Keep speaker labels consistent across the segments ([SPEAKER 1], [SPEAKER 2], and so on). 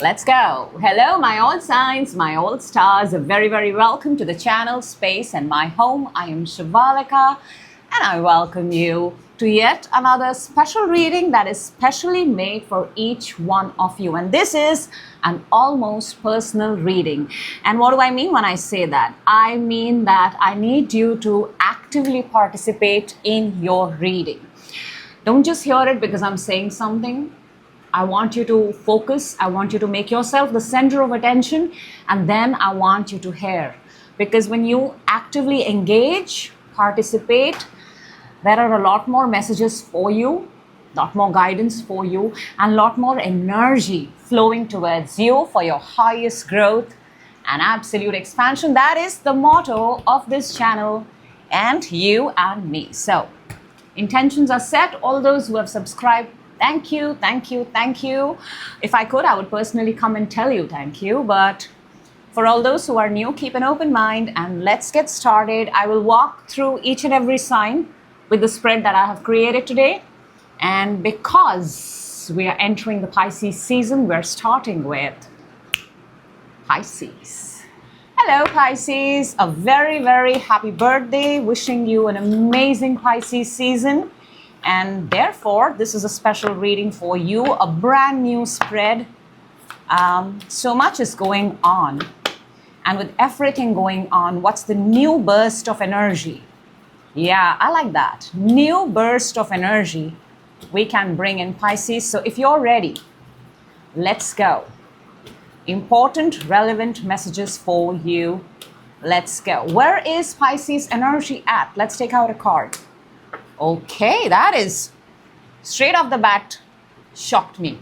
[SPEAKER 1] Let's go. Hello, my all signs, my all stars. A very, very welcome to the channel, space, and my home. I am Shivalika, and I welcome you to yet another special reading that is specially made for each one of you. And this is an almost personal reading. And what do I mean when I say that? I mean that I need you to actively participate in your reading. Don't just hear it because I'm saying something. I want you to focus. I want you to make yourself the center of attention, and then I want you to hear. Because when you actively engage, participate, there are a lot more messages for you, a lot more guidance for you, and a lot more energy flowing towards you for your highest growth and absolute expansion. That is the motto of this channel and you and me. So, intentions are set. All those who have subscribed, thank you, thank you, thank you. If I could, I would personally come and tell you thank you. But for all those who are new, keep an open mind and let's get started. I will walk through each and every sign with the spread that I have created today. And because we are entering the Pisces season, we're starting with Pisces. Hello, Pisces. A very, very happy birthday. Wishing you an amazing Pisces season. And therefore, this is a special reading for you, a brand new spread. So much is going on. And with everything going on, what's the new burst of energy? Yeah, I like that. New burst of energy we can bring in Pisces. So if you're ready, let's go. Important, relevant messages for you. Let's go. Where is Pisces energy at? Let's take out a card. Okay, that is straight off the bat shocked me.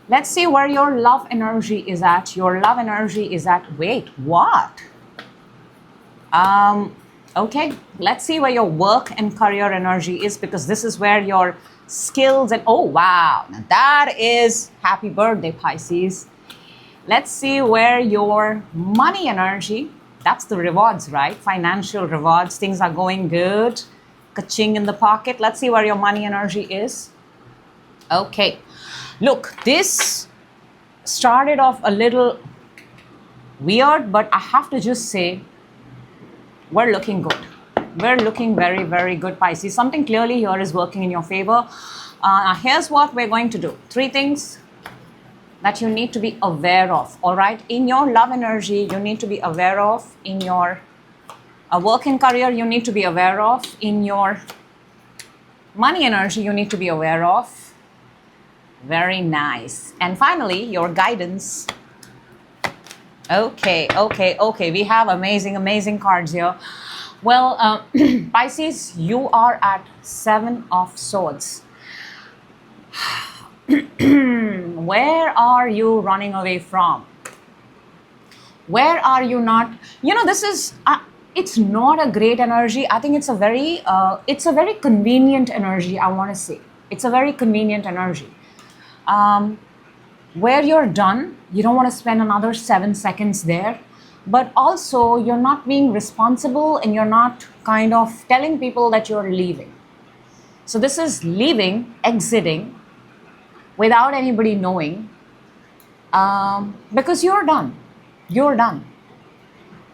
[SPEAKER 1] Let's see where your love energy is at. Your love energy is at, wait, what? Okay, let's see where your work and career energy is, because this is where your skills and, oh wow, now that is happy birthday, Pisces. Let's see where your money energy, that's the rewards, right? Financial rewards, things are going good. Ka-ching in the pocket. Let's see where your money energy is. Okay, look, this started off a little weird, but I have to just say we're looking good. We're looking very, very good, Pisces. Something clearly here is working in your favor. Here's what we're going to do. 3 things that you need to be aware of, all right? In your love energy, you need to be aware of. In your work and career, you need to be aware of. In your money energy, you need to be aware of. Very nice. And finally, your guidance. Okay. We have amazing, amazing cards here. Well, Pisces, you are at 7 of Swords. Where are you running away from? Where are you not? You know, this is... it's not a great energy. I think it's a very convenient energy, I want to say. It's a very convenient energy. Where you're done, you don't want to spend another 7 seconds there. But also, you're not being responsible and you're not kind of telling people that you're leaving. So this is leaving, exiting, without anybody knowing. Because you're done. You're done.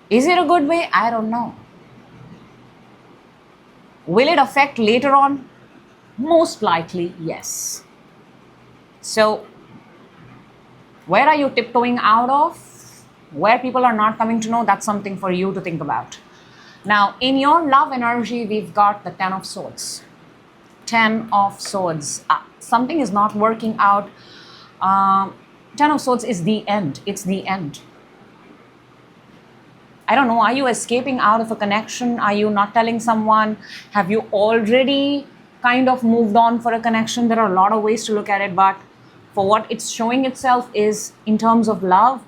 [SPEAKER 1] Is it a good way? I don't know. Will it affect later on? Most likely, yes. So, where are you tiptoeing out of? Where people are not coming to know, that's something for you to think about. Now, in your love energy, we've got the 10 of Swords. 10 of Swords. Something is not working out. 10 of Swords is the end. It's the end. I don't know, are you escaping out of a connection? Are you not telling someone? Have you already kind of moved on for a connection? There are a lot of ways to look at it, but for what it's showing itself is in terms of love,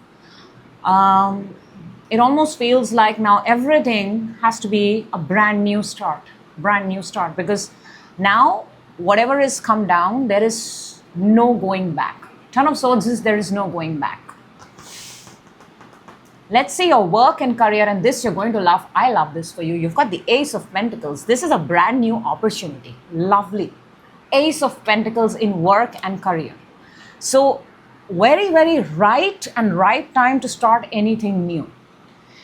[SPEAKER 1] it almost feels like now everything has to be a brand new start, because now whatever is come down, there is no going back. 10 of Swords is there is no going back. Let's see your work and career, and this you're going to love. I love this for you. You've got the Ace of Pentacles. This is a brand new opportunity. Lovely. Ace of Pentacles in work and career. So very, very right time to start anything new.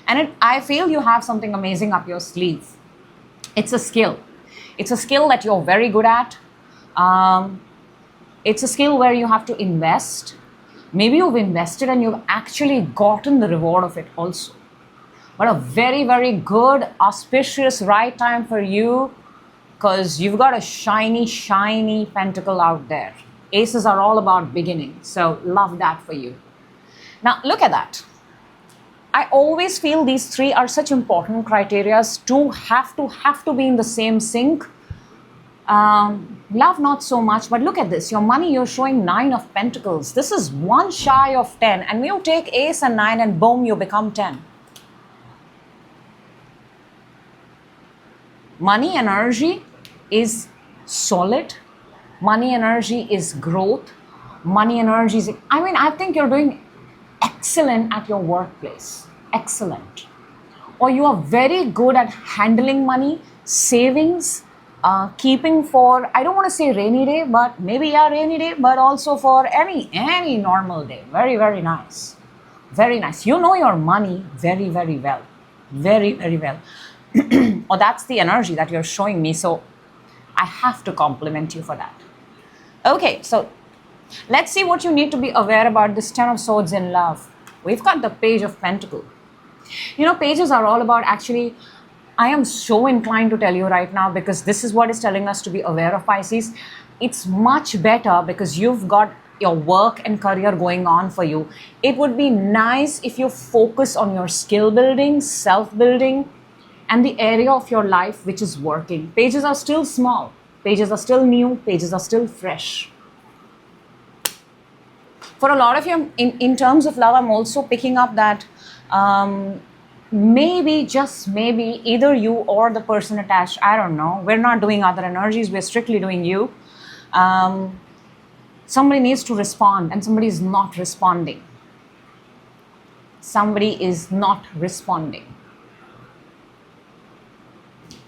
[SPEAKER 1] And I feel you have something amazing up your sleeve. It's a skill. It's a skill that you're very good at. It's a skill where you have to invest. Maybe you've invested and you've actually gotten the reward of it also. But a very, very good, auspicious right time for you, because you've got a shiny, shiny pentacle out there. Aces are all about beginning. So love that for you. Now look at that. I always feel these three are such important criteria to have to be in the same sync. Love not so much, but look at this. Your money, you're showing 9 of Pentacles. This is one shy of 10, and you take Ace and 9 and boom, you become 10. Money energy is solid. Money energy is growth. Money energy is, I think you're doing excellent at your workplace. Excellent. Or you are very good at handling money, savings, keeping for, I don't want to say rainy day, but maybe rainy day, but also for any normal day. Very, very nice. Very nice. You know your money very, very well. Very, very well. Or that's the energy that you're showing me. So I have to compliment you for that. Okay, so let's see what you need to be aware about this 10 of Swords in love. We've got the Page of Pentacles. You know, pages are all about, actually, I am so inclined to tell you right now, because this is what is telling us to be aware of, Pisces. It's much better because you've got your work and career going on for you. It would be nice if you focus on your skill building, self-building, and the area of your life which is working. Pages are still small. Pages are still new. Pages are still fresh. For a lot of you, in terms of love, I'm also picking up that maybe, just maybe, either you or the person attached, I don't know, we're not doing other energies, we're strictly doing you. Somebody needs to respond and somebody is not responding. Somebody is not responding.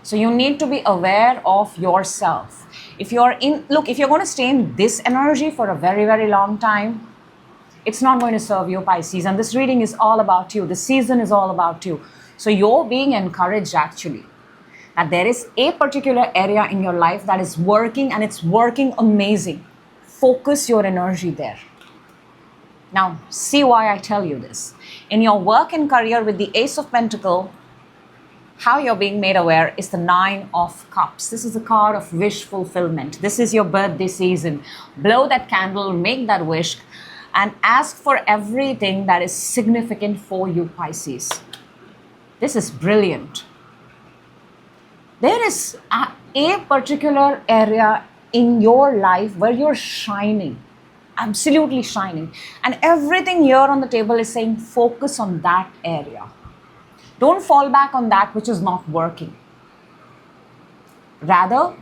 [SPEAKER 1] So you need to be aware of yourself. If you're if you're going to stay in this energy for a very, very long time, it's not going to serve you, Pisces. And this reading is all about you. The season is all about you. So you're being encouraged, actually, that there is a particular area in your life that is working, and it's working amazing. Focus your energy there. Now, see why I tell you this. In your work and career with the Ace of Pentacles, how you're being made aware is the 9 of Cups. This is a card of wish fulfillment. This is your birthday season. Blow that candle, make that wish, and ask for everything that is significant for you, Pisces. This is brilliant. There is a particular area in your life where you're shining, absolutely shining. And everything here on the table is saying focus on that area. Don't fall back on that which is not working. Rather,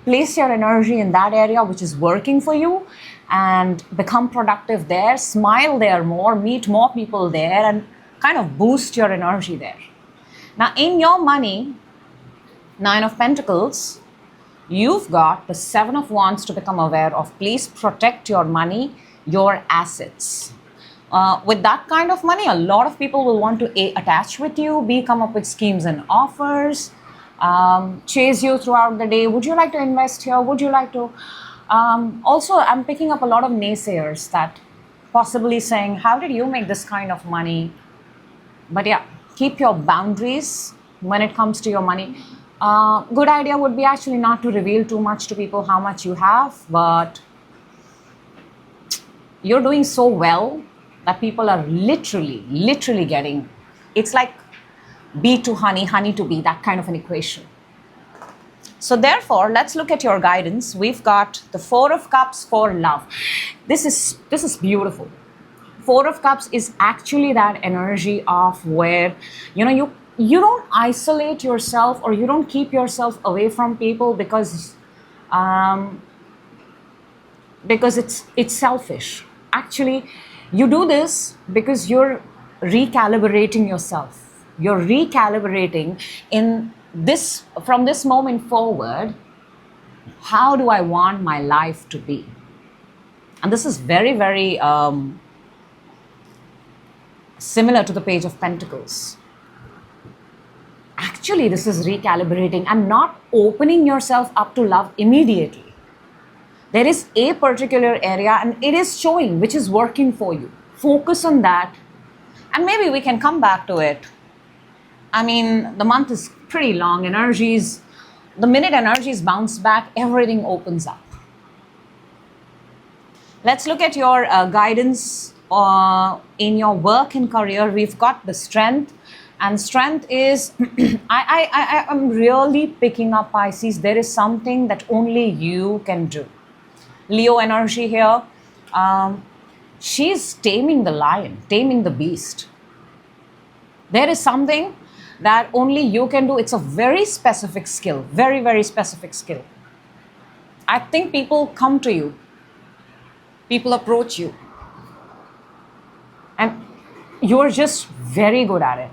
[SPEAKER 1] place your energy in that area which is working for you and become productive there, smile there more, meet more people there, and kind of boost your energy there. Now, in your money, 9 of Pentacles, you've got the 7 of Wands to become aware of. Please protect your money, your assets. With that kind of money, a lot of people will want to attach with you, come up with schemes and offers, chase you throughout the day. Would you like to invest here? Would you like to? Also, I'm picking up a lot of naysayers that possibly saying, how did you make this kind of money? But yeah, keep your boundaries when it comes to your money. Good idea would be actually not to reveal too much to people how much you have, but you're doing so well that people are literally getting, it's like bee to honey, honey to bee, that kind of an equation. So therefore, let's look at your guidance. We've got the 4 of Cups for love. This is beautiful. 4 of Cups is actually that energy of where, you don't isolate yourself or you don't keep yourself away from people because it's selfish. Actually, you do this because you're recalibrating yourself. You're recalibrating from this moment forward, how do I want my life to be? And this is very, very similar to the Page of Pentacles. Actually, this is recalibrating and not opening yourself up to love immediately. There is a particular area and it is showing which is working for you. Focus on that and maybe we can come back to it. I mean, the month is pretty long. Energies, the minute energies bounce back, everything opens up. Let's look at your guidance in your work and career. We've got the Strength. And Strength is, I am really picking up, Pisces. There is something that only you can do. Leo energy here. She's taming the lion, taming the beast. There is something that only you can do. It's a very specific skill, very, very specific skill. I think people come to you, people approach you, and you're just very good at it.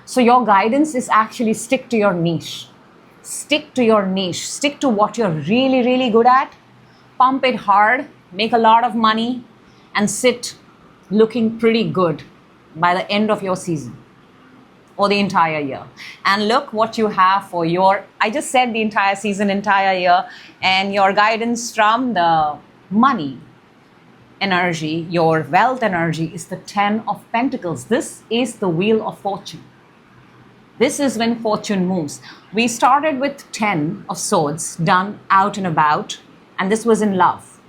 [SPEAKER 1] So your guidance is actually stick to your niche. Stick to your niche. Stick to what you're really, really good at. Pump it hard, make a lot of money, and sit looking pretty good by the end of your season or the entire year. And look what you have for your, I just said the entire season, entire year, and your guidance from the money energy, your wealth energy is the 10 of Pentacles. This is the Wheel of Fortune. This is when fortune moves. We started with 10 of Swords, done out and about, and this was in love.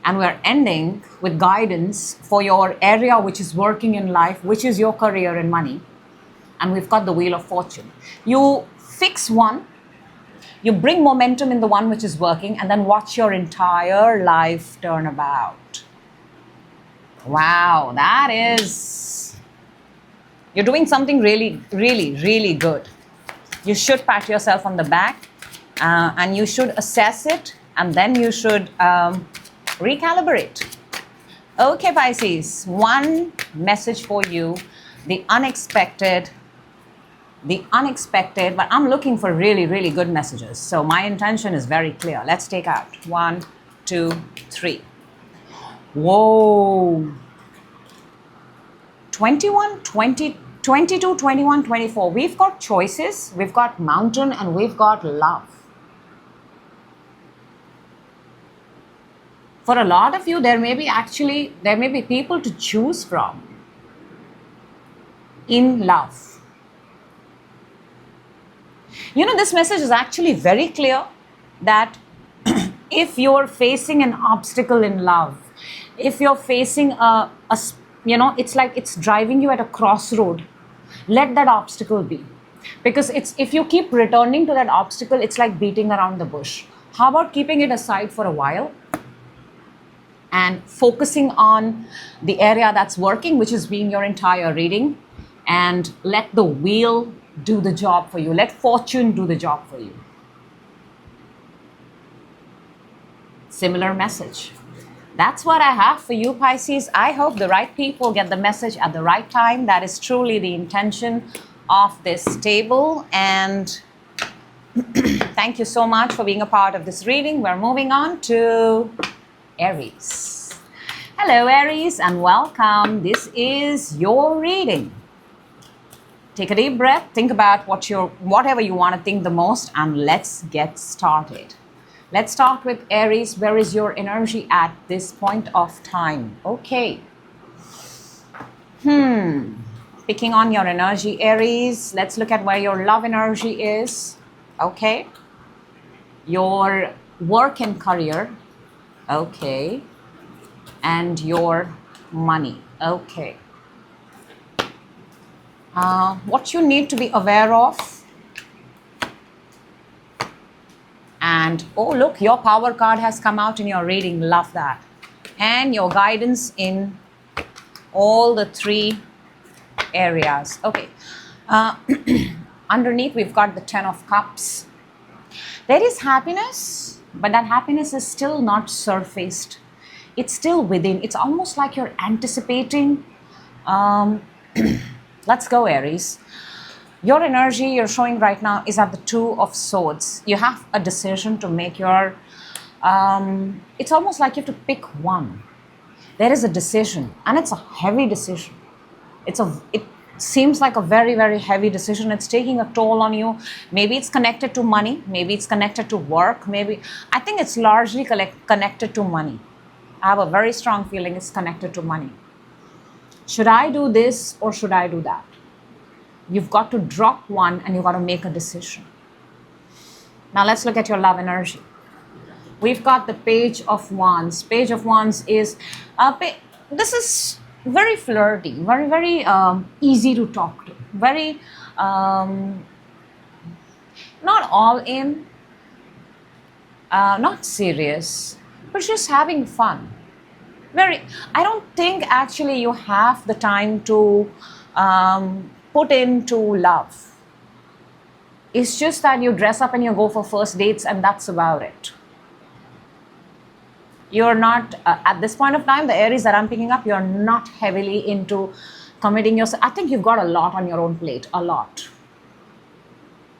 [SPEAKER 1] And we're ending with guidance for your area which is working in life, which is your career and money. And we've got the Wheel of Fortune. You fix one, you bring momentum in the one which is working, and then watch your entire life turn about. Wow, that is... You're doing something really, really, really good. You should pat yourself on the back and you should assess it and then you should recalibrate. Okay, Pisces, one message for you, the unexpected, but I'm looking for really, really good messages. So my intention is very clear. Let's take out 1, 2, 3. Whoa. 21, 20, 22, 21, 24. We've got choices, we've got mountain, and we've got love. For a lot of you, there may be people to choose from in love. You know, this message is actually very clear that if you're facing an obstacle in love, if you're facing it's like it's driving you at a crossroad, let that obstacle be. Because if you keep returning to that obstacle, it's like beating around the bush. How about keeping it aside for a while and focusing on the area that's working, which is being your entire reading, and let the wheel do the job for you. Let fortune do the job for you. Similar message. That's what I have for you, Pisces. I hope the right people get the message at the right time. That is truly the intention of this table. And thank you so much for being a part of this reading. We're moving on to Aries. Hello, Aries, and welcome. This is your reading. Take a deep breath. Think about whatever you want to think the most, and let's get started. Let's start with Aries. Where is your energy at this point of time? Okay. Picking on your energy, Aries. Let's look at where your love energy is. Okay. Your work and career. Okay. And your money. Okay. What you need to be aware of. And oh, look, your power card has come out in your reading. Love that. And your guidance in all the 3 areas. Okay. Underneath, we've got the 10 of Cups. There is happiness, but that happiness is still not surfaced. It's still within. It's almost like you're anticipating. Let's go, Aries. Your energy you're showing right now is at the 2 of Swords. You have a decision to make. It's almost like you have to pick one. There is a decision, and it's a heavy decision. It seems like a very, very heavy decision. It's taking a toll on you. Maybe it's connected to money. Maybe it's connected to work. I think it's largely connected to money. I have a very strong feeling it's connected to money. Should I do this or should I do that? You've got to drop one and you've got to make a decision. Now let's look at your love energy. We've got the Page of Wands. Page of Wands is, this is very flirty, very, very easy to talk to. Very, not all in, not serious, but just having fun. I don't think actually you have the time to put into love. It's just that you dress up and you go for first dates and that's about it. You're not, at this point of time, the Aries that I'm picking up, you're not heavily into committing yourself. I think you've got a lot on your own plate, a lot.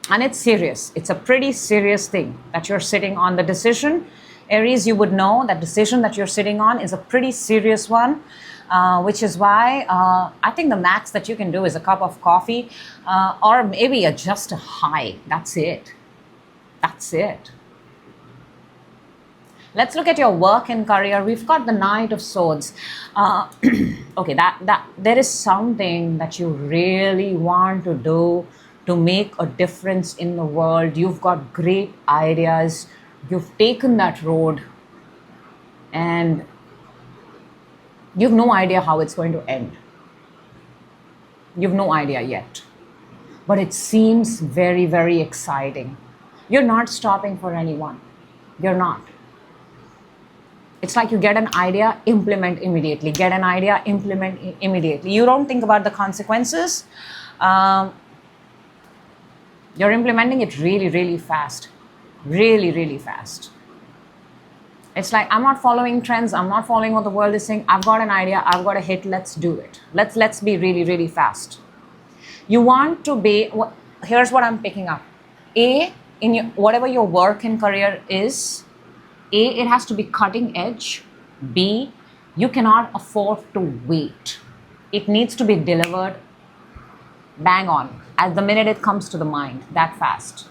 [SPEAKER 1] And it's serious. It's a pretty serious thing that you're sitting on. The decision, Aries, you would know that decision that you're sitting on is a pretty serious one, which is why I think the max that you can do is a cup of coffee or maybe just a high. That's it. That's it. Let's look at your work and career. We've got the Knight of Swords. Okay, that there is something that you really want to do to make a difference in the world. You've got great ideas. You've taken that road and you have no idea how it's going to end. You have no idea yet. But it seems very, very exciting. You're not stopping for anyone. You're not. It's like you get an idea, implement immediately. Get an idea, implement immediately. You don't think about the consequences. You're implementing it really, really fast. Really, really fast. It's like, I'm not following trends. I'm not following what the world is saying. I've got an idea. I've got a hit. Let's do it. Let's be really, really fast. You want to be, here's what I'm picking up. Whatever your work and career is, it has to be cutting edge. B, you cannot afford to wait. It needs to be delivered bang on at the minute it comes to the mind, that fast.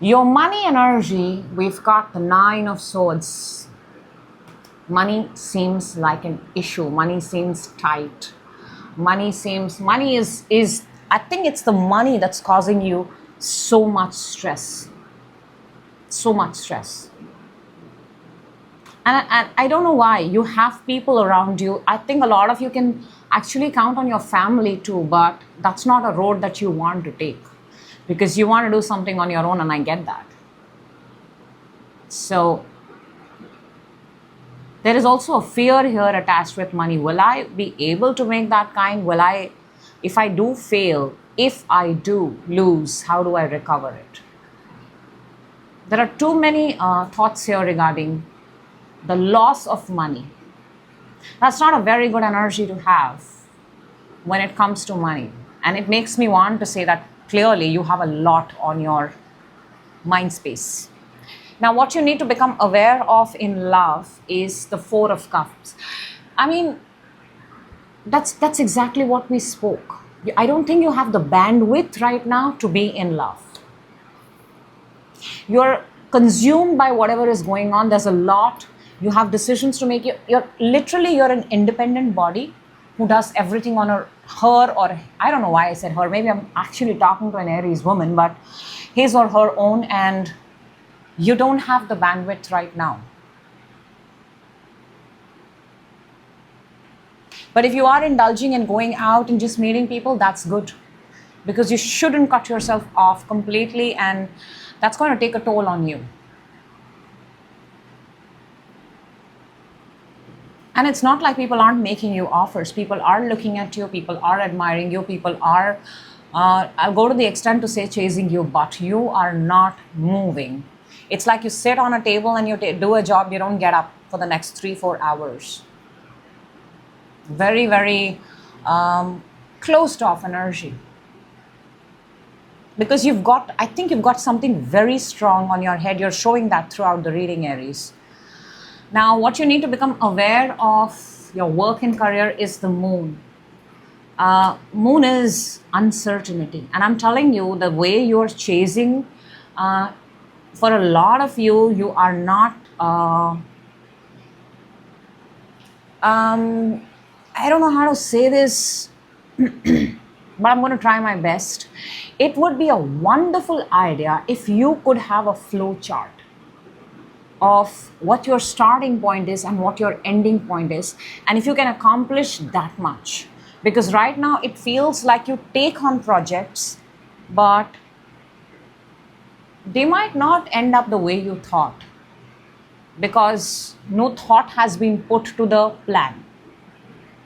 [SPEAKER 1] Your money energy, we've got the Nine of Swords. Money seems like an issue. Money seems tight. Money is, I think it's the money that's causing you so much stress. So much stress. And I don't know why. You have people around you. I think a lot of you can actually count on your family too, but that's not a road that you want to take because you want to do something on your own, and I get that. So there is also a fear here attached with money. Will I be able to make that kind? If I do fail, if I do lose, how do I recover it? There are too many thoughts here regarding the loss of money. That's not a very good energy to have when it comes to money. And it makes me want to say that clearly you have a lot on your mind space. Now, what you need to become aware of in love is the Four of Cups. I mean, that's exactly what we spoke. I don't think you have the bandwidth right now to be in love. You're consumed by whatever is going on. There's a lot. You have decisions to make. You're an independent body who does everything on her or I don't know why I said her. Maybe I'm actually talking to an Aries woman, but his or her own, and you don't have the bandwidth right now. But if you are indulging and going out and just meeting people, that's good, because you shouldn't cut yourself off completely, and that's going to take a toll on you. And it's not like people aren't making you offers. People are looking at you. People are admiring you. People are, I'll go to the extent to say chasing you, but you are not moving. It's like you sit on a table and you do a job, you don't get up for the next 3-4 hours. Very, very closed off energy. Because I think you've got something very strong on your head. You're showing that throughout the reading, Aries. Now, what you need to become aware of your work and career is the moon. Moon is uncertainty, and I'm telling you, the way you're chasing, for a lot of you, you are not. I don't know how to say this, but I'm going to try my best. It would be a wonderful idea if you could have a flow chart of what your starting point is and what your ending point is, and if you can accomplish that much. Because right now it feels like you take on projects, but they might not end up the way you thought, because no thought has been put to the plan.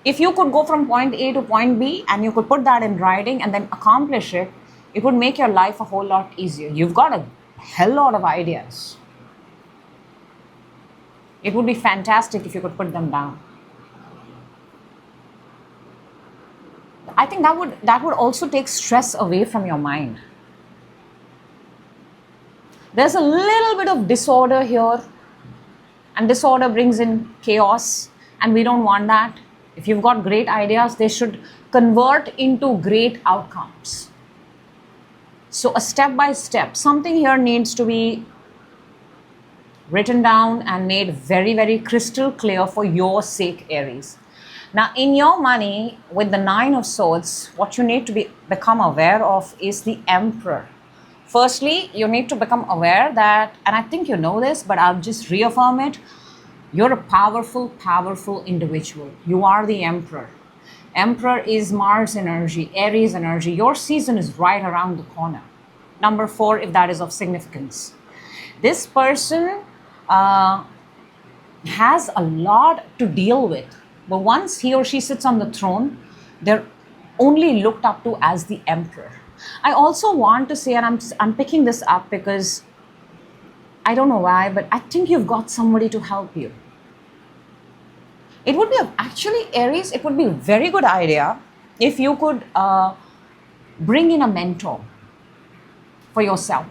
[SPEAKER 1] If you could go from point A to point B and you could put that in writing and then accomplish it, it would make your life a whole lot easier. You've got a hell lot of ideas. It would be fantastic if you could put them down. I think that would also take stress away from your mind. There's a little bit of disorder here, and disorder brings in chaos, and we don't want that. If you've got great ideas, they should convert into great outcomes. So a step by step, something here needs to be written down and made very, very crystal clear for your sake, Aries. Now, in your money, with the 9 of Swords, what you need to become aware of is the Emperor. Firstly, you need to become aware that, and I think you know this, but I'll just reaffirm it, you're a powerful, powerful individual. You are the Emperor. Emperor is Mars energy, Aries energy. Your season is right around the corner. Number 4, if that is of significance. This person has a lot to deal with. But once he or she sits on the throne, they're only looked up to as the Emperor. I also want to say, and I'm picking this up because I don't know why, but I think you've got somebody to help you. It would be, actually, Aries, it would be a very good idea if you could bring in a mentor for yourself.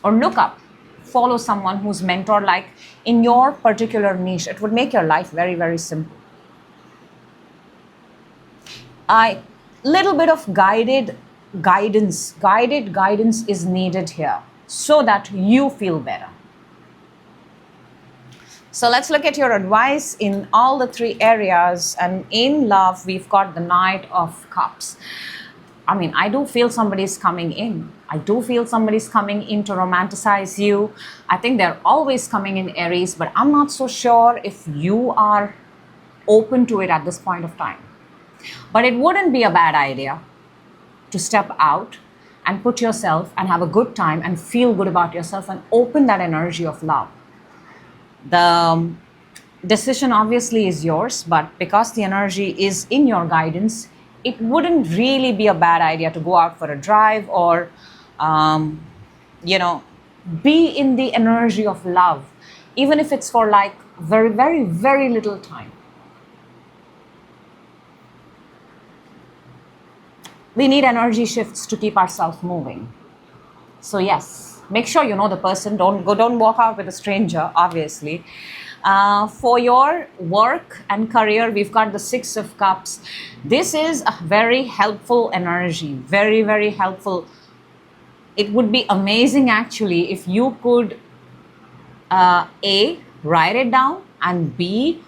[SPEAKER 1] Or look up, follow someone who's mentor like in your particular niche. It would make your life very, very simple. Little bit of guided guidance is needed here so that you feel better. So let's look at your advice in all the 3 areas. And in love, we've got the Knight of Cups. I mean, I do feel somebody's coming in. I do feel somebody's coming in to romanticize you. I think they're always coming in, Aries, but I'm not so sure if you are open to it at this point of time. But it wouldn't be a bad idea to step out and put yourself and have a good time and feel good about yourself and open that energy of love. The decision obviously is yours, but because the energy is in your guidance, it wouldn't really be a bad idea to go out for a drive or, be in the energy of love, even if it's for like very, very, very little time. We need energy shifts to keep ourselves moving. So yes, make sure you know the person. Don't walk out with a stranger, obviously. For your work and career, we've got the 6 of Cups. This is a very helpful energy, very, very helpful. It would be amazing actually if you could A, write it down, and B,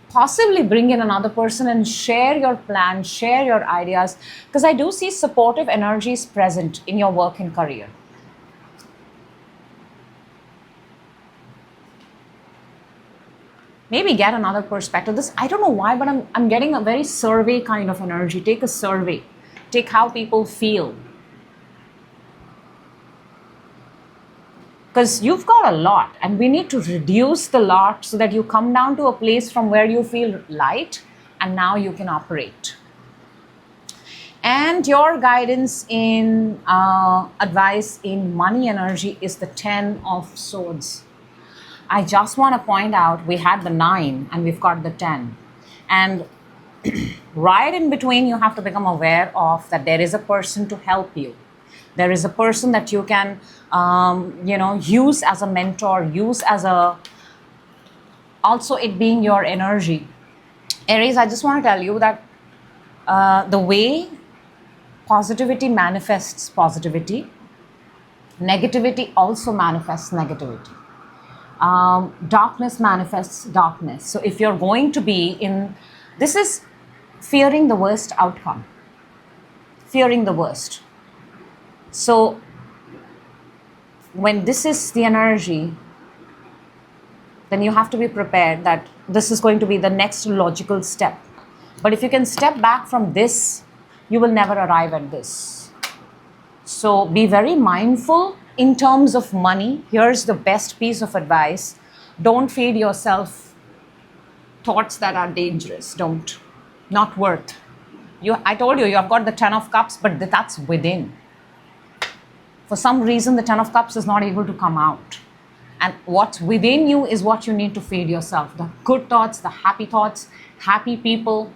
[SPEAKER 1] possibly bring in another person and share your plans, share your ideas, because I do see supportive energies present in your work and career. Maybe get another perspective. This, I don't know why, but I'm getting a very survey kind of energy. Take a survey. Take how people feel. Because you've got a lot and we need to reduce the lot so that you come down to a place from where you feel light and now you can operate. And your guidance in advice in money energy is the 10 of Swords. I just want to point out we had the 9 and we've got the 10. And right in between, you have to become aware of that there is a person to help you. There is a person that you can, use as a mentor, use as a also it being your energy. Aries, I just want to tell you that the way positivity manifests positivity, negativity also manifests negativity. Darkness manifests darkness. So if you're going to be in, this is fearing the worst outcome, fearing the worst. So when this is the energy, then you have to be prepared that this is going to be the next logical step. But if you can step back from this, you will never arrive at this. So be very mindful in terms of money. Here's the best piece of advice. Don't feed yourself thoughts that are dangerous. Don't. Not worth. I told you, have got the 10 of cups, but that's within. For some reason, the 10 of cups is not able to come out. And what's within you is what you need to feed yourself. The good thoughts, the happy people,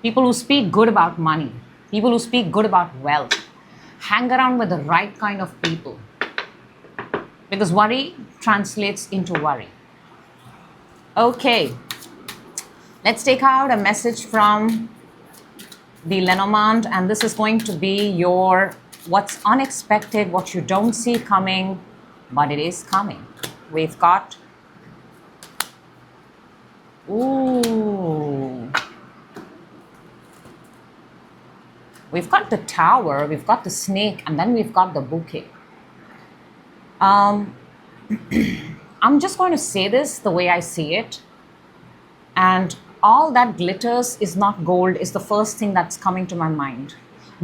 [SPEAKER 1] people who speak good about money, people who speak good about wealth. Hang around with the right kind of people. Because worry translates into worry. Okay. Let's take out a message from the Lenormand, and this is going to be your what's unexpected, what you don't see coming, but it is coming. We've got, we've got the Tower, we've got the Snake, and then we've got the Bouquet. I'm just going to say this the way I see it, and all that glitters is not gold is the first thing that's coming to my mind.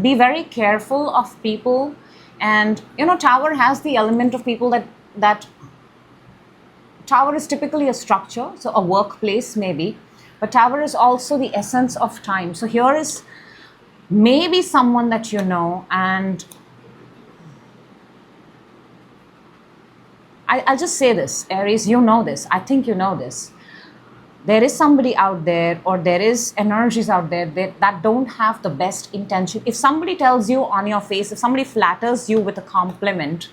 [SPEAKER 1] Be very careful of people. And Tower has the element of people that Tower is typically a structure, so a workplace maybe, but Tower is also the essence of time. So here is maybe someone that you know, and I'll just say this, Aries, you know this, I think you know this. There is somebody out there, or there is energies out there that don't have the best intention. If somebody tells you on your face, if somebody flatters you with a compliment,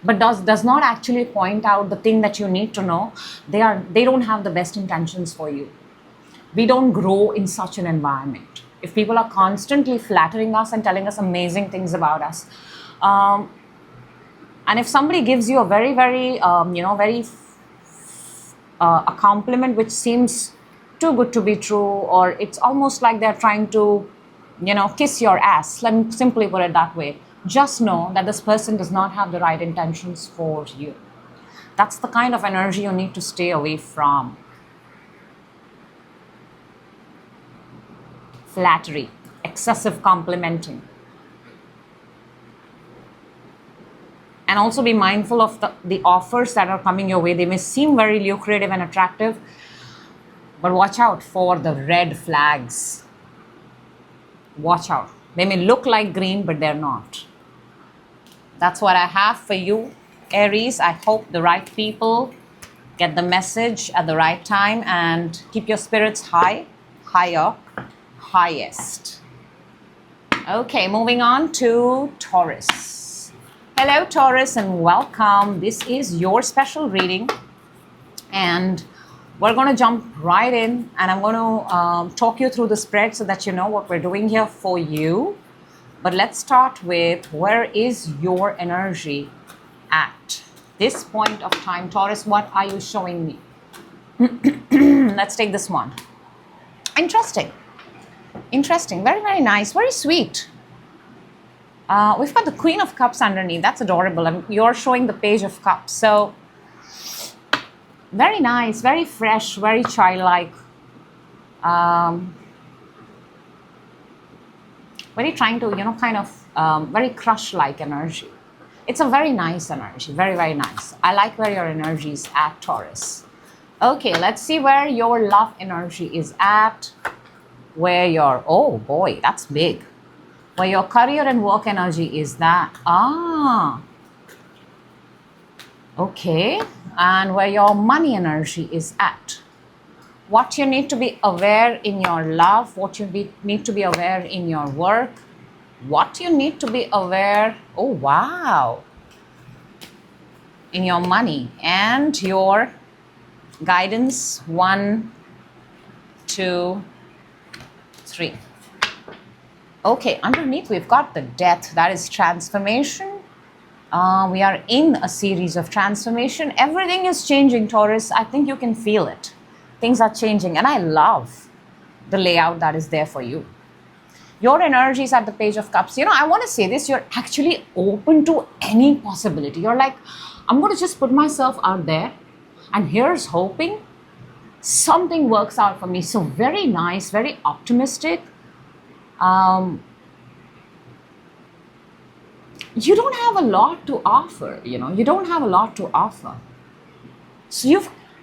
[SPEAKER 1] but does not actually point out the thing that you need to know, they don't have the best intentions for you. We don't grow in such an environment. If people are constantly flattering us and telling us amazing things about us, and if somebody gives you a very, very, a compliment which seems too good to be true, or it's almost like they're trying to, kiss your ass. Let me simply put it that way. Just know that this person does not have the right intentions for you. That's the kind of energy you need to stay away from. Flattery, excessive complimenting. And also be mindful of the offers that are coming your way. They may seem very lucrative and attractive, but watch out for the red flags. Watch out. They may look like green, but they're not. That's what I have for you, Aries. I hope the right people get the message at the right time, and keep your spirits high, higher, highest. Okay, moving on to Taurus. Hello Taurus, and welcome. This is your special reading, and we're going to jump right in, and I'm going to talk you through the spread so that you know what we're doing here for you. But let's start with, where is your energy at this point of time? Taurus, what are you showing me? Let's take this one. Interesting, very, very nice, very sweet. We've got the Queen of Cups underneath. That's adorable. And you're showing the Page of Cups. So very nice, very fresh, very childlike. Very trying to, very crush-like energy. It's a very nice energy. Very, very nice. I like where your energy is at, Taurus. Okay, let's see where your love energy is at. Where your, oh boy, that's big. Where your career and work energy is that. Okay. And where your money energy is at. What you need to be aware in your love, what you need to be aware in your work, what you need to be aware, oh wow, in your money and your Guidance, 1, 2, 3. Okay, underneath we've got the Death. That is transformation. We are in a series of transformation. Everything is changing, Taurus. I think you can feel it. Things are changing, and I love the layout that is there for you. Your energy is at the Page of Cups. I want to say this, you're actually open to any possibility. You're like, I'm going to just put myself out there, and here's hoping something works out for me. So very nice, very optimistic. You don't have a lot to offer, you don't have a lot to offer. So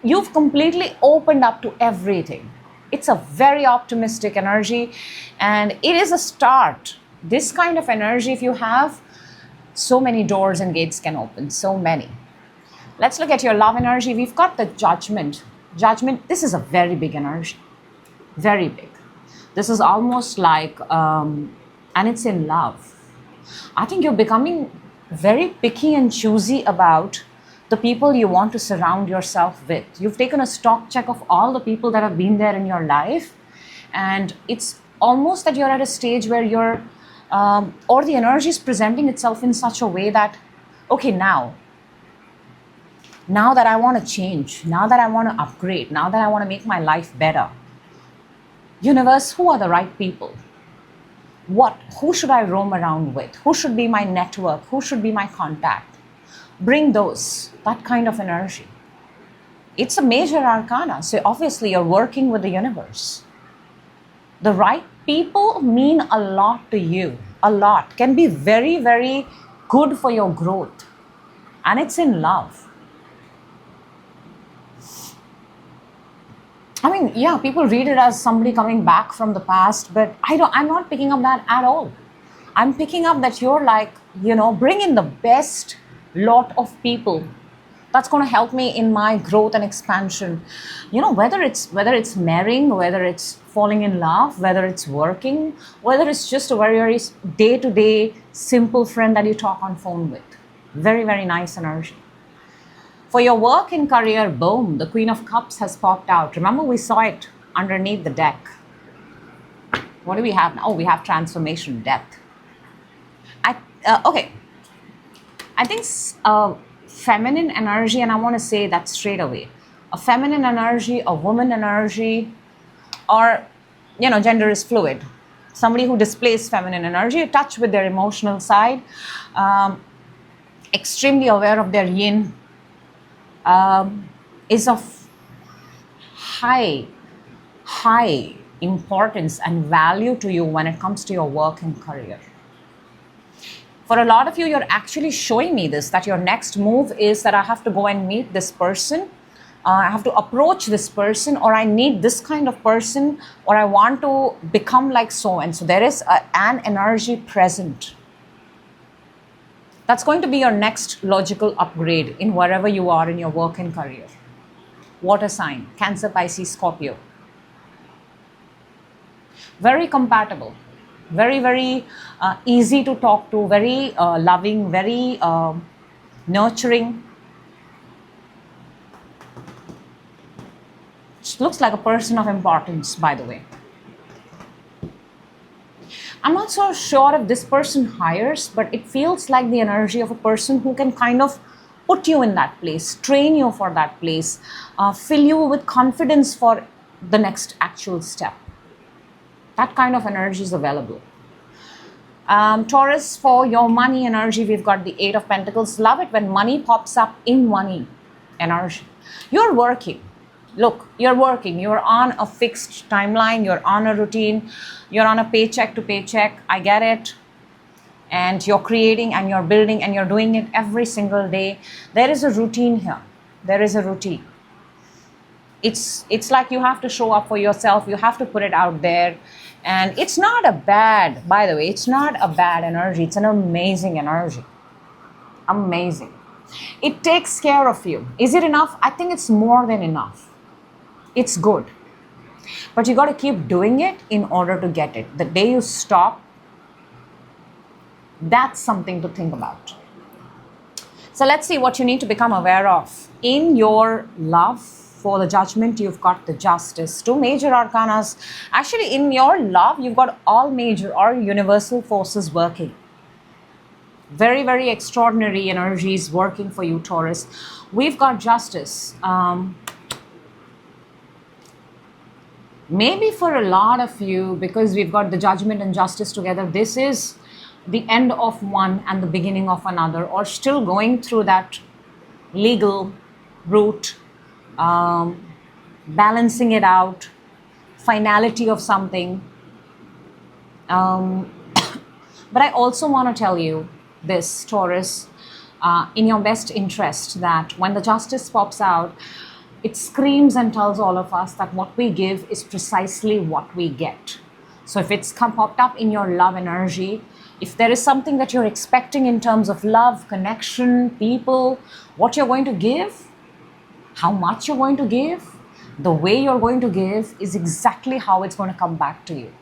[SPEAKER 1] you've completely opened up to everything. It's a very optimistic energy, and it is a start. This kind of energy, if you have, so many doors and gates can open, so many. Let's look at your love energy. We've got the Judgment. Judgment, this is a very big energy, very big. This is almost like, and it's in love. I think you're becoming very picky and choosy about the people you want to surround yourself with. You've taken a stock check of all the people that have been there in your life, and it's almost that you're at a stage where you're, or the energy is presenting itself in such a way that, okay, now that I want to change, now that I want to upgrade, now that I want to make my life better. Universe, who are the right people? Who should I roam around with? Who should be my network? Who should be my contact? Bring that kind of energy. It's a major arcana, so obviously you're working with the universe. The right people mean a lot to you, a lot. Can be very, very good for your growth. And it's in love. I mean, yeah, people read it as somebody coming back from the past, but I'm not picking up that at all. I'm picking up that you're like, bring in the best lot of people that's going to help me in my growth and expansion. Whether it's marrying, whether it's falling in love, whether it's working, whether it's just a very, very day-to-day simple friend that you talk on phone with. Very, very nice energy. For your work and career, boom, the Queen of Cups has popped out. Remember, we saw it underneath the deck. What do we have now? Oh, we have transformation, death. Okay. I think feminine energy, and I want to say that straight away. A feminine energy, a woman energy, or, gender is fluid. Somebody who displays feminine energy, in touch with their emotional side, extremely aware of their yin, is of high importance and value to you when it comes to your work and career. For a lot of you, you're actually showing me this, that your next move is that I have to go and meet this person, I have to approach this person, or I need this kind of person, or I want to become like so. And so there is an energy present. That's going to be your next logical upgrade in wherever you are in your work and career. Water sign, Cancer, Pisces, Scorpio. Very compatible. Very, very easy to talk to. Very loving, very nurturing. Looks like a person of importance, by the way. I'm not so sure if this person hires, but it feels like the energy of a person who can kind of put you in that place, train you for that place, fill you with confidence for the next actual step. That kind of energy is available. Taurus, for your money energy, we've got the 8 of Pentacles. Love it when money pops up in money energy. You're working. Look, you're working. You're on a fixed timeline. You're on a routine. You're on a paycheck to paycheck. I get it. And you're creating and you're building and you're doing it every single day. There is a routine here. There is a routine. It's like you have to show up for yourself. You have to put it out there. And it's not a bad, by the way, it's not a bad energy. It's an amazing energy. Amazing. It takes care of you. Is it enough? I think it's more than enough. It's good. But you got to keep doing it in order to get it. The day you stop, that's something to think about. So let's see what you need to become aware of in your love for the Judgment, you've got the Justice. Two major arcanas. Actually, in your love, you've got all major or universal forces working. Very, very extraordinary energies working for you, Taurus. We've got Justice. Maybe for a lot of you, because we've got the Judgment and Justice together, this is the end of one and the beginning of another, or still going through that legal route, balancing it out, finality of something. But I also want to tell you this, Taurus, in your best interest, that when the Justice pops out, it screams and tells all of us that what we give is precisely what we get. So if it's popped up in your love energy, if there is something that you're expecting in terms of love, connection, people, what you're going to give, how much you're going to give, the way you're going to give is exactly how it's going to come back to you.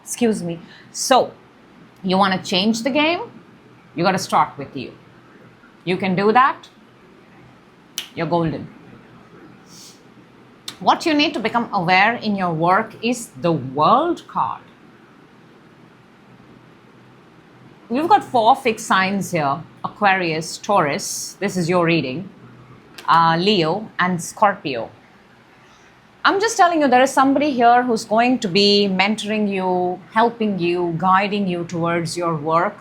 [SPEAKER 1] Excuse me. So you want to change the game? You got to start with you. You can do that. You're golden. What you need to become aware in your work is the World card. We've got 4 fixed signs here: Aquarius, Taurus, this is your reading, Leo, and Scorpio. I'm just telling you, there is somebody here who's going to be mentoring you, helping you, guiding you towards your work.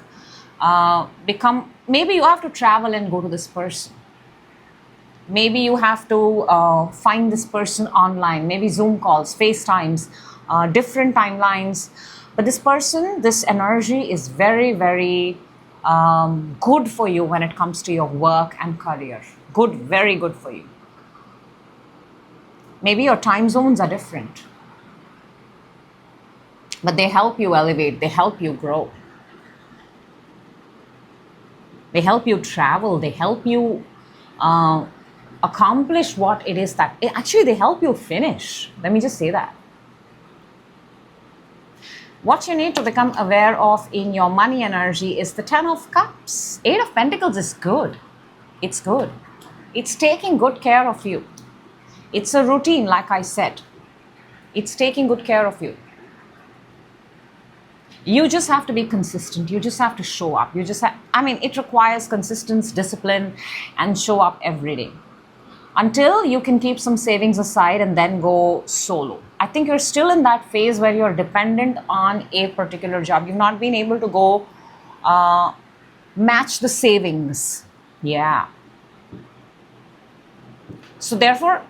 [SPEAKER 1] Maybe you have to travel and go to this person. Maybe you have to find this person online, maybe Zoom calls, FaceTimes, different timelines. But this person, this energy is very, very good for you when it comes to your work and career. Good, very good for you. Maybe your time zones are different, but they help you elevate, they help you grow. They help you travel, they help you accomplish what it is that, actually they help you finish. Let me just say that. What you need to become aware of in your money energy is the 10 of Cups. 8 of Pentacles is good. It's good. It's taking good care of you. It's a routine, like I said. It's taking good care of you. You just have to be consistent. You just have to show up. It requires consistency, discipline, and show up every day. Until you can keep some savings aside and then go solo. I think you're still in that phase where you're dependent on a particular job. You've not been able to go match the savings. Yeah. So therefore,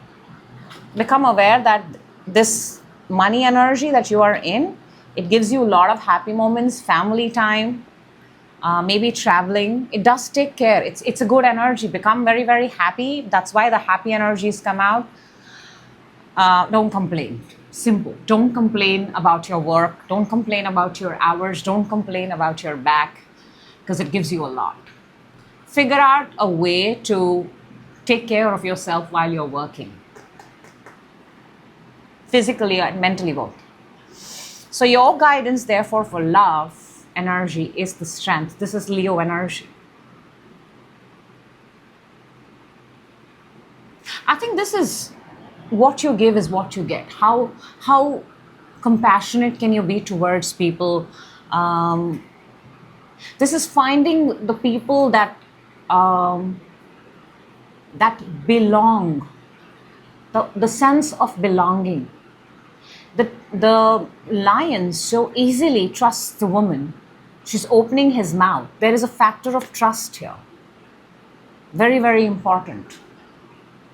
[SPEAKER 1] become aware that this money energy that you are in, it gives you a lot of happy moments, family time, maybe traveling. It does take care. It's a good energy. Become very, very happy. That's why the happy energies come out. Don't complain. Simple. Don't complain about your work. Don't complain about your hours. Don't complain about your back, because it gives you a lot. Figure out a way to take care of yourself while you're working. Physically and mentally both. So your guidance, therefore, for love energy is the Strength. This is Leo energy. I think this is what you give is what you get. How compassionate can you be towards people? This is finding the people that belong. The sense of belonging. The lion so easily trusts the woman. She's opening his mouth. There is a factor of trust here. Very, very important.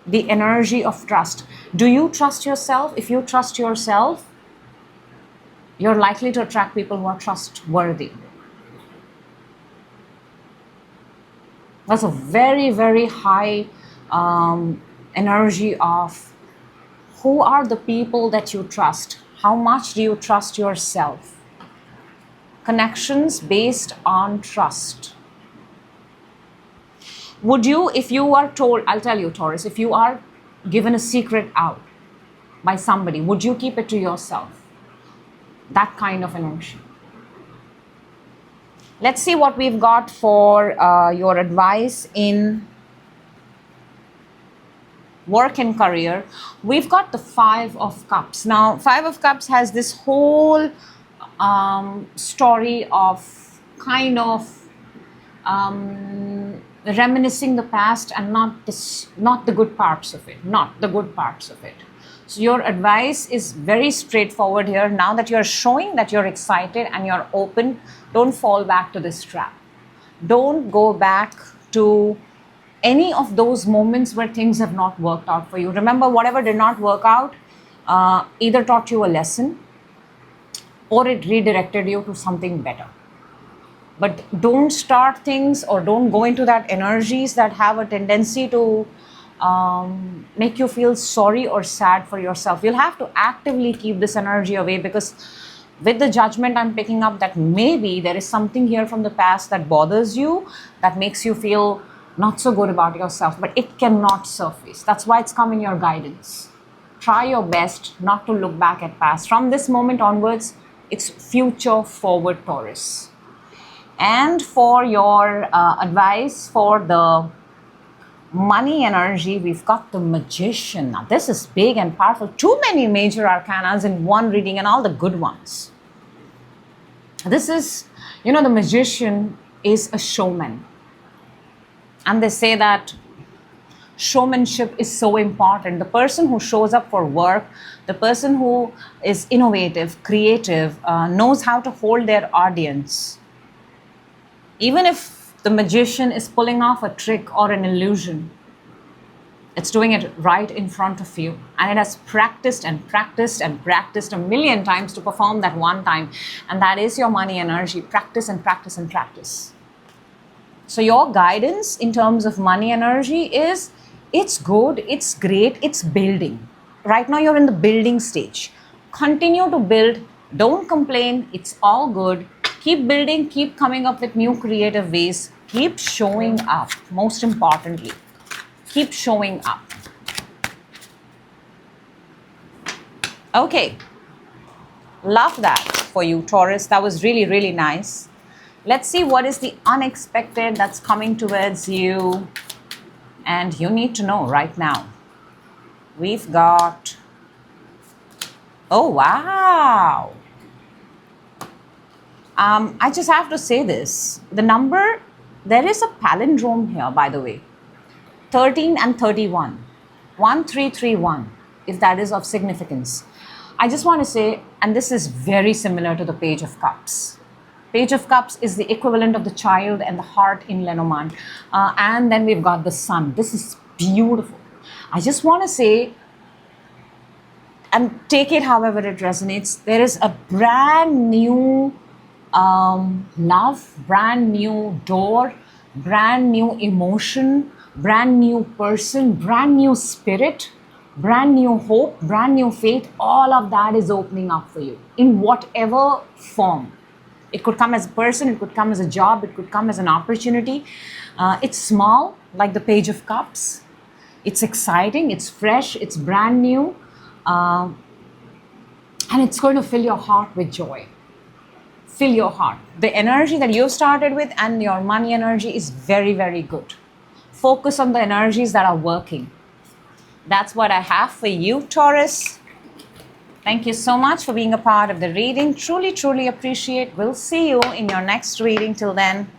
[SPEAKER 1] The energy of trust. Do you trust yourself? If you trust yourself, you're likely to attract people who are trustworthy. That's a very, very high energy of who are the people that you trust? How much do you trust yourself? Connections based on trust. Would you, if you are told, I'll tell you, Taurus, if you are given a secret out by somebody, would you keep it to yourself? That kind of energy. Let's see what we've got for your advice in work and career, we've got the Five of Cups. Now, Five of Cups has this whole story of kind of reminiscing the past and not the good parts of it, not the good parts of it. So your advice is very straightforward here. Now that you're showing that you're excited and you're open, don't fall back to this trap. Don't go back to any of those moments where things have not worked out for you. Remember, whatever did not work out either taught you a lesson or it redirected you to something better. But don't start things or don't go into that energies that have a tendency to make you feel sorry or sad for yourself. You'll have to actively keep this energy away, because with the Judgment, I'm picking up that maybe there is something here from the past that bothers you, that makes you feel not so good about yourself, but it cannot surface. That's why it's come in your guidance. Try your best not to look back at past. From this moment onwards, it's future forward, Taurus. And for your advice for the money energy, we've got the Magician. Now, this is big and powerful. Too many major arcanas in one reading, and all the good ones. This is, the Magician is a showman. And they say that showmanship is so important. The person who shows up for work, the person who is innovative, creative, knows how to hold their audience. Even if the magician is pulling off a trick or an illusion, it's doing it right in front of you. And it has practiced and practiced and practiced a million times to perform that one time. And that is your money energy. Practice and practice and practice. So your guidance in terms of money energy is, it's good, it's great, it's building. Right now you're in the building stage. Continue to build. Don't complain. It's all good. Keep building, keep coming up with new creative ways. Keep showing up. Most importantly, keep showing up. Okay. Love that for you, Taurus. That was really, really nice. Let's see what is the unexpected that's coming towards you. And you need to know right now. We've got... Oh, wow. I just have to say this. The number, there is a palindrome here, by the way. 13 and 31. 1331, if that is of significance. I just want to say, and this is very similar to the Page of Cups. Page of Cups is the equivalent of the child and the heart in Lenormand. And then we've got the sun. This is beautiful. I just want to say, and take it however it resonates, there is a brand new love, brand new door, brand new emotion, brand new person, brand new spirit, brand new hope, brand new faith. All of that is opening up for you in whatever form. It could come as a person, it could come as a job, it could come as an opportunity. It's small, like the Page of Cups. It's exciting, it's fresh, it's brand new, and it's going to fill your heart with joy. Fill your heart. The energy that you've started with and your money energy is very, very good. Focus on the energies that are working. That's what I have for you, Taurus. Thank you so much for being a part of the reading. Truly, truly appreciate. We'll see you in your next reading. Till then,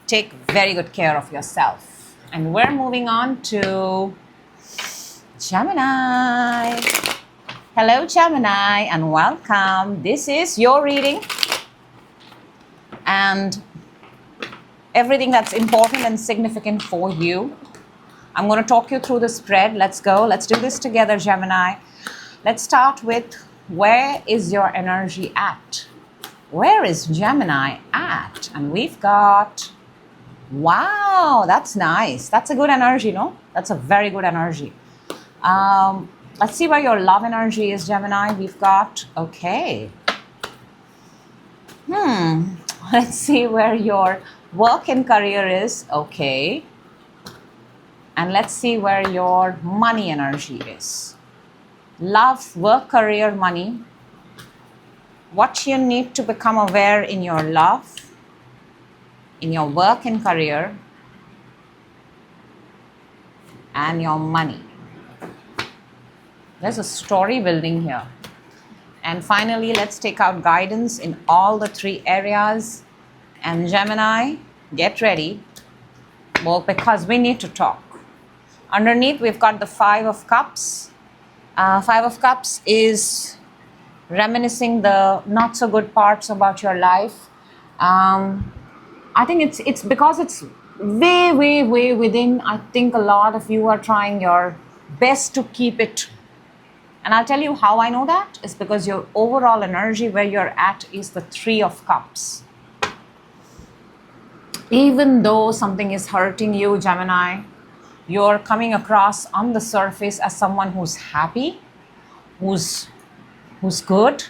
[SPEAKER 1] take very good care of yourself. And we're moving on to Gemini. Hello, Gemini, and welcome. This is your reading. And everything that's important and significant for you. I'm going to talk you through the spread. Let's go. Let's do this together, Gemini. Let's start with, where is your energy at? Where is Gemini at? And we've got, wow, that's nice. That's a good energy, no? That's a very good energy. Let's see where your love energy is, Gemini. We've got, okay. Let's see where your work and career is. Okay. And let's see where your money energy is. Love, work, career, money. What you need to become aware in your love, in your work and career, and your money. There's a story building here. And finally, let's take out guidance in all the 3 areas. And Gemini, get ready. Well, because we need to talk. Underneath, we've got the 5 of Cups. 5 of Cups is reminiscing the not so good parts about your life. I think it's because it's way within. I think a lot of you are trying your best to keep it. And I'll tell you how I know that. It's because your overall energy where you're at is the 3 of Cups. Even though something is hurting you, Gemini, you're coming across on the surface as someone who's happy, who's good,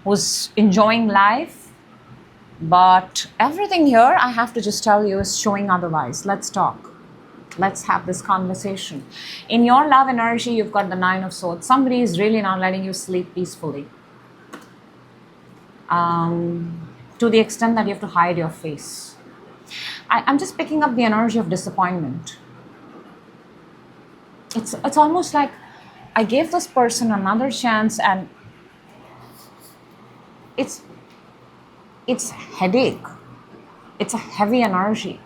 [SPEAKER 1] who's enjoying life. But everything here, I have to just tell you, is showing otherwise. Let's talk. Let's have this conversation. In your love energy, you've got the 9 of Swords. Somebody is really not letting you sleep peacefully. To the extent that you have to hide your face. I'm just picking up the energy of disappointment. It's almost like I gave this person another chance, and it's headache. It's a heavy energy.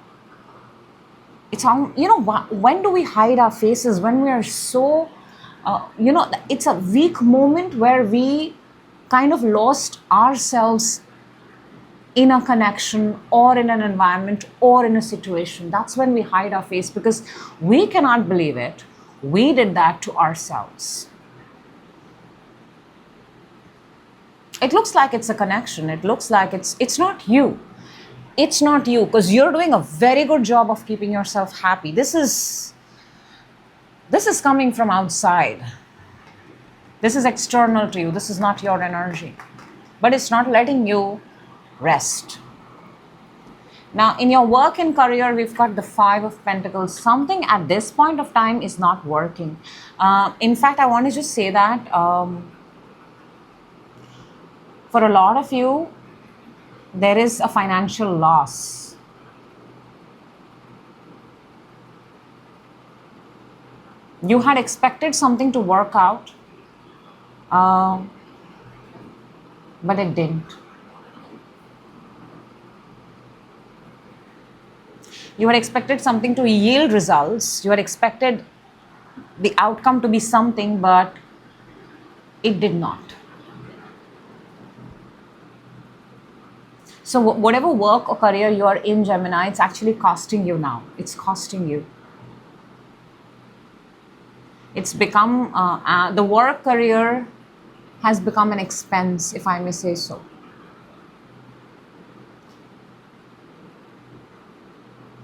[SPEAKER 1] It's on, when do we hide our faces? When we are so, it's a weak moment where we kind of lost ourselves in a connection or in an environment or in a situation. That's when we hide our face because we cannot believe it. We did that to ourselves. It looks like it's a connection. It looks like it's not you. It's not you because you're doing a very good job of keeping yourself happy. This is coming from outside. This is external to you. This is not your energy. But it's not letting you rest. Now, in your work and career, we've got the 5 of Pentacles. Something at this point of time is not working. In fact, I want to just say that for a lot of you, there is a financial loss. You had expected something to work out, but it didn't. You had expected something to yield results. You had expected the outcome to be something, but it did not. So whatever work or career you are in, Gemini, it's actually costing you now. It's costing you. It's become, the work career has become an expense, if I may say so.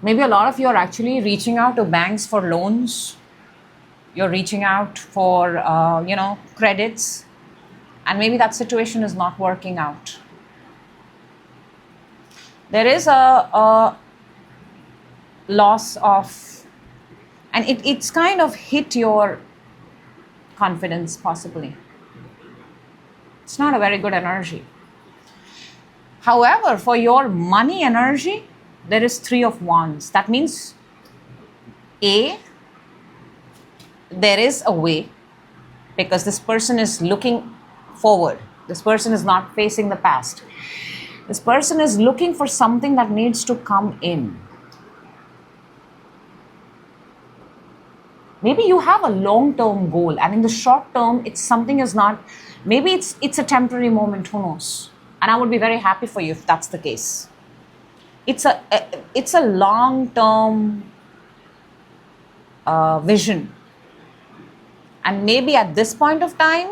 [SPEAKER 1] Maybe a lot of you are actually reaching out to banks for loans. You're reaching out for, credits. And maybe that situation is not working out. There is a loss of, and it's kind of hit your confidence possibly. It's not a very good energy. However, for your money energy, there is 3 of Wands. That means there is a way because this person is looking forward. This person is not facing the past. This person is looking for something that needs to come in. Maybe you have a long-term goal and in the short term, maybe it's a temporary moment, who knows? And I would be very happy for you if that's the case. It's a long-term vision. And maybe at this point of time,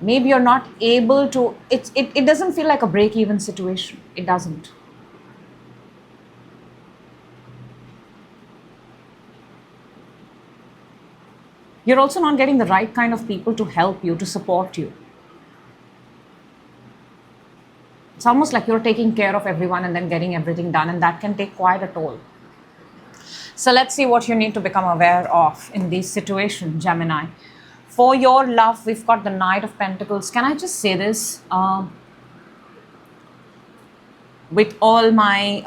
[SPEAKER 1] maybe you're not able to, it doesn't feel like a break-even situation. It doesn't. You're also not getting the right kind of people to help you, to support you. It's almost like you're taking care of everyone and then getting everything done, and that can take quite a toll. So let's see what you need to become aware of in this situation, Gemini. For your love, we've got the Knight of Pentacles. Can I just say this? With all my,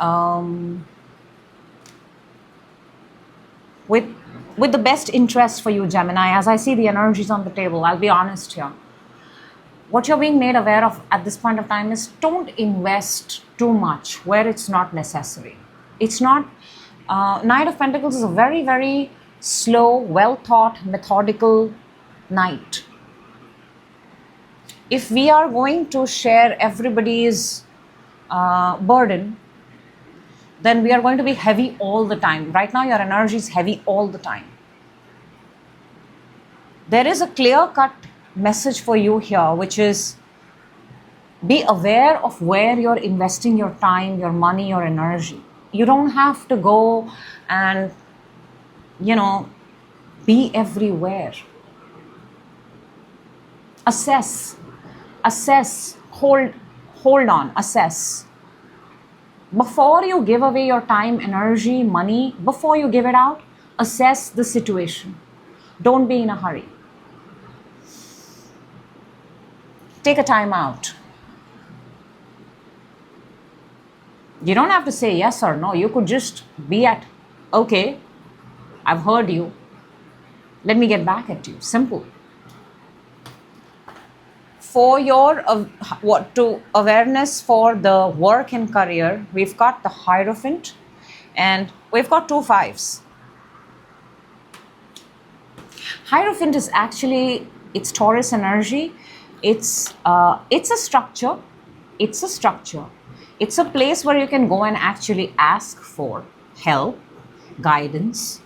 [SPEAKER 1] with with the best interest for you, Gemini. As I see the energies on the table, I'll be honest here. What you're being made aware of at this point of time is don't invest too much where it's not necessary. It's not, Knight of Pentacles is a very, very slow, well thought, methodical knight. If we are going to share everybody's burden, then we are going to be heavy all the time. Right now, your energy is heavy all the time. There is a clear-cut message for you here, which is be aware of where you're investing your time, your money, your energy. You don't have to go and, be everywhere. Assess, hold on, assess. Before you give away your time, energy, money, before you give it out, assess the situation. Don't be in a hurry. Take a time out. You don't have to say yes or no. You could just be at, okay, I've heard you. Let me get back at you. Simple. For your awareness for the work and career, we've got the Hierophant and we've got 2 5s. Hierophant is actually, it's Taurus energy. It's a structure. It's a structure. It's a place where you can go and actually ask for help, guidance.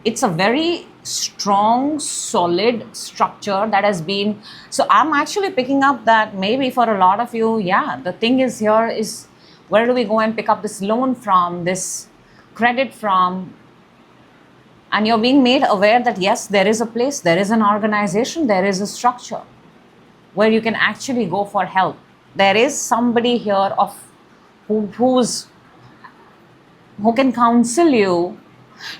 [SPEAKER 1] It's a very strong, solid structure that has been, so I'm actually picking up that maybe for a lot of you, the thing is here is, where do we go and pick up this loan from, this credit from? And you're being made aware that yes, there is a place, there is an organization, there is a structure where you can actually go for help. There is somebody here who can counsel you.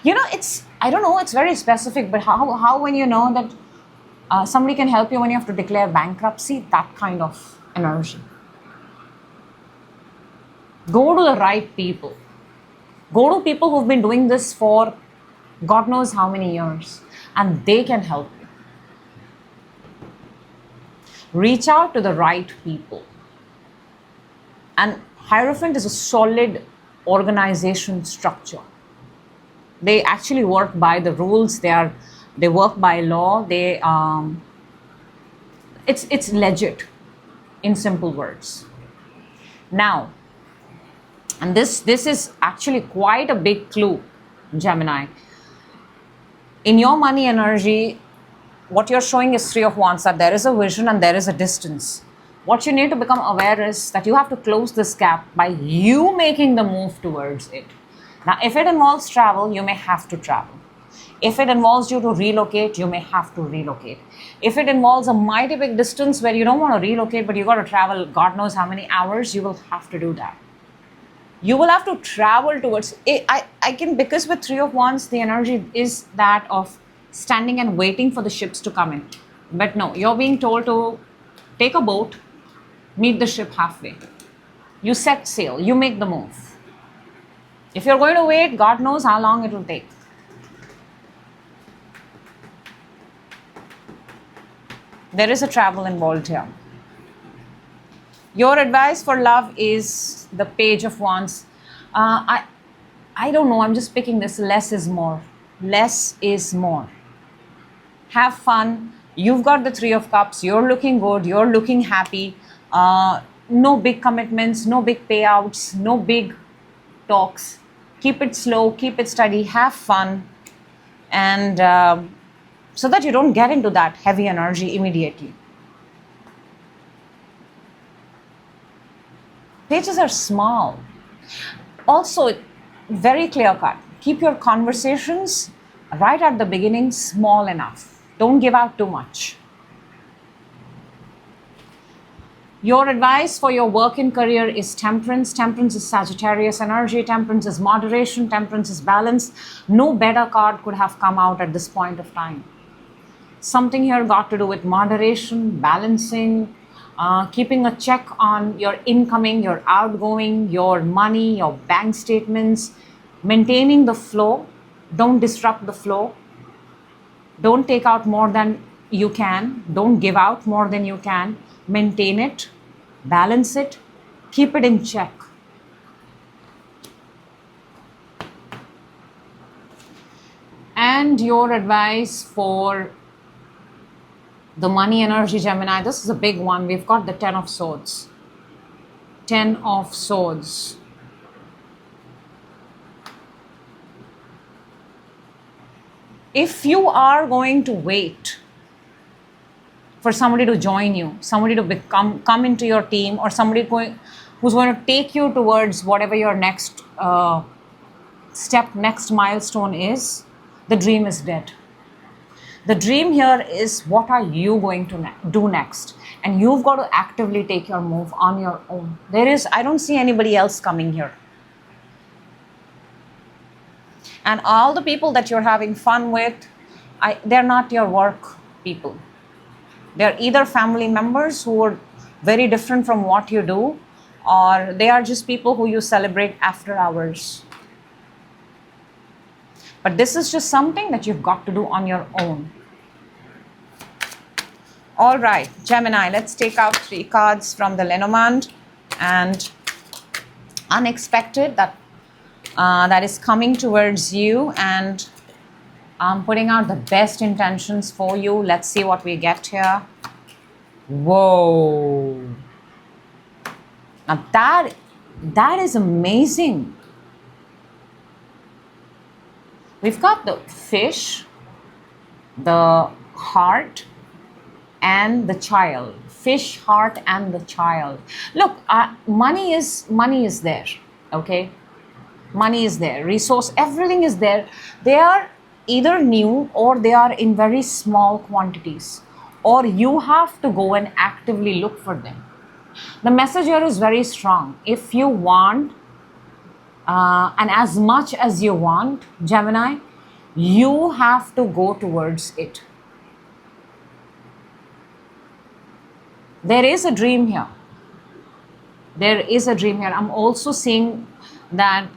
[SPEAKER 1] I don't know, it's very specific, but how when you know that somebody can help you when you have to declare bankruptcy, that kind of energy. Go to the right people. Go to people who've been doing this for God knows how many years, and they can help you. Reach out to the right people. And Hierophant is a solid organization structure. They actually work by the rules. They work by law. It's legit, in simple words. Now, and this is actually quite a big clue, Gemini. In your money energy, what you're showing is 3 of Wands, that there is a vision and there is a distance. What you need to become aware is that you have to close this gap by you making the move towards it. Now, if it involves travel, you may have to travel. If it involves you to relocate, you may have to relocate. If it involves a mighty big distance where you don't want to relocate, but you got to travel God knows how many hours, you will have to do that. You will have to travel towards it. Because with 3 of Wands, the energy is that of standing and waiting for the ships to come in. But no, you're being told to take a boat, meet the ship halfway. You set sail, you make the move. If you're going to wait, God knows how long it will take. There is a travel involved here. Your advice for love is the Page of Wands. I don't know, I'm just picking this. Less is more. Less is more. Have fun. You've got the 3 of Cups. You're looking good. You're looking happy. No big commitments, no big payouts, no big talks. Keep it slow, keep it steady, have fun, and so that you don't get into that heavy energy immediately. Pages are small. Also, very clear cut. Keep your conversations right at the beginning small enough. Don't give out too much. Your advice for your work and career is Temperance. Temperance is Sagittarius energy. Temperance is moderation. Temperance is balance. No better card could have come out at this point of time. Something here got to do with moderation, balancing, keeping a check on your incoming, your outgoing, your money, your bank statements, maintaining the flow. Don't disrupt the flow. Don't take out more than you can. Don't give out more than you can. Maintain it, balance it, keep it in check. And your advice for the money energy, Gemini, this is a big one. We've got the 10 of Swords. 10 of Swords. If you are going to wait for somebody to join you, somebody to come into your team, or somebody who's going to take you towards whatever your next step, next milestone is, the dream is dead. The dream here is, what are you going to do next? And you've got to actively take your move on your own. I don't see anybody else coming here. And all the people that you're having fun with, they're not your work people. They're either family members who are very different from what you do, or they are just people who you celebrate after hours. But this is just something that you've got to do on your own. All right, Gemini, let's take out 3 cards from the Lenormand. And unexpected, that is coming towards you, and I'm putting out the best intentions for you. Let's see what we get here. Whoa. Now that is amazing. We've got the fish, the heart, and the child. Fish, heart, and the child. Look, money is there, okay? Money is there, resource, everything is there. They are either new, or they are in very small quantities, or you have to go and actively look for them. The message here is very strong. If you want, and as much as you want, Gemini, you have to go towards it. There is a dream here. There is a dream here. I'm also seeing that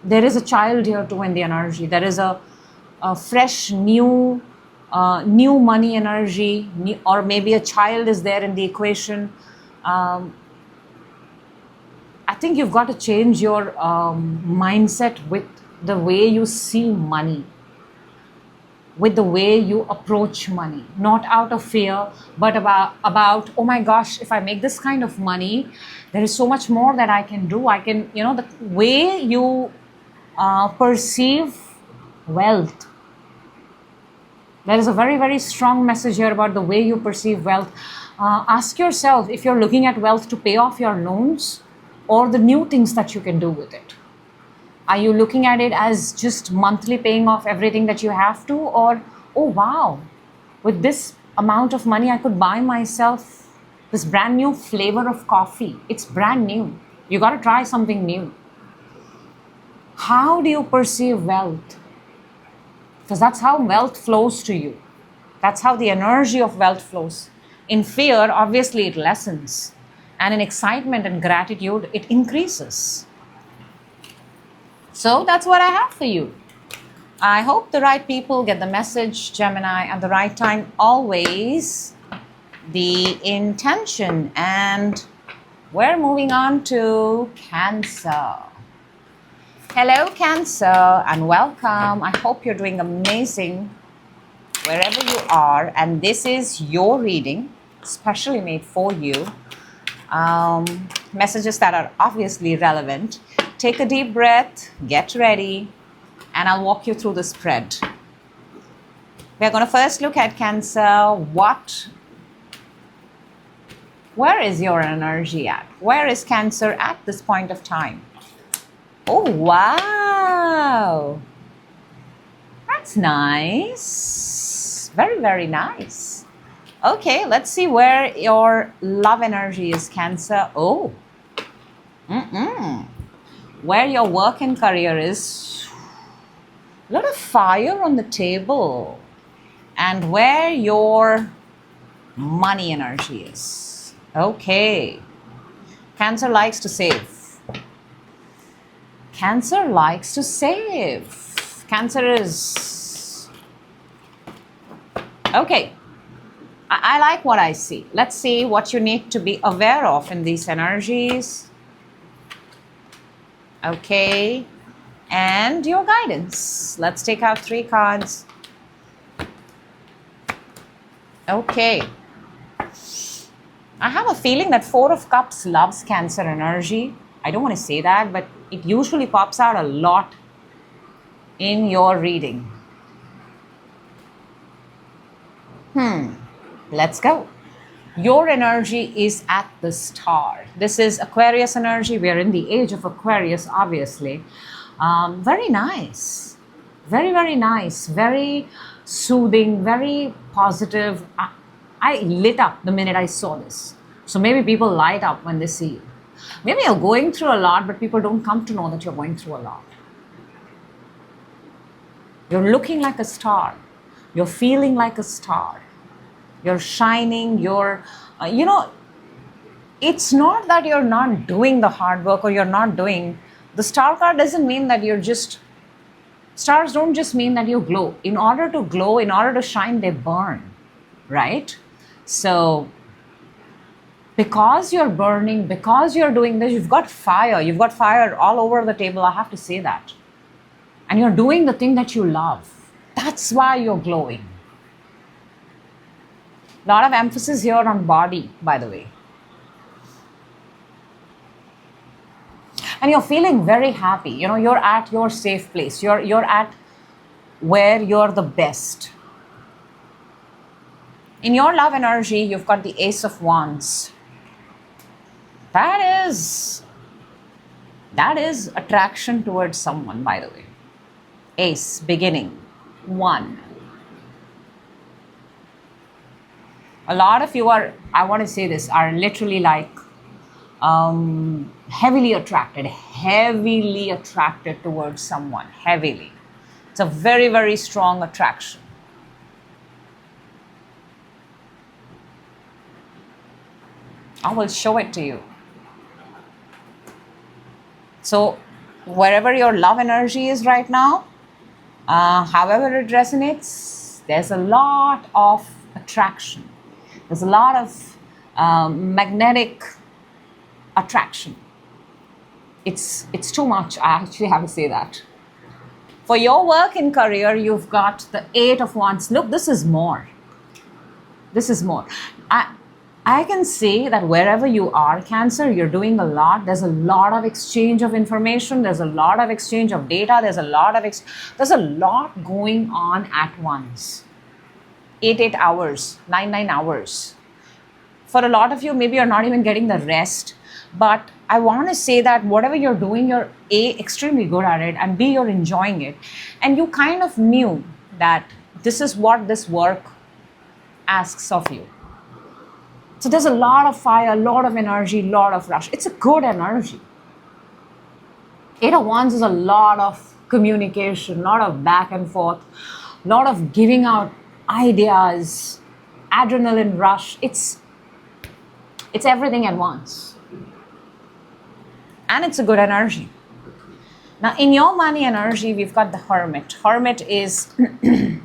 [SPEAKER 1] there is a child here too in the energy. There is a fresh, new money energy, or maybe a child is there in the equation. I think you've got to change your mindset with the way you see money, with the way you approach money, not out of fear, but about, oh my gosh, if I make this kind of money, there is so much more that I can do. I can, the way you perceive wealth. There is a very, very strong message here about the way you perceive wealth. Ask yourself if you're looking at wealth to pay off your loans, or the new things that you can do with it. Are you looking at it as just monthly paying off everything that you have to, or, oh wow, with this amount of money I could buy myself this brand new flavor of coffee. It's brand new. You got to try something new. How do you perceive wealth? Because that's how wealth flows to you. That's how the energy of wealth flows. In fear, obviously it lessens. And in excitement and gratitude, it increases. So that's what I have for you. I hope the right people get the message, Gemini, at the right time. Always the intention. And we're moving on to Cancer. Hello, Cancer, and welcome. I hope you're doing amazing wherever you are. And this is your reading, specially made for you. Messages that are obviously relevant. Take a deep breath, get ready, and I'll walk you through the spread. We're going to first look at Cancer. Where is your energy at? Where is Cancer at this point of time? Oh, wow. That's nice. Very, very nice. Okay, let's see where your love energy is, Cancer. Oh. Where your work and career is. A lot of fire on the table. And where your money energy is. Okay. Cancer likes to save. Cancer likes to save. Cancer is Okay, I like what I see. Let's see what you need to be aware of in these energies. Okay, and your guidance. Let's take out 3 cards. Okay. I have a feeling that 4 of Cups loves Cancer energy. I don't want to say that, but it usually pops out a lot in your reading. Let's go. Your energy is at the star. This is Aquarius energy. We are in the age of Aquarius, obviously. Very nice. Very, very nice. Very soothing, very positive. I lit up the minute I saw this. So maybe people light up when they see you. Maybe you're going through a lot, but people don't come to know that you're going through a lot. You're looking like a star. You're feeling like a star. You're shining. You're, it's not that you're not doing the hard work or you're not doing. The star card doesn't mean that you're just, stars don't just mean that you glow. In order to glow, in order to shine, they burn, right? So because you're burning, because you're doing this, you've got fire all over the table. I have to say that. And you're doing the thing that you love. That's why you're glowing. A lot of emphasis here on body, by the way. And you're feeling very happy. You're at your safe place. You're at where you're the best. In your love energy, you've got the Ace of Wands. That is attraction towards someone, by the way. Ace, beginning, 1. A lot of you are, I want to say this, are literally like heavily attracted towards someone, heavily. It's a very, very strong attraction. I will show it to you. So wherever your love energy is right now, however it resonates, there's a lot of attraction. There's a lot of magnetic attraction. It's too much. I actually have to say that. For your work and career, you've got the 8 of Wands. Look, this is more. This is more. I can see that wherever you are, Cancer, you're doing a lot. There's a lot of exchange of information. There's a lot of exchange of data. There's a lot going on at once. 8 hours, 9 hours. For a lot of you, maybe you're not even getting the rest. But I want to say that whatever you're doing, you're A, extremely good at it, and B, you're enjoying it. And you kind of knew that this is what this work asks of you. So there's a lot of fire, a lot of energy, a lot of rush. It's a good energy. 8 of Wands is a lot of communication, a lot of back and forth, a lot of giving out ideas, adrenaline rush. It's everything at once. And it's a good energy. Now, in your money energy, we've got the Hermit. Hermit is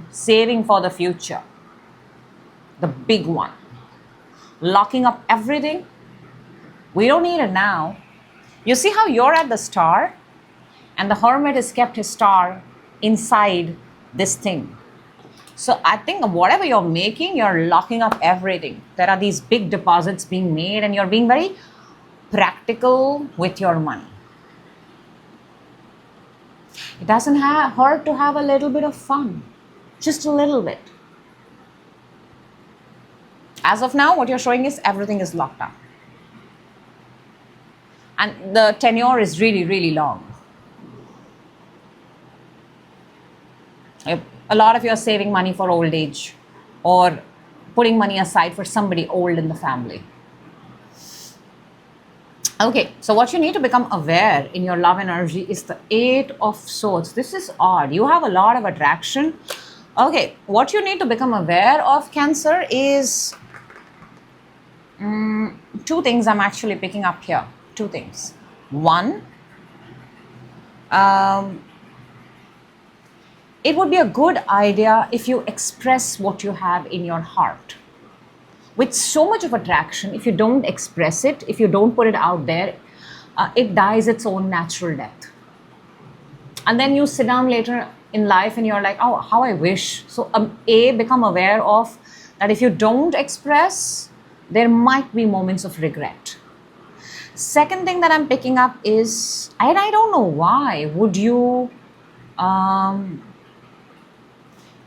[SPEAKER 1] saving for the future. The big one. Locking up everything. We don't need it now. You see how you're at the star? And the Hermit has kept his star inside this thing. So I think whatever you're making, you're locking up everything. There are these big deposits being made and you're being very practical with your money. It doesn't hurt to have a little bit of fun. Just a little bit. As of now, what you're showing is everything is locked up. And the tenure is really, really long. A lot of you are saving money for old age or putting money aside for somebody old in the family. Okay, so what you need to become aware in your love energy is the 8 of Swords. This is odd. You have a lot of attraction. Okay, what you need to become aware of, Cancer, is 2 things I'm actually picking up here. 2 things. 1, it would be a good idea if you express what you have in your heart. With so much of attraction, if you don't express it, if you don't put it out there, it dies its own natural death. And then you sit down later in life and you're like, oh, how I wish. So become aware of that if you don't express, there might be moments of regret. Second thing that I'm picking up is, and I don't know why, would you,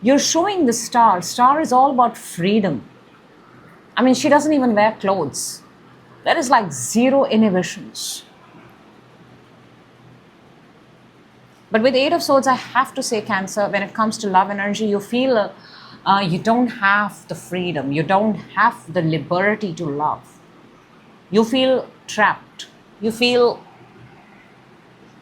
[SPEAKER 1] you're showing the star. Star is all about freedom. I mean, she doesn't even wear clothes. There is like zero inhibitions. But with Eight of Swords, I have to say, Cancer, when it comes to love energy, you feel you don't have the freedom. You don't have the liberty to love. You feel trapped. You feel...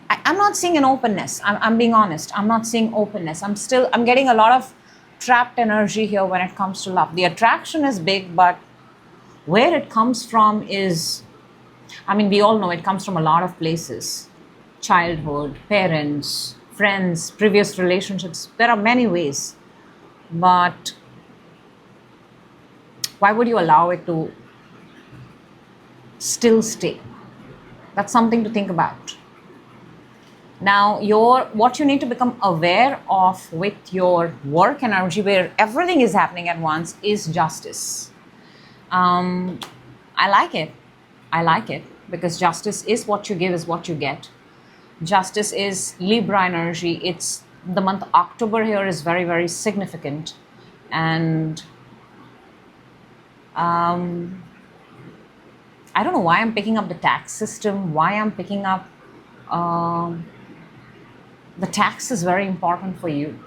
[SPEAKER 1] I'm not seeing an openness. I'm being honest. I'm not seeing openness. I'm getting a lot of trapped energy here when it comes to love. The attraction is big, but where it comes from is, I mean, we all know it comes from a lot of places. Childhood, parents, friends, previous relationships. There are many ways. But why would you allow it to still stay? That's something to think about. Now, what you need to become aware of with your work energy, where everything is happening at once, is justice. I like it. I like it because justice is what you give is what you get. Justice is Libra energy. It's the month October here is very, very significant. And I don't know why I'm picking up the tax system, why I'm picking up the tax is very important for you.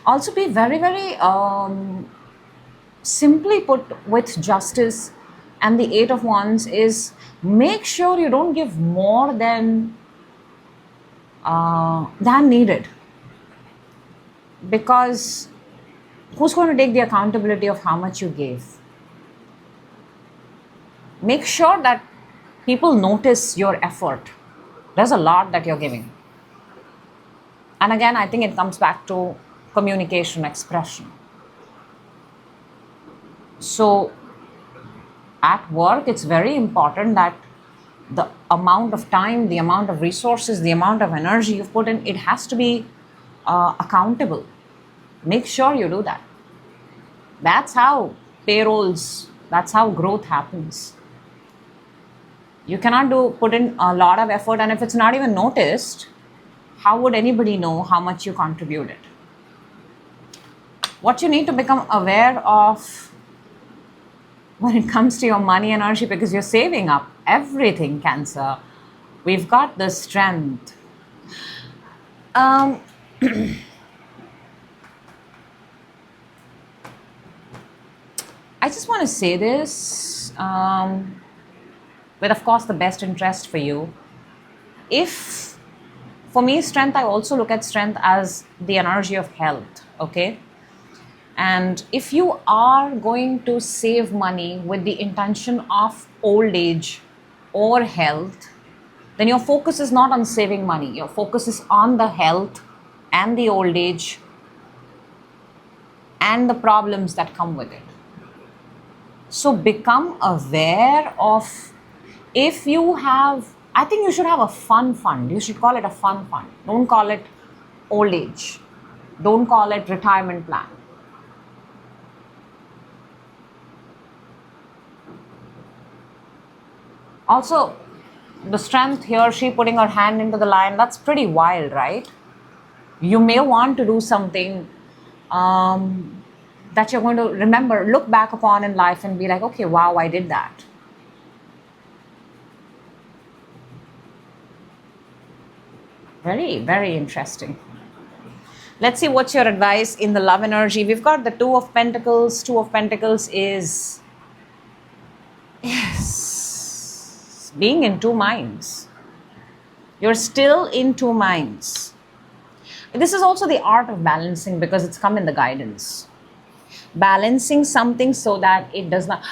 [SPEAKER 1] Also be very, very simply put with justice and the Eight of Wands is make sure you don't give more than needed. Because who's going to take the accountability of how much you gave? Make sure that people notice your effort. There's a lot that you're giving. And again, I think it comes back to communication, expression. So at work, it's very important that the amount of time, the amount of resources, the amount of energy you've put in, it has to be accountable. Make sure you do that. That's how payrolls, that's how growth happens. You cannot put in a lot of effort, and if it's not even noticed, how would anybody know how much you contributed? What you need to become aware of when it comes to your money energy, because you're saving up everything, Cancer. We've got the Strength. I just want to say this with, of course, the best interest for you. If, for me, Strength, I also look at Strength as the energy of health, okay? And if you are going to save money with the intention of old age or health, then your focus is not on saving money. Your focus is on the health and the old age and the problems that come with it. So become aware of, if you have, I think you should have a fun fund. You should call it a fun fund. Don't call it old age. Don't call it retirement plan. Also, the Strength here, she putting her hand into the lion, that's pretty wild, right? You may want to do something that you're going to remember, look back upon in life and be like, okay, wow, I did that. Very, very interesting. Let's see what's your advice in the love energy. We've got the Two of Pentacles. Two of Pentacles is, yes, being in two minds. You're still in two minds. This is also the art of balancing, because it's come in the guidance. Balancing something so that it does not...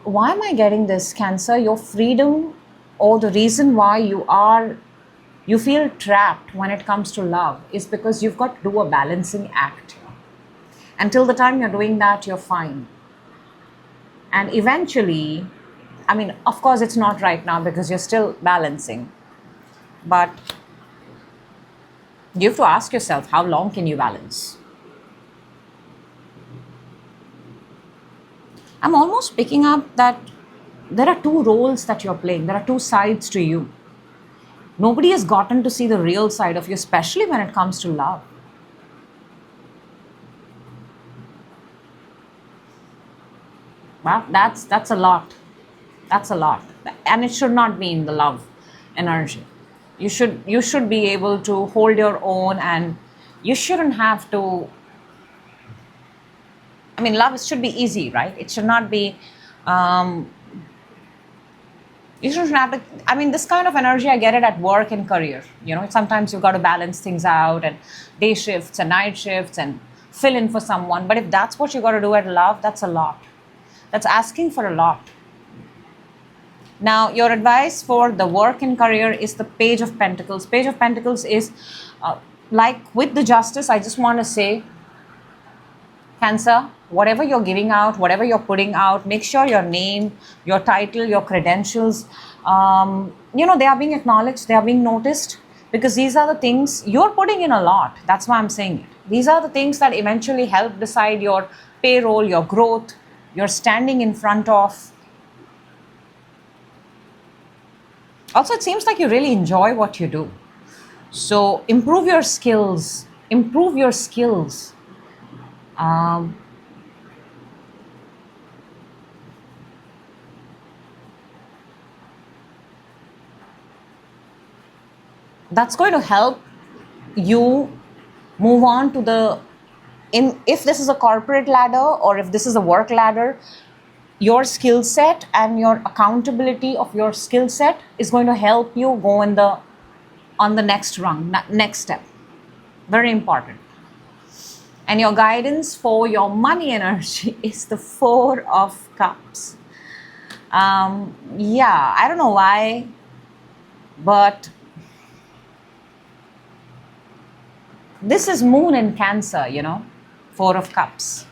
[SPEAKER 1] Why am I getting this, Cancer? Your freedom or the reason why you feel trapped when it comes to love is because you've got to do a balancing act. Until the time you're doing that, you're fine. And eventually, I mean, of course, it's not right now because you're still balancing. But you have to ask yourself, how long can you balance? I'm almost picking up that there are two roles that you're playing. There are two sides to you. Nobody has gotten to see the real side of you, especially when it comes to love. Well, that's a lot. That's a lot. And it should not be in the love energy. You should be able to hold your own, and you shouldn't have to. I mean, love should be easy, right? It should not be. You shouldn't have to. I mean, this kind of energy, I get it at work and career. You know, sometimes you've got to balance things out, and day shifts and night shifts, and fill in for someone. But if that's what you got to do at love, that's a lot. That's asking for a lot. Now, your advice for the work and career is the Page of Pentacles. Page of Pentacles is like with the Justice. I just want to say, Cancer, whatever you're giving out, whatever you're putting out, make sure your name, your title, your credentials, they are being acknowledged, they are being noticed, because these are the things you're putting in a lot. That's why I'm saying it. These are the things that eventually help decide your payroll, your growth, your standing in front of. Also, it seems like you really enjoy what you do. So improve your skills. Improve your skills. That's going to help you move on to the, if this is a corporate ladder or if this is a work ladder, your skill set and your accountability of your skill set is going to help you go on the next rung, next step. Very important. And your guidance for your money energy is the Four of Cups. I don't know why, but this is Moon in Cancer, Four of Cups.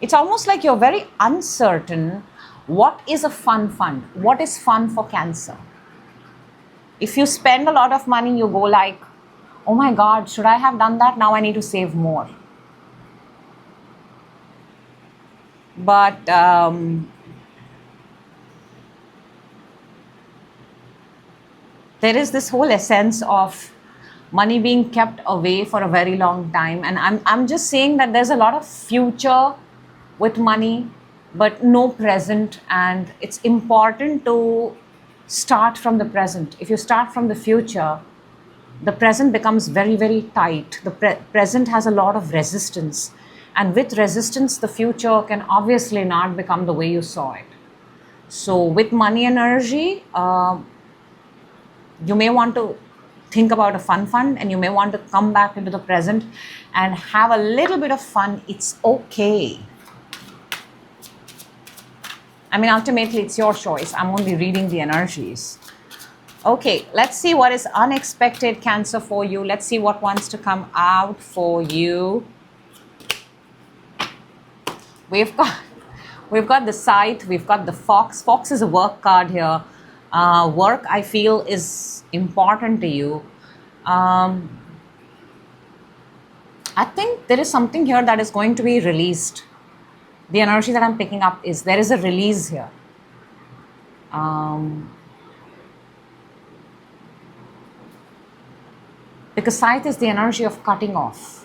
[SPEAKER 1] It's almost like you're very uncertain. What is a fun fund? What is fun for Cancer? If you spend a lot of money, you go like, oh my God, should I have done that? Now I need to save more. But there is this whole essence of money being kept away for a very long time. And I'm just saying that there's a lot of future with money, but no present. And it's important to start from the present. If you start from the future, the present becomes very, very tight. The present has a lot of resistance. And with resistance, the future can obviously not become the way you saw it. So with money energy, you may want to think about a fun fund, and you may want to come back into the present and have a little bit of fun. It's okay. I mean, ultimately, it's your choice. I'm only reading the energies. Okay, let's see what is unexpected, Cancer, for you. Let's see what wants to come out for you. We've got the Scythe, we've got the Fox. Fox is a work card here. Work, I feel, is important to you. I think there is something here that is going to be released. The energy that I'm picking up is there is a release here. Because Scythe is the energy of cutting off.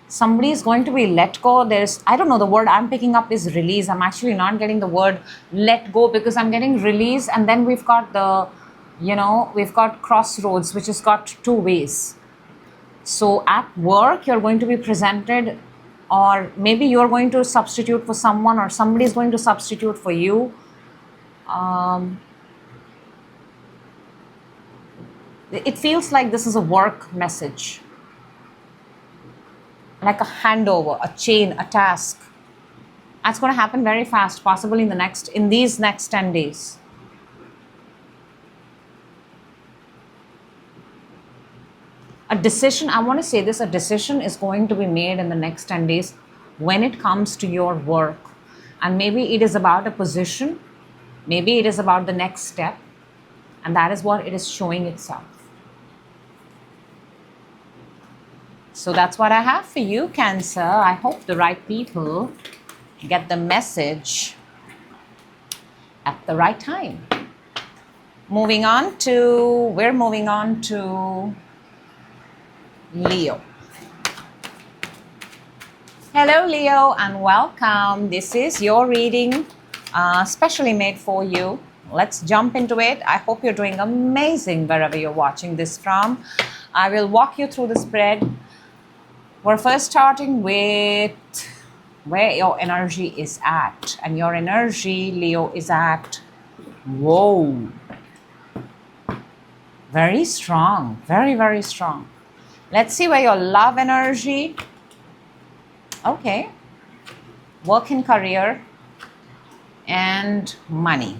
[SPEAKER 1] Somebody is going to be let go. I don't know, the word I'm picking up is release. I'm actually not getting the word let go, because I'm getting release, and then we've got we've got crossroads, which has got two ways. So at work, you're going to be presented, or maybe you're going to substitute for someone, or somebody is going to substitute for you. It feels like this is a work message, like a handover, a chain, a task. That's going to happen very fast, possibly in these next 10 days. A decision, I want to say this, a decision is going to be made in the next 10 days when it comes to your work. And maybe it is about a position, maybe it is about the next step, and that is what it is showing itself. So that's what I have for you, Cancer. I hope the right people get the message at the right time. We're moving on to Leo. Hello, Leo, and welcome. This is your reading, specially made for you. Let's jump into it. I hope you're doing amazing wherever you're watching this from. I will walk you through the spread. We're first starting with where your energy is at. And your energy, Leo, is at, whoa, very strong, very, very strong. Let's see where your love energy, okay, work and career, and money.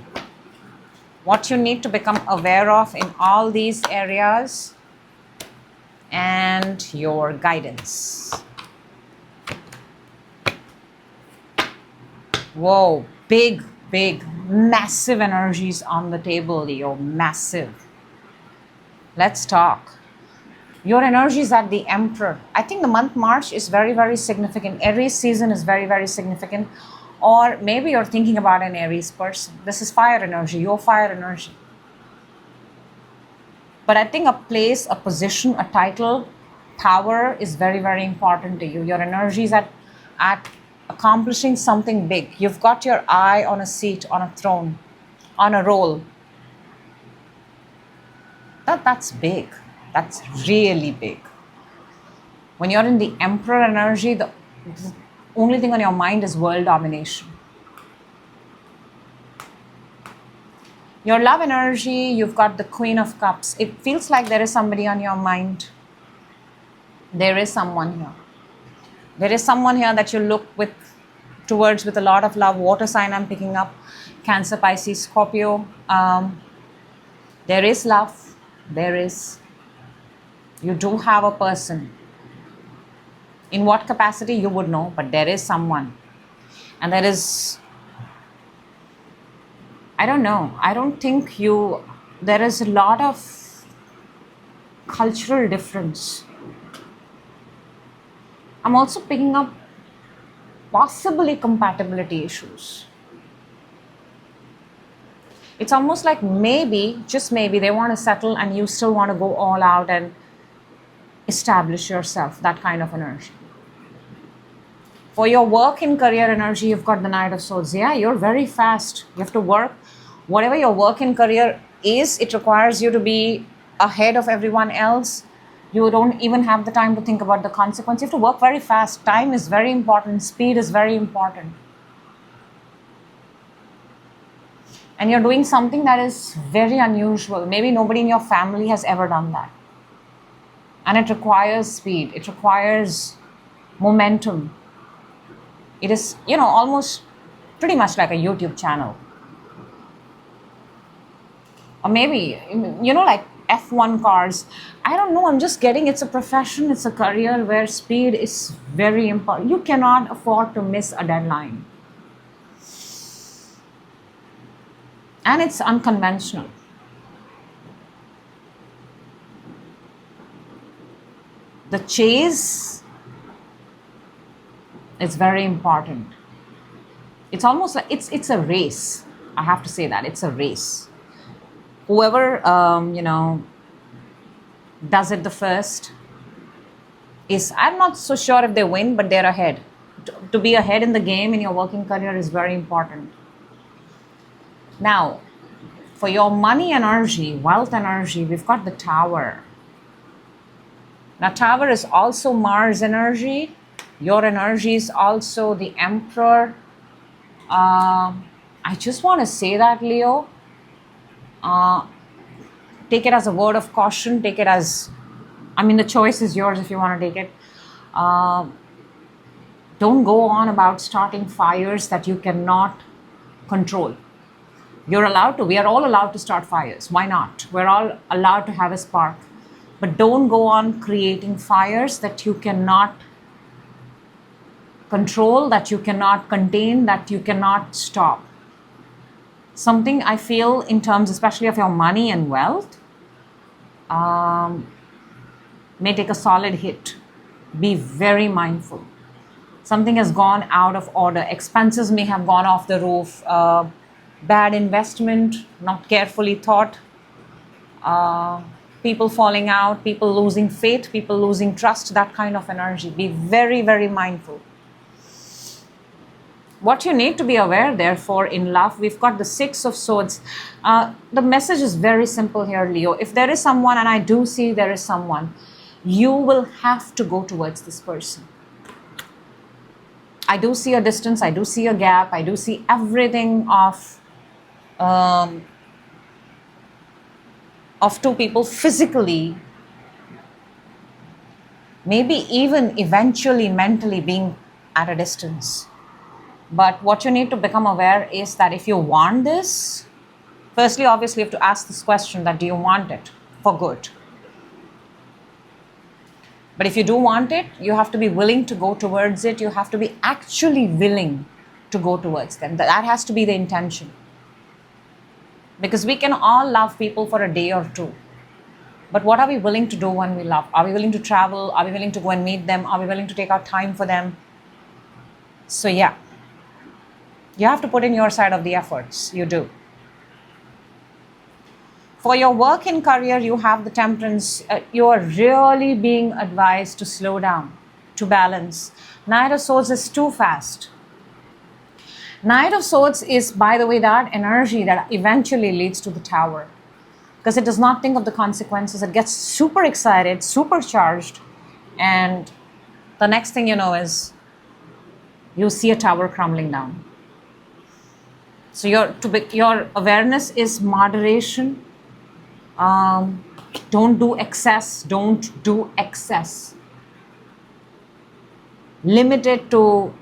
[SPEAKER 1] What you need to become aware of in all these areas, and your guidance. Whoa, big, massive energies on the table, Leo, massive. Let's talk. Your energy is at the Emperor. I think the month March is very, very significant. Aries season is very, very significant. Or maybe you're thinking about an Aries person. This is fire energy, your fire energy. But I think a place, a position, a title, power is very, very important to you. Your energy is at accomplishing something big. You've got your eye on a seat, on a throne, on a role. That's big. That's really big. When you're in the Emperor energy, the only thing on your mind is world domination. Your love energy, you've got the Queen of Cups. It feels like there is somebody on your mind. There is someone here. There is someone here that you look towards with a lot of love. Water sign I'm picking up. Cancer, Pisces, Scorpio. There is love. There is. You do have a person. In what capacity, you would know, but there is someone. And there is, I don't know. I don't think there is a lot of cultural difference. I'm also picking up possibly compatibility issues. It's almost like maybe, just maybe, they want to settle and you still want to go all out and establish yourself, that kind of energy. For your work and career energy, you've got the Knight of Swords. Yeah, you're very fast. You have to work. Whatever your work and career is, it requires you to be ahead of everyone else. You don't even have the time to think about the consequence. You have to work very fast. Time is very important. Speed is very important. And you're doing something that is very unusual. Maybe nobody in your family has ever done that. And it requires speed. It requires momentum. It is, almost pretty much like a YouTube channel. Or maybe, like F1 cars. I don't know. I'm just getting it's a profession. It's a career where speed is very important. You cannot afford to miss a deadline. And it's unconventional. The chase is very important. It's almost like it's a race. I have to say that it's a race. Whoever does it the first is, I'm not so sure if they win, but they're ahead. To be ahead in the game in your working career is very important. Now, for your money energy, wealth energy, we've got the Tower. Now, Tower is also Mars energy. Your energy is also the Emperor. I just want to say that, Leo. Take it as a word of caution. Take it as, the choice is yours if you want to take it. Don't go on about starting fires that you cannot control. You're allowed to. We are all allowed to start fires. Why not? We're all allowed to have a spark. But don't go on creating fires that you cannot control, that you cannot contain, that you cannot stop. Something I feel in terms especially of your money and wealth may take a solid hit. Be very mindful. Something has gone out of order. Expenses may have gone off the roof. Bad investment, not carefully thought. People falling out, people losing faith, people losing trust, that kind of energy. Be very, very mindful. What you need to be aware, therefore, in love, we've got the Six of Swords. The message is very simple here, Leo. If there is someone, and I do see there is someone, you will have to go towards this person. I do see a distance, I do see a gap, I do see everything of two people physically, maybe even eventually mentally being at a distance. But what you need to become aware is that if you want this, firstly, obviously, you have to ask this question that do you want it for good? But if you do want it, you have to be willing to go towards it. You have to be actually willing to go towards them. That has to be the intention. Because we can all love people for a day or two. But what are we willing to do when we love? Are we willing to travel? Are we willing to go and meet them? Are we willing to take our time for them? So yeah, you have to put in your side of the efforts. You do. For your work and career, you have the Temperance. You are really being advised to slow down, to balance. Knight of Swords is too fast. Knight of Swords is, by the way, that energy that eventually leads to the Tower. Because it does not think of the consequences. It gets super excited, supercharged. And the next thing you know is you see a tower crumbling down. So your awareness is moderation. Don't do excess. Don't do excess. Limit it to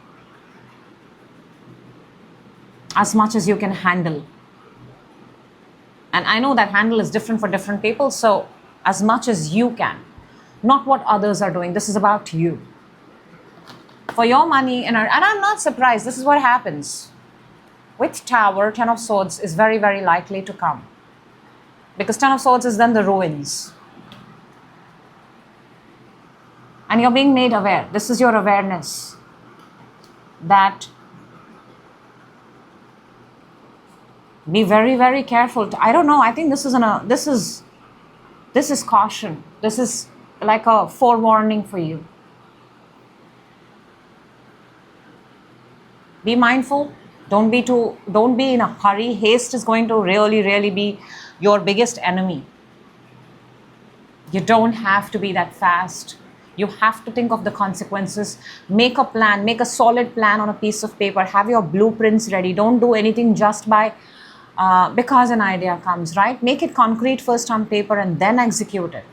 [SPEAKER 1] as much as you can handle. And I know that handle is different for different people. So as much as you can, not what others are doing. This is about you. For your money, and I'm not surprised. This is what happens. With Tower, Ten of Swords is very, very likely to come. Because Ten of Swords is then the ruins. And you're being made aware. This is your awareness. That be very, very careful. I don't know. I think this is caution. This is like a forewarning for you. Be mindful. Don't be in a hurry. Haste is going to really, really be your biggest enemy. You don't have to be that fast. You have to think of the consequences. Make a plan. Make a solid plan on a piece of paper. Have your blueprints ready. Don't do anything just by because an idea comes, right? Make it concrete first on paper and then execute it.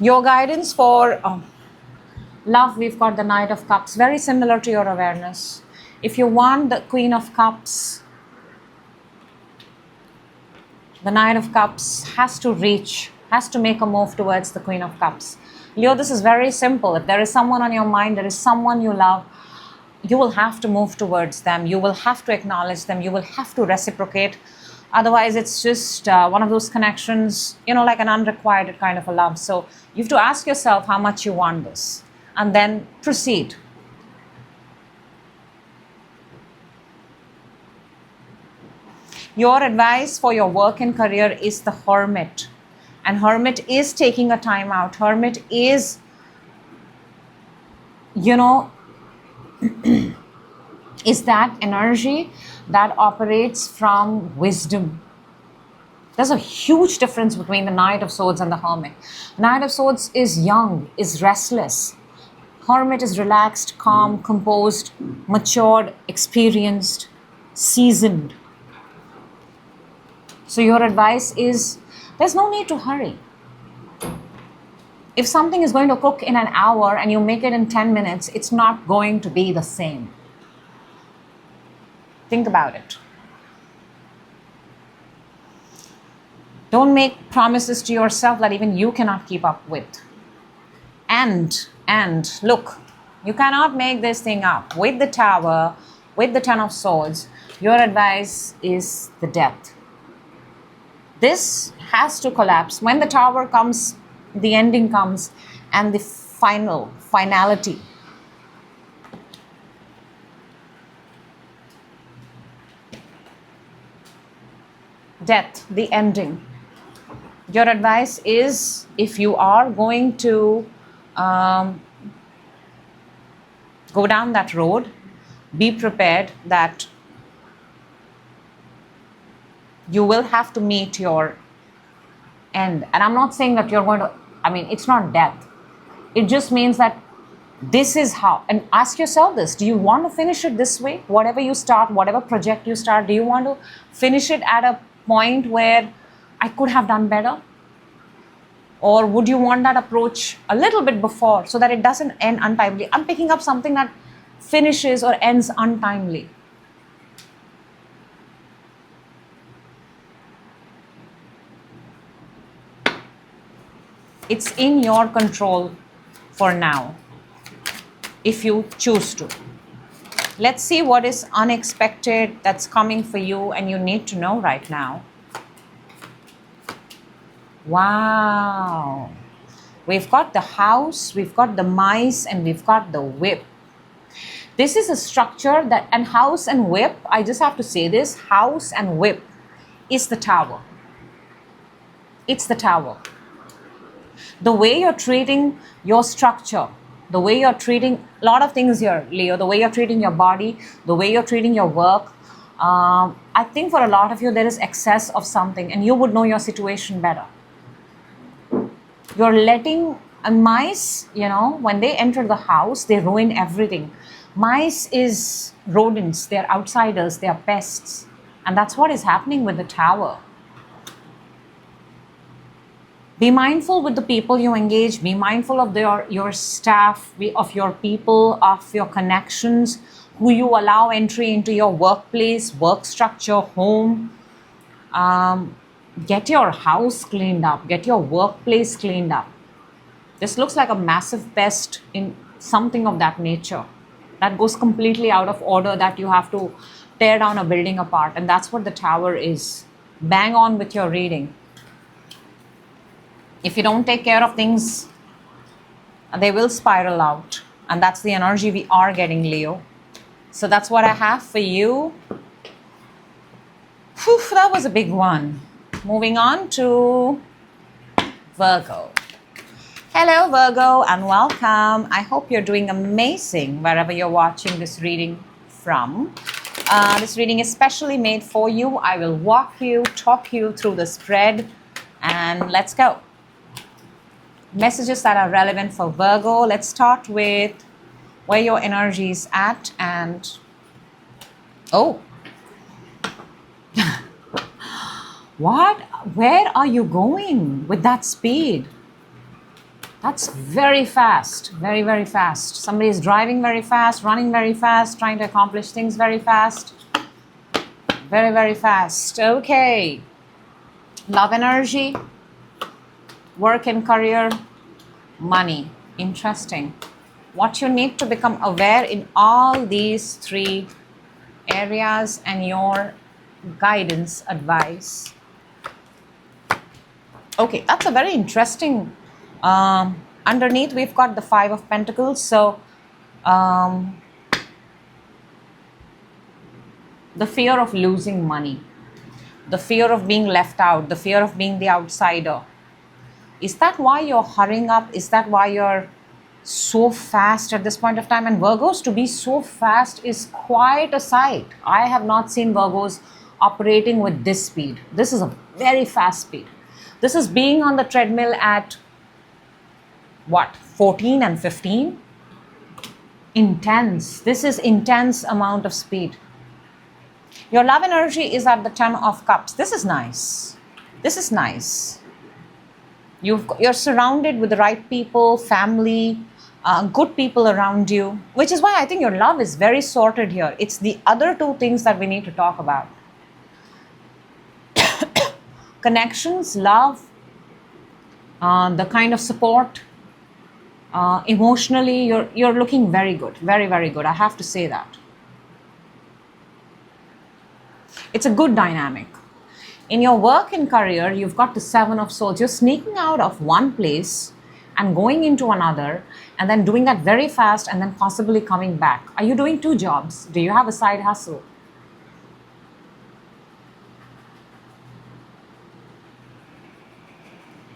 [SPEAKER 1] Your guidance for love, we've got the Knight of Cups, very similar to your awareness. If you want the Queen of Cups, the Knight of Cups has to make a move towards the Queen of Cups. Leo, this is very simple. If there is someone on your mind, there is someone you love, you will have to move towards them. You will have to acknowledge them. You will have to reciprocate. Otherwise, it's just one of those connections, like an unrequited kind of a love. So you have to ask yourself how much you want this and then proceed. Your advice for your work and career is the Hermit. And Hermit is taking a time out. Hermit is, is that energy that operates from wisdom. There's a huge difference between the Knight of Swords and the Hermit. Knight of Swords is young, is restless. Hermit is relaxed, calm, composed, matured, experienced, seasoned. So your advice is, there's no need to hurry. If something is going to cook in an hour and you make it in 10 minutes, it's not going to be the same. Think about it. Don't make promises to yourself that even you cannot keep up with. And look, you cannot make this thing up. With the Tower, with the Ten of Swords, your advice is the Death. This has to collapse. When the Tower comes, the ending comes, and the finality. Death, the ending. Your advice is, if you are going to go down that road, be prepared that you will have to meet your end. And I'm not saying that you're going to, it's not death. It just means that this is how, and ask yourself this, do you want to finish it this way? Whatever you start, whatever project you start, do you want to finish it at a point where I could have done better? Or would you want that approach a little bit before so that it doesn't end untimely? I'm picking up something that finishes or ends untimely. It's in your control for now, if you choose to. Let's see what is unexpected that's coming for you and you need to know right now. Wow. We've got the house, we've got the mice, and we've got the whip. This is a structure that, and house and whip, I just have to say this, house and whip is the Tower. It's the Tower. The way you're treating your structure, the way you're treating a lot of things here, Leo, the way you're treating your body, the way you're treating your work, I think for a lot of you there is excess of something and you would know your situation better. You're letting mice, when they enter the house, they ruin everything. Mice is rodents, they're outsiders, they're pests. And that's what is happening with the Tower. Be mindful with the people you engage. Be mindful of your staff, of your people, of your connections, who you allow entry into your workplace, work structure, home. Get your house cleaned up. Get your workplace cleaned up. This looks like a massive pest in something of that nature. That goes completely out of order, that you have to tear down a building apart. And that's what the Tower is. Bang on with your reading. If you don't take care of things, they will spiral out. And that's the energy we are getting, Leo. So that's what I have for you. Whew, that was a big one. Moving on to Virgo. Hello, Virgo, and welcome. I hope you're doing amazing wherever you're watching this reading from. This reading is specially made for you. I will talk you through the spread, and let's go. Messages that are relevant for Virgo. Let's start with where your energy is at, and what? Where are you going with that speed? That's very fast, very, very fast. Somebody is driving very fast, running very fast, trying to accomplish things very fast. Very, very fast. Okay. Love energy, work and career, money. Interesting. What you need to become aware in all these three areas and your guidance, advice. Okay, that's a very interesting. Underneath we've got the Five of Pentacles. So the fear of losing money, the fear of being left out, the fear of being the outsider. Is that why you're hurrying up? Is that why you're so fast at this point of time? And Virgos, to be so fast is quite a sight. I have not seen Virgos operating with this speed. This is a very fast speed. This is being on the treadmill at what, 14 and 15? Intense. This is intense amount of speed. Your love energy is at the Ten of Cups. This is nice. This is nice. You're surrounded with the right people, family, good people around you, which is why I think your love is very sorted here. It's the other two things that we need to talk about. connections, love, the kind of support, emotionally, you're looking very good, very, very good. I have to say that. It's a good dynamic. In your work and career, you've got the Seven of Swords. You're sneaking out of one place and going into another, and then doing that very fast, and then possibly coming back. Are you doing two jobs? Do you have a side hustle?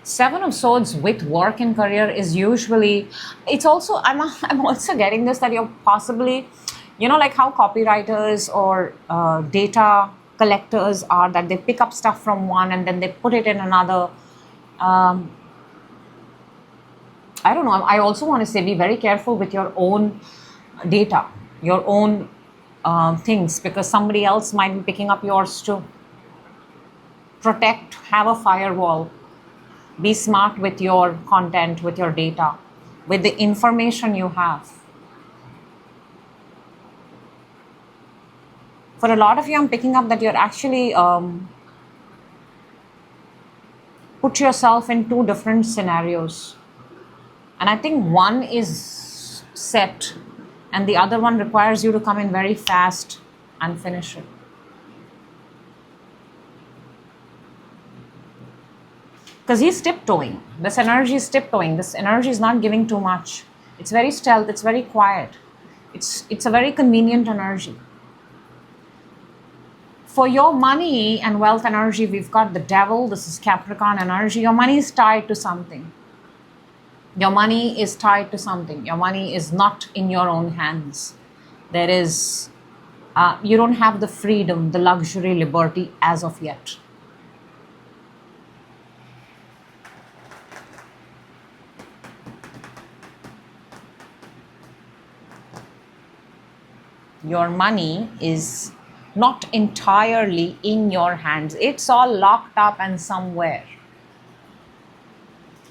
[SPEAKER 1] Seven of Swords with work and career is usually, it's also, I'm also getting this, that you're possibly, you know, like how copywriters or data collectors are, that they pick up stuff from one and then they put it in another. I don't know. I also want to say, be very careful with your own data, your own things, because somebody else might be picking up yours too. Protect, have a firewall. Be smart with your content, with your data, with the information you have. For a lot of you, I'm picking up that you're actually put yourself in two different scenarios. And I think one is set and the other one requires you to come in very fast and finish it. Because he's tiptoeing. This energy is tiptoeing. This energy is not giving too much. It's very stealth. It's very quiet. It's a very convenient energy. For your money and wealth energy, we've got the Devil. This is Capricorn energy. Your money is tied to something. Your money is tied to something. Your money is not in your own hands. There is, you don't have the freedom, the luxury, liberty as of yet. Your money is not entirely in your hands. It's all locked up and somewhere.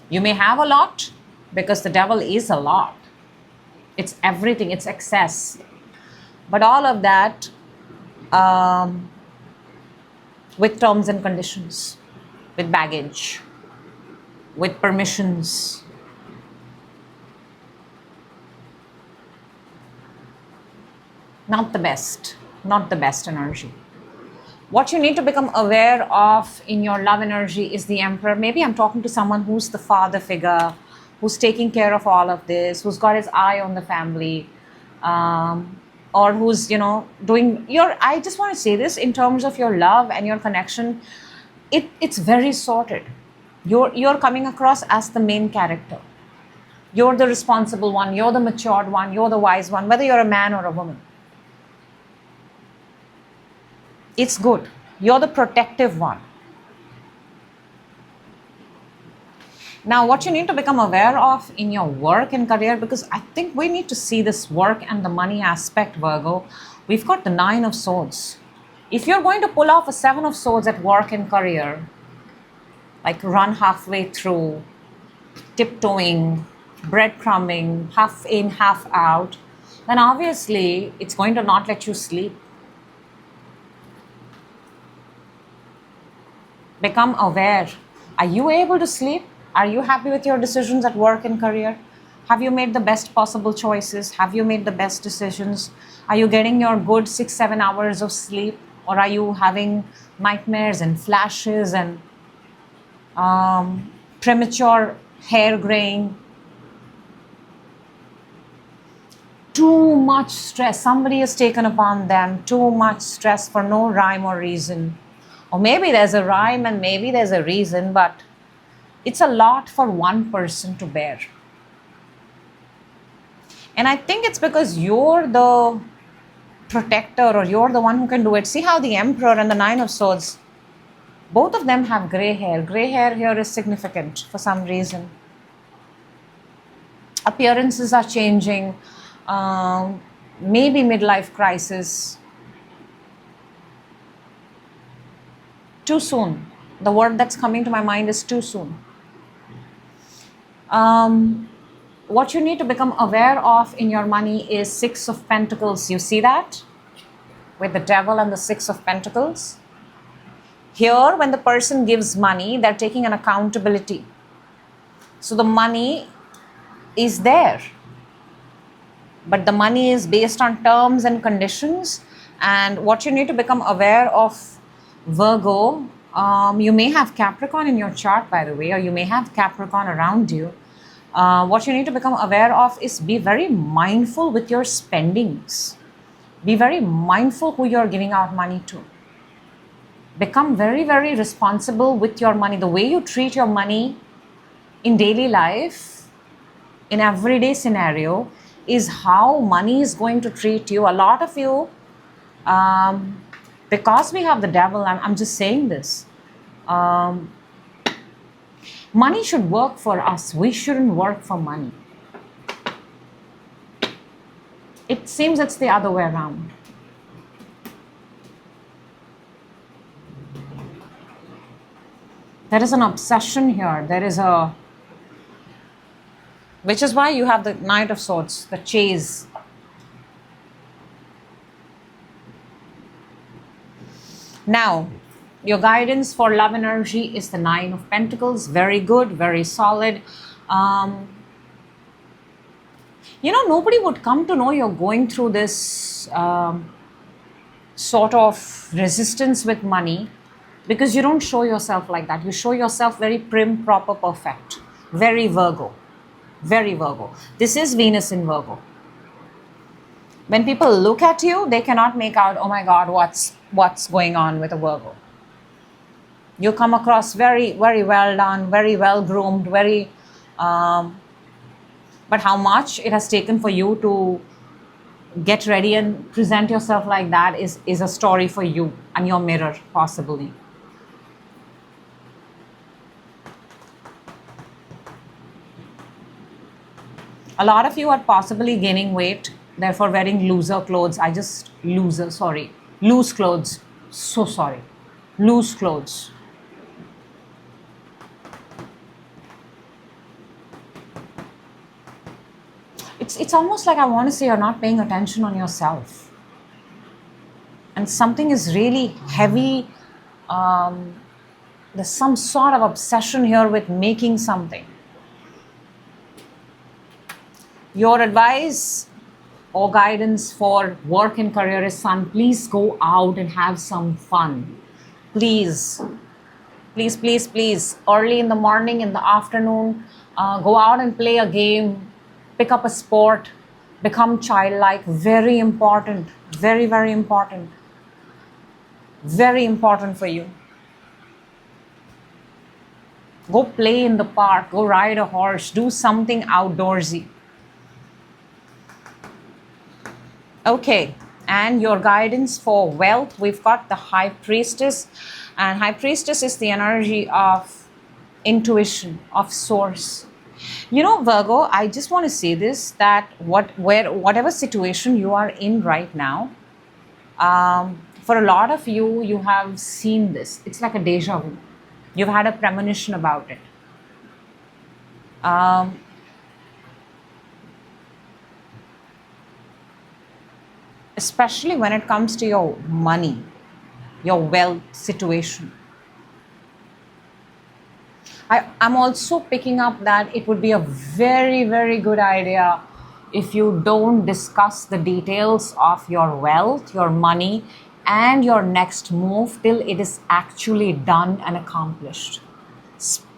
[SPEAKER 1] You may have a lot, because the Devil is a lot. It's everything, it's excess. But all of that with terms and conditions, with baggage, with permissions. Not the best energy. What you need to become aware of in your love energy is the Emperor. Maybe I'm talking to someone who's the father figure, who's taking care of all of this, who's got his eye on the family, or who's, you know, doing your, I just want to say this in terms of your love and your connection, it's very sorted. You're coming across as the main character. You're the responsible one, you're the matured one, you're the wise one, whether you're a man or a woman. It's good. You're the protective one. Now, what you need to become aware of in your work and career, because I think we need to see this work and the money aspect, Virgo. We've got the Nine of Swords. If you're going to pull off a Seven of Swords at work and career, like run halfway through, tiptoeing, breadcrumbing, half in, half out, then obviously it's going to not let you sleep. Become aware. Are you able to sleep? Are you happy with your decisions at work and career? Have you made the best possible choices? Have you made the best decisions? Are you getting your good 6-7 hours of sleep? Or are you having nightmares and flashes and premature hair graying? Too much stress. Somebody has taken upon them too much stress for no rhyme or reason. Or maybe there's a rhyme and maybe there's a reason, but it's a lot for one person to bear. And I think it's because you're the protector, or you're the one who can do it. See how the Emperor and the Nine of Swords, both of them have gray hair. Gray hair here is significant for some reason. Appearances are changing. Maybe midlife crisis. Too soon. The word that's coming to my mind is too soon. What you need to become aware of in your money is Six of Pentacles. You see that? With the Devil and the Six of Pentacles. Here, when the person gives money, they're taking an accountability. So the money is there, but the money is based on terms and conditions. And what you need to become aware of, Virgo, you may have Capricorn in your chart, by the way, or you may have Capricorn around you. What you need to become aware of is be very mindful with your spendings. Be very mindful who you're giving out money to. Become very, very responsible with your money. The way you treat your money in daily life, in everyday scenario, is how money is going to treat you. A lot of you, because we have the devil, I'm just saying this, money should work for us. We shouldn't work for money. It seems it's the other way around. There is an obsession here. There is a... Which is why you have the Knight of Swords, the chase. Now, your guidance for love energy is the Nine of Pentacles. Very good, very solid. You know, nobody would come to know you're going through this sort of resistance with money because you don't show yourself like that. You show yourself very prim, proper, perfect. Very Virgo. Very Virgo. This is Venus in Virgo. When people look at you, they cannot make out, oh my God, what's going on with a Virgo. You come across very, very well done, very well groomed, very... but how much it has taken for you to get ready and present yourself like that is a story for you and your mirror, possibly. A lot of you are possibly gaining weight, therefore wearing loose clothes. Loose clothes. So sorry. Loose clothes. It's almost like I want to say you're not paying attention on yourself. And something is really heavy. There's some sort of obsession here with making something. Your advice or guidance for work and career is, son, please go out and have some fun. Please. Please, please, please. Early in the morning, in the afternoon, go out and play a game. Pick up a sport, become childlike. Very important, very, very important. Very important for you. Go play in the park, go ride a horse, do something outdoorsy. Okay, and your guidance for wealth, we've got the High Priestess. And High Priestess is the energy of intuition, of source. You know, Virgo, I just want to say this, that whatever situation you are in right now, for a lot of you, you have seen this. It's like a deja vu. You've had a premonition about it. Especially when it comes to your money, your wealth situation. I'm also picking up that it would be a very, very good idea if you don't discuss the details of your wealth, your money, and your next move till it is actually done and accomplished.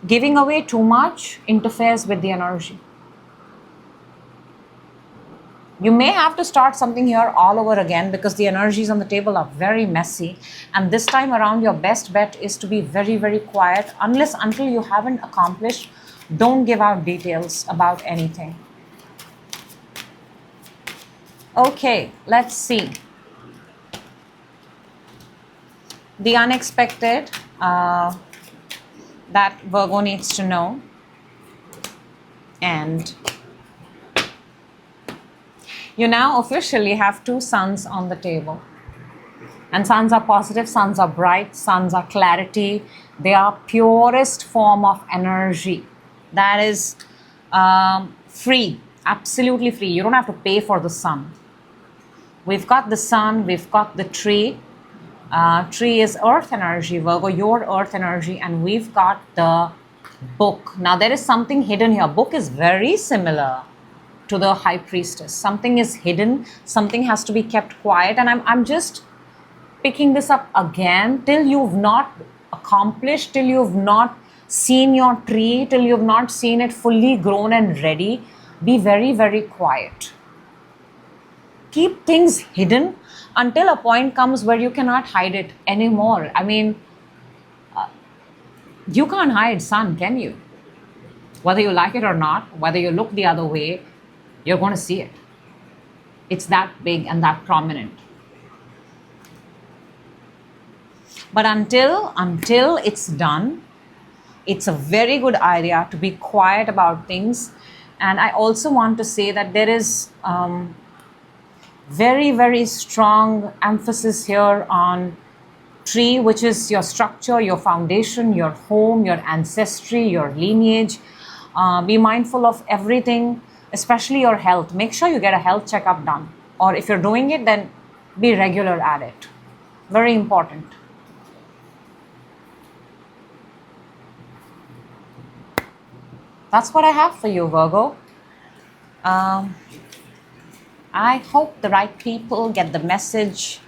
[SPEAKER 1] Giving away too much interferes with the energy. You may have to start something here all over again because the energies on the table are very messy. And this time around, your best bet is to be very, very quiet. Until you haven't accomplished, don't give out details about anything. Okay, let's see. The unexpected that Virgo needs to know. And you now officially have two suns on the table. And suns are positive, suns are bright, suns are clarity. They are purest form of energy. That is free, absolutely free. You don't have to pay for the sun. We've got the sun, we've got the tree. Tree is earth energy, Virgo, your earth energy, and we've got the book. Now there is something hidden here. Book is very similar to the high priestess. Something is hidden, something has to be kept quiet, and I'm just picking this up again. Till you've not accomplished, till you've not seen your tree, till you've not seen it fully grown and ready, be very, very quiet. Keep things hidden until a point comes where you cannot hide it anymore. I mean, you can't hide sun, can you? Whether you like it or not, whether you look the other way, you're going to see it. It's that big and that prominent. But until it's done, it's a very good idea to be quiet about things. And I also want to say that there is very, very strong emphasis here on tree, which is your structure, your foundation, your home, your ancestry, your lineage. Be mindful of everything, especially your health. Make sure you get a health checkup done. Or if you're doing it, then be regular at it. Very important. That's what I have for you, Virgo. I hope the right people get the message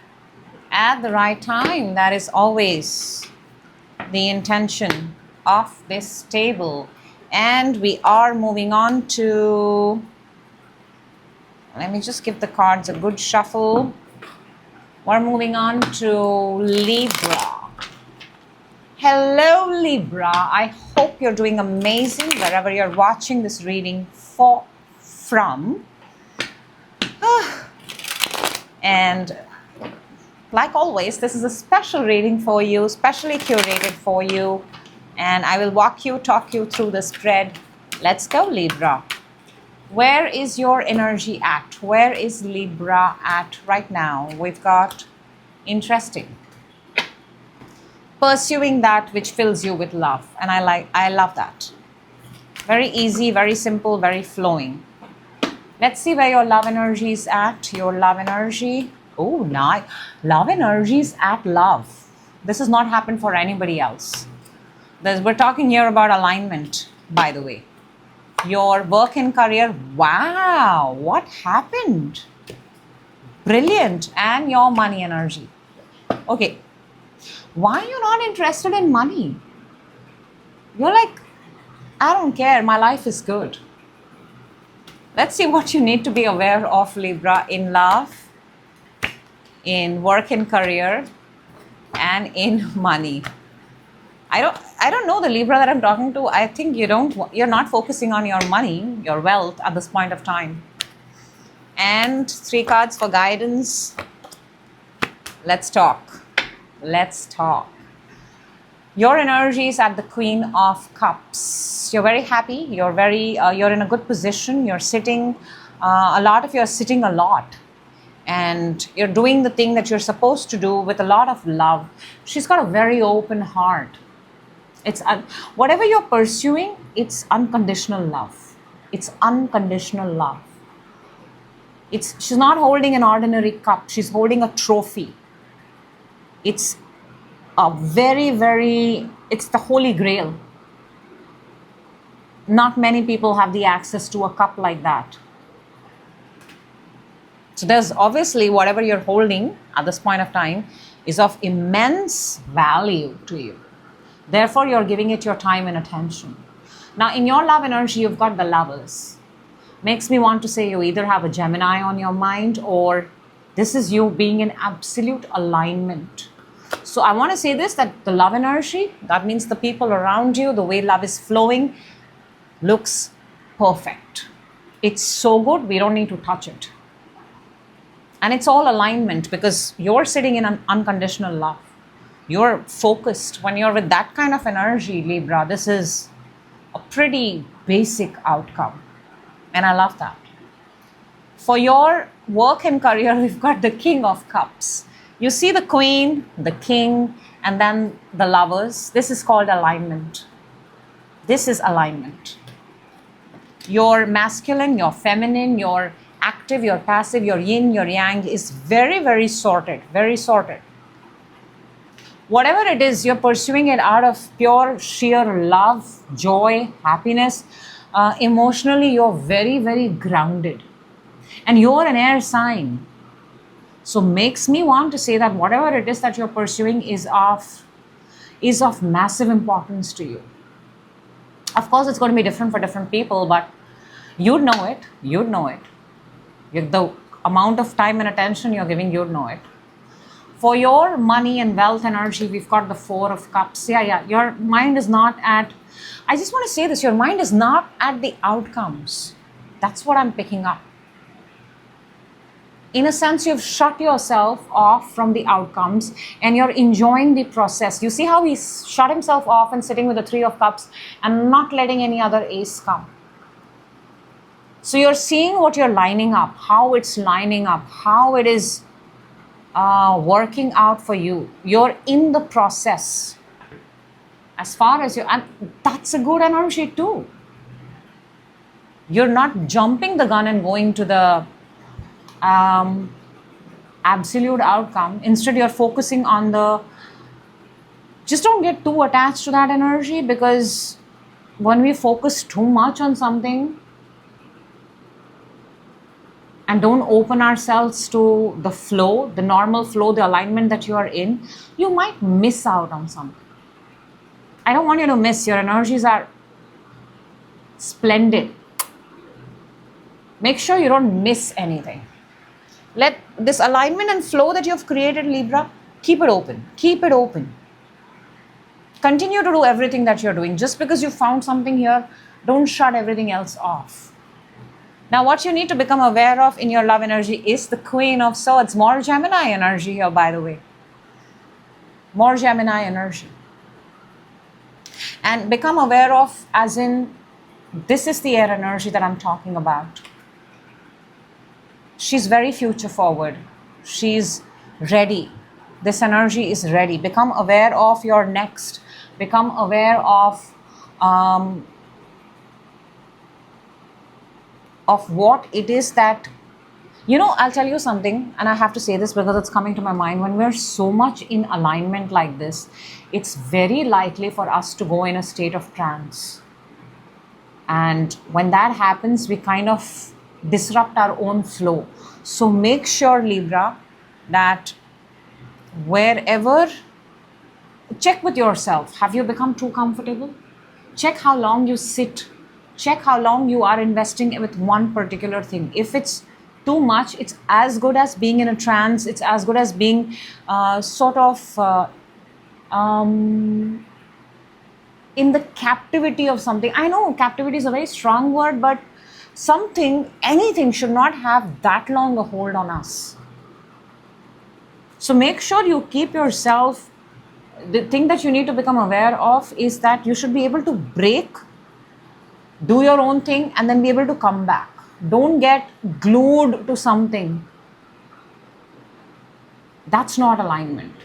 [SPEAKER 1] at the right time. That is always the intention of this table. And we are moving on to, let me just give the cards a good shuffle. We're moving on to Libra. Hello, Libra. I hope you're doing amazing wherever you're watching this reading from. And like always, this is a special reading for you, specially curated for you. And I will talk you through the spread. Let's go, Libra. Where is your energy at? Where is Libra at right now? We've got interesting. Pursuing that which fills you with love. And I love that. Very easy, very simple, very flowing. Let's see where your love energy is at. Your love energy. Oh, nice. Love energy is at love. This has not happened for anybody else. We're talking here about alignment, by the way. Your work and career. Wow, what happened? Brilliant. And your money energy. Okay. Why are you not interested in money? You're like, I don't care. My life is good. Let's see what you need to be aware of, Libra, in love, in work and career, and in money. I don't know the Libra that I'm talking to. I think you're not focusing on your money, your wealth at this point of time. And 3 cards for guidance. Let's talk. Let's talk. Your energy is at the Queen of Cups. You're very happy. You're in a good position. You're sitting. A lot of you are sitting a lot. And you're doing the thing that you're supposed to do with a lot of love. She's got a very open heart. It's whatever you're pursuing, it's unconditional love. It's unconditional love. She's not holding an ordinary cup. She's holding a trophy. It's a very, very, it's the Holy Grail. Not many people have the access to a cup like that. So there's obviously whatever you're holding at this point of time is of immense value to you. Therefore, you're giving it your time and attention. Now, in your love energy, you've got the Lovers. Makes me want to say you either have a Gemini on your mind or this is you being in absolute alignment. So I want to say this, that the love energy, that means the people around you, the way love is flowing, looks perfect. It's so good, we don't need to touch it. And it's all alignment because you're sitting in an unconditional love. You're focused. When you're with that kind of energy, Libra, this is a pretty basic outcome. And I love that. For your work and career, we've got the King of Cups. You see the Queen, the King, and then the Lovers. This is called alignment. This is alignment. Your masculine, your feminine, your active, your passive, your yin, your yang is very, very sorted, very sorted. Whatever it is, you're pursuing it out of pure, sheer love, joy, happiness. Emotionally, you're very, very grounded. And you're an air sign. So makes me want to say that whatever it is that you're pursuing is of massive importance to you. Of course, it's going to be different for different people, but you'd know it. You'd know it. The amount of time and attention you're giving, you'd know it. For your money and wealth energy, we've got the Four of Cups. Yeah. Your mind is not at, I just want to say this, your mind is not at the outcomes. That's what I'm picking up. In a sense, you've shut yourself off from the outcomes and you're enjoying the process. You see how he shut himself off and sitting with the Three of Cups and not letting any other ace come. So you're seeing what you're lining up, how it's lining up, how it is working out for you. You're in the process. As far as you, and that's a good energy too. You're not jumping the gun and going to the absolute outcome. Instead, you're focusing on the, just don't get too attached to that energy, because when we focus too much on something and don't open ourselves to the flow, the normal flow, the alignment that you are in, you might miss out on something. I don't want you to miss. Your energies are splendid. Make sure you don't miss anything. Let this alignment and flow that you've created, Libra, keep it open. Keep it open. Continue to do everything that you're doing. Just because you found something here, don't shut everything else off. Now, what you need to become aware of in your love energy is the Queen of Swords. More Gemini energy here, by the way. More Gemini energy. And become aware of, as in, this is the air energy that I'm talking about. She's very future forward. She's ready. This energy is ready. Become aware of your next. Become aware of what it is that, I'll tell you something, and I have to say this because it's coming to my mind. When we're so much in alignment like this, it's very likely for us to go in a state of trance. And when that happens, we kind of disrupt our own flow. So make sure, Libra, that wherever, check with yourself. Have you become too comfortable? Check how long you sit. Check how long you are investing with one particular thing. If it's too much, it's as good as being in a trance. It's as good as being in the captivity of something. I know captivity is a very strong word, but anything should not have that long a hold on us. So make sure you keep yourself, the thing that you need to become aware of is that you should be able to break, do your own thing, and then be able to come back. Don't get glued to something. That's not alignment.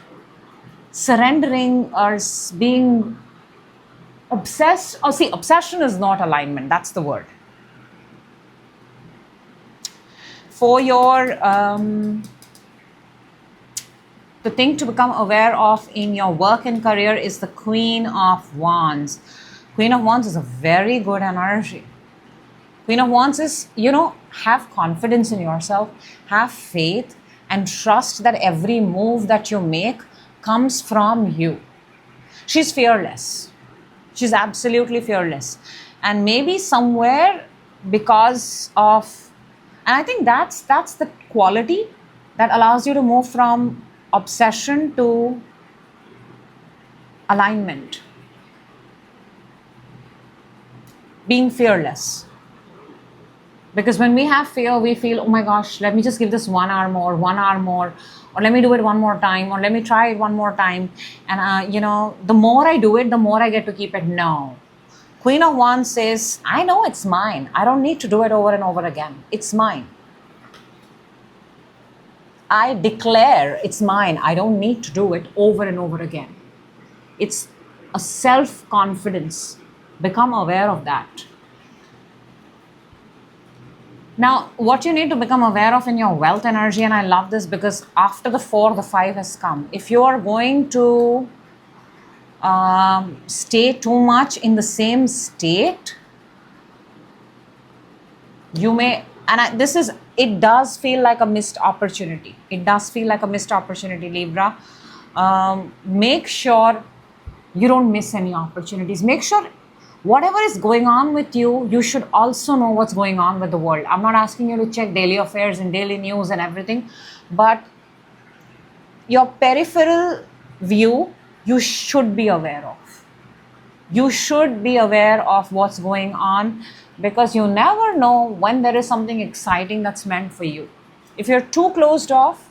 [SPEAKER 1] Surrendering or being obsessed, obsession is not alignment. That's the word. For your, the thing to become aware of in your work and career is the Queen of Wands. Queen of Wands is a very good energy. Queen of Wands is, have confidence in yourself, have faith, and trust that every move that you make comes from you. She's fearless. She's absolutely fearless. And maybe somewhere because of, and I think that's the quality that allows you to move from obsession to alignment. Being fearless. Because when we have fear, we feel, oh my gosh, let me just give this 1 hour more, or let me do it one more time, or let me try it one more time. And, the more I do it, the more I get to keep it. No. Queen of Wands says, I know it's mine. I don't need to do it over and over again. It's mine. I declare it's mine. I don't need to do it over and over again. It's a self-confidence. Become aware of that. Now, what you need to become aware of in your wealth energy, and I love this because after the 4, the 5 has come. If you are going to stay too much in the same state, you may, and it does feel like a missed opportunity. It does feel like a missed opportunity, Libra. Make sure you don't miss any opportunities. Make sure whatever is going on with you, you should also know what's going on with the world. I'm not asking you to check daily affairs and daily news and everything, but your peripheral view, you should be aware of. You should be aware of what's going on, because you never know when there is something exciting that's meant for you. If you're too closed off,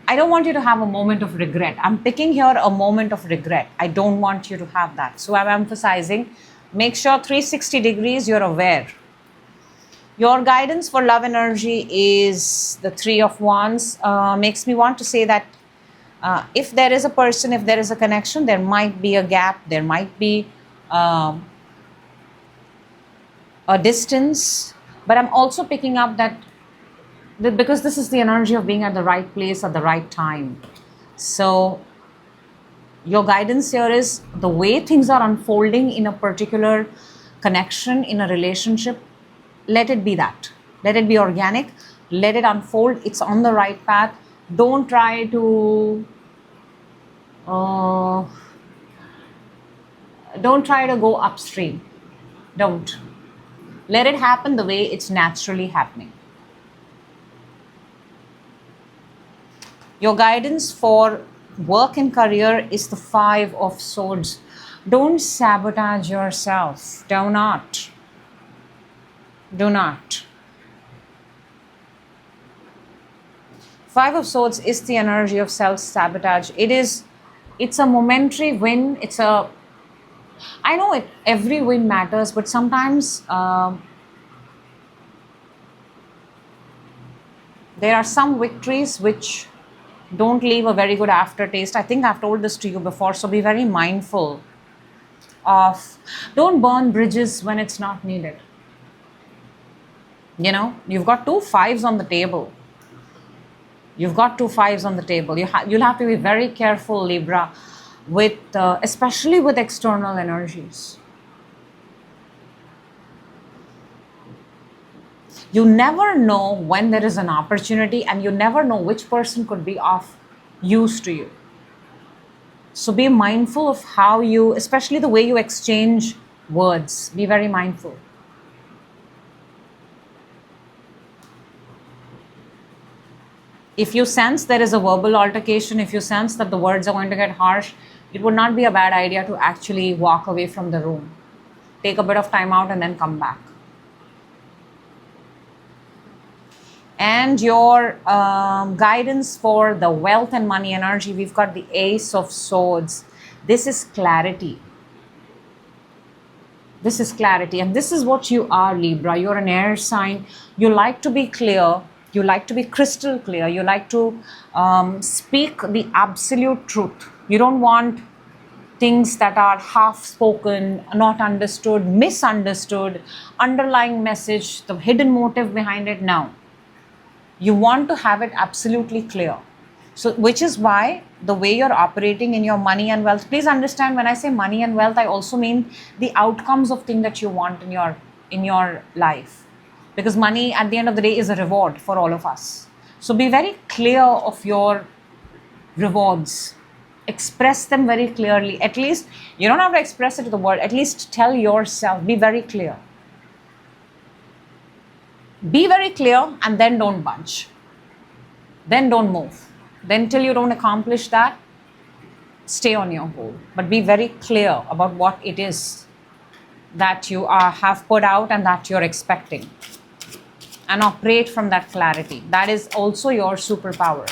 [SPEAKER 1] I don't want you to have a moment of regret. I'm picking here a moment of regret. I don't want you to have that. So I'm emphasizing, make sure 360 degrees you're aware. Your guidance for love energy is the 3 of Wands. Makes me want to say that if there is a person, if there is a connection, there might be a gap, there might be a distance. But I'm also picking up that because this is the energy of being at the right place at the right time. So your guidance here is the way things are unfolding in a particular connection, in a relationship, let it be that. Let it be organic. Let it unfold. It's on the right path. Don't try to go upstream. Don't. Let it happen the way it's naturally happening. Your guidance for work and career is the 5 of Swords. Don't sabotage yourself. Do not. Do not. 5 of Swords is the energy of self-sabotage. It's a momentary win. I know every win matters, but sometimes there are some victories which don't leave a very good aftertaste. I think I've told this to you before, so be very mindful of, don't burn bridges when it's not needed. You know, you've got 2 5s on the table. You've got 2 5s on the table. You'll have to be very careful, Libra, with especially with external energies. You never know when there is an opportunity, and you never know which person could be of use to you. So be mindful of how you, especially the way you exchange words, be very mindful. If you sense there is a verbal altercation, if you sense that the words are going to get harsh, it would not be a bad idea to actually walk away from the room. Take a bit of time out and then come back. And your guidance for the wealth and money energy, we've got the Ace of Swords. This is clarity. This is clarity. And this is what you are, Libra. You're an air sign. You like to be clear. You like to be crystal clear. You like to speak the absolute truth. You don't want things that are half-spoken, not understood, misunderstood, underlying message, the hidden motive behind it. No. You want to have it absolutely clear. So, which is why the way you're operating in your money and wealth, please understand, when I say money and wealth, I also mean the outcomes of things that you want in your life. Because money at the end of the day is a reward for all of us. So be very clear of your rewards. Express them very clearly. At least, you don't have to express it to the world. At least tell yourself, be very clear. Be very clear, and then don't budge. Then don't move. Then till you don't accomplish that, stay on your goal. But be very clear about what it is that you have put out and that you're expecting. And operate from that clarity. That is also your superpower.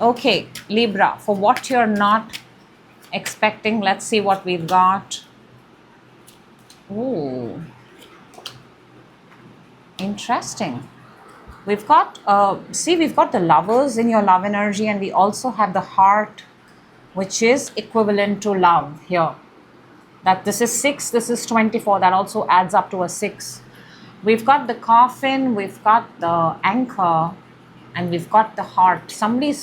[SPEAKER 1] Okay, Libra, for what you're not expecting, let's see what we've got. Ooh. Interesting. We've got, we've got the Lovers in your love energy, and we also have the Heart, which is equivalent to love here. That this is 6, this is 24, that also adds up to a 6. We've got the coffin, we've got the anchor, and we've got the heart. Something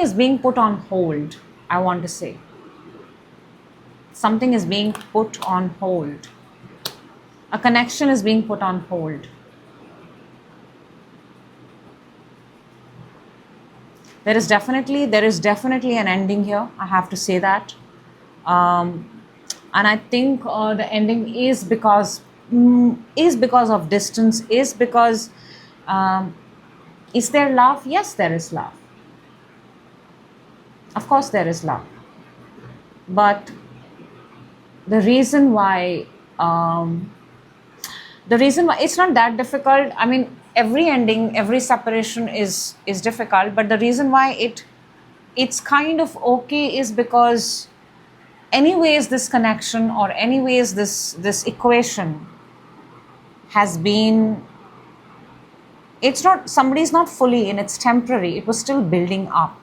[SPEAKER 1] is being put on hold, I want to say. Something is being put on hold. A connection is being put on hold. There is definitely an ending here. I have to say that. And I think the ending is because of distance, is because is there love? Yes, there is love. Of course there is love. But the reason why it's not that difficult. I mean, every ending, every separation is difficult, but the reason why it's kind of okay is because anyways this connection, or anyways this equation has been, it's not, somebody's not fully in, it's temporary, it was still building up.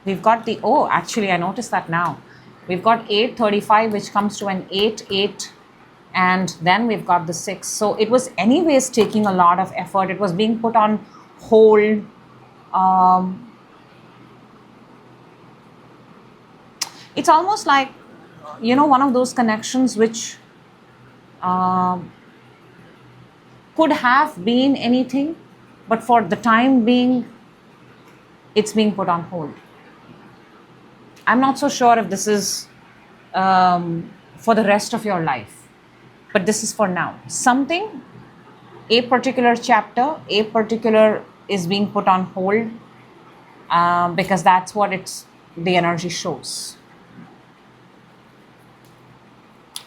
[SPEAKER 1] We've got the, oh, actually I noticed that now. We've got 835, which comes to an 8, and then we've got the 6. So it was anyways taking a lot of effort. It was being put on hold. It's almost like, one of those connections which could have been anything, but for the time being, it's being put on hold. I'm not so sure if this is for the rest of your life, but this is for now. Something, a particular chapter, is being put on hold because that's what the energy shows.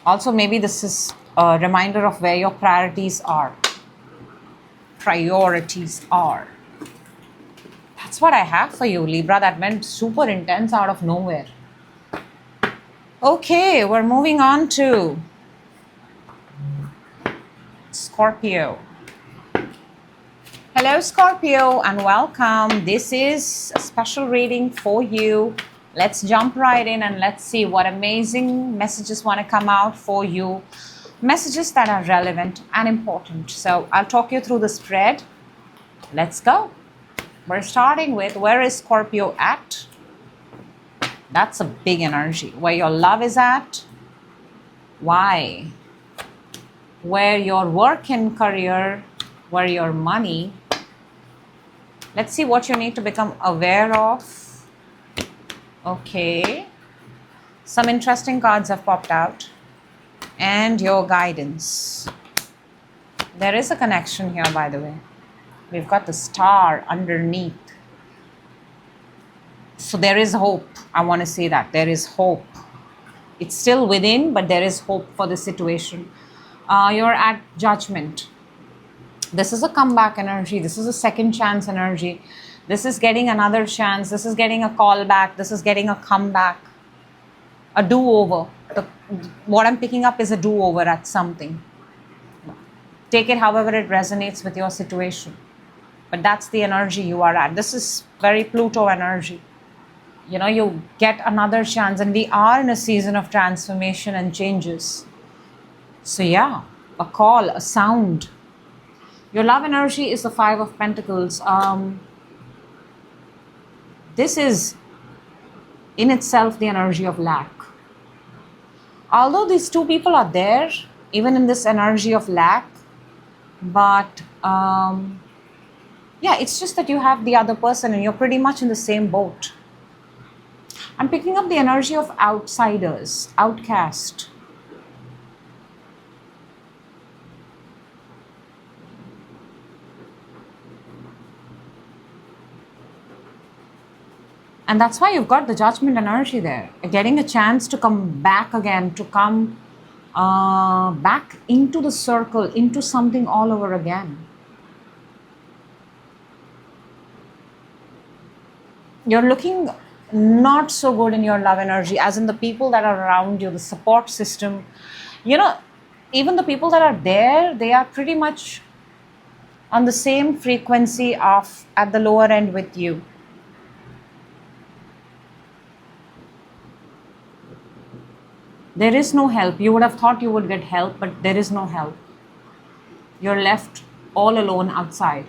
[SPEAKER 1] Also, maybe this is a reminder of where your priorities are. That's what I have for you, Libra. That went super intense out of nowhere. Okay, we're moving on to Scorpio. Hello, Scorpio, and welcome. This is a special reading for you. Let's jump right in and let's see what amazing messages want to come out for you. Messages that are relevant and important. So I'll talk you through the spread. Let's go. We're starting with, where is Scorpio at? That's a big energy. Where your love is at. Why? Where your work and career, where your money. Let's see what you need to become aware of. Okay. Some interesting cards have popped out. And your guidance. There is a connection here, by the way. We've got the star underneath. So there is hope. I want to say that. There is hope. It's still within, but there is hope for the situation. You're at judgment. This is a comeback energy. This is a second chance energy. This is getting another chance. This is getting a call back. This is getting a comeback. A do-over. What I'm picking up is a do-over at something. Take it however it resonates with your situation. But that's the energy you are at. This is very Pluto energy. You get another chance, and we are in a season of transformation and changes. So yeah, a call, a sound. Your love energy is the 5 of Pentacles. This is in itself the energy of lack. Although these two people are there, even in this energy of lack, but yeah, it's just that you have the other person and you're pretty much in the same boat. I'm picking up the energy of outsiders, outcast. And that's why you've got the judgment energy there. Getting a chance to come back again, to come back into the circle, into something all over again. You're looking not so good in your love energy, as in the people that are around you, the support system. Even the people that are there, they are pretty much on the same frequency of at the lower end with you. There is no help. You would have thought you would get help, but there is no help. You're left all alone outside.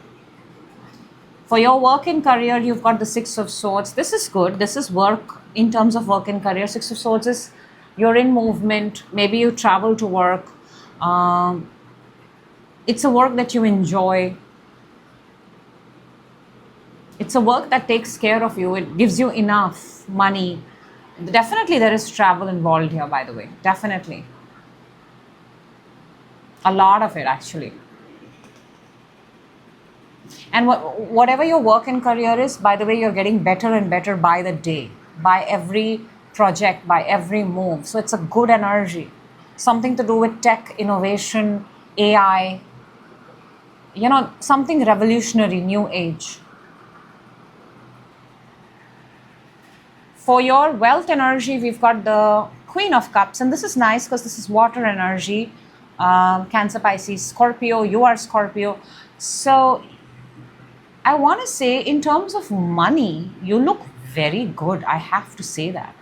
[SPEAKER 1] For your work and career, you've got the Six of Swords. This is good. This is work in terms of work and career. Six of Swords is you're in movement. Maybe you travel to work. It's a work that you enjoy. It's a work that takes care of you. It gives you enough money. Definitely there is travel involved here, by the way. Definitely. A lot of it, actually. And whatever your work and career is, by the way, you're getting better and better by the day, by every project, by every move. So it's a good energy. Something to do with tech, innovation, AI, something revolutionary, new age. For your wealth energy, we've got the Queen of Cups. And this is nice because this is water energy. Cancer, Pisces, Scorpio. You are Scorpio. So I want to say in terms of money, you look very good. I have to say that.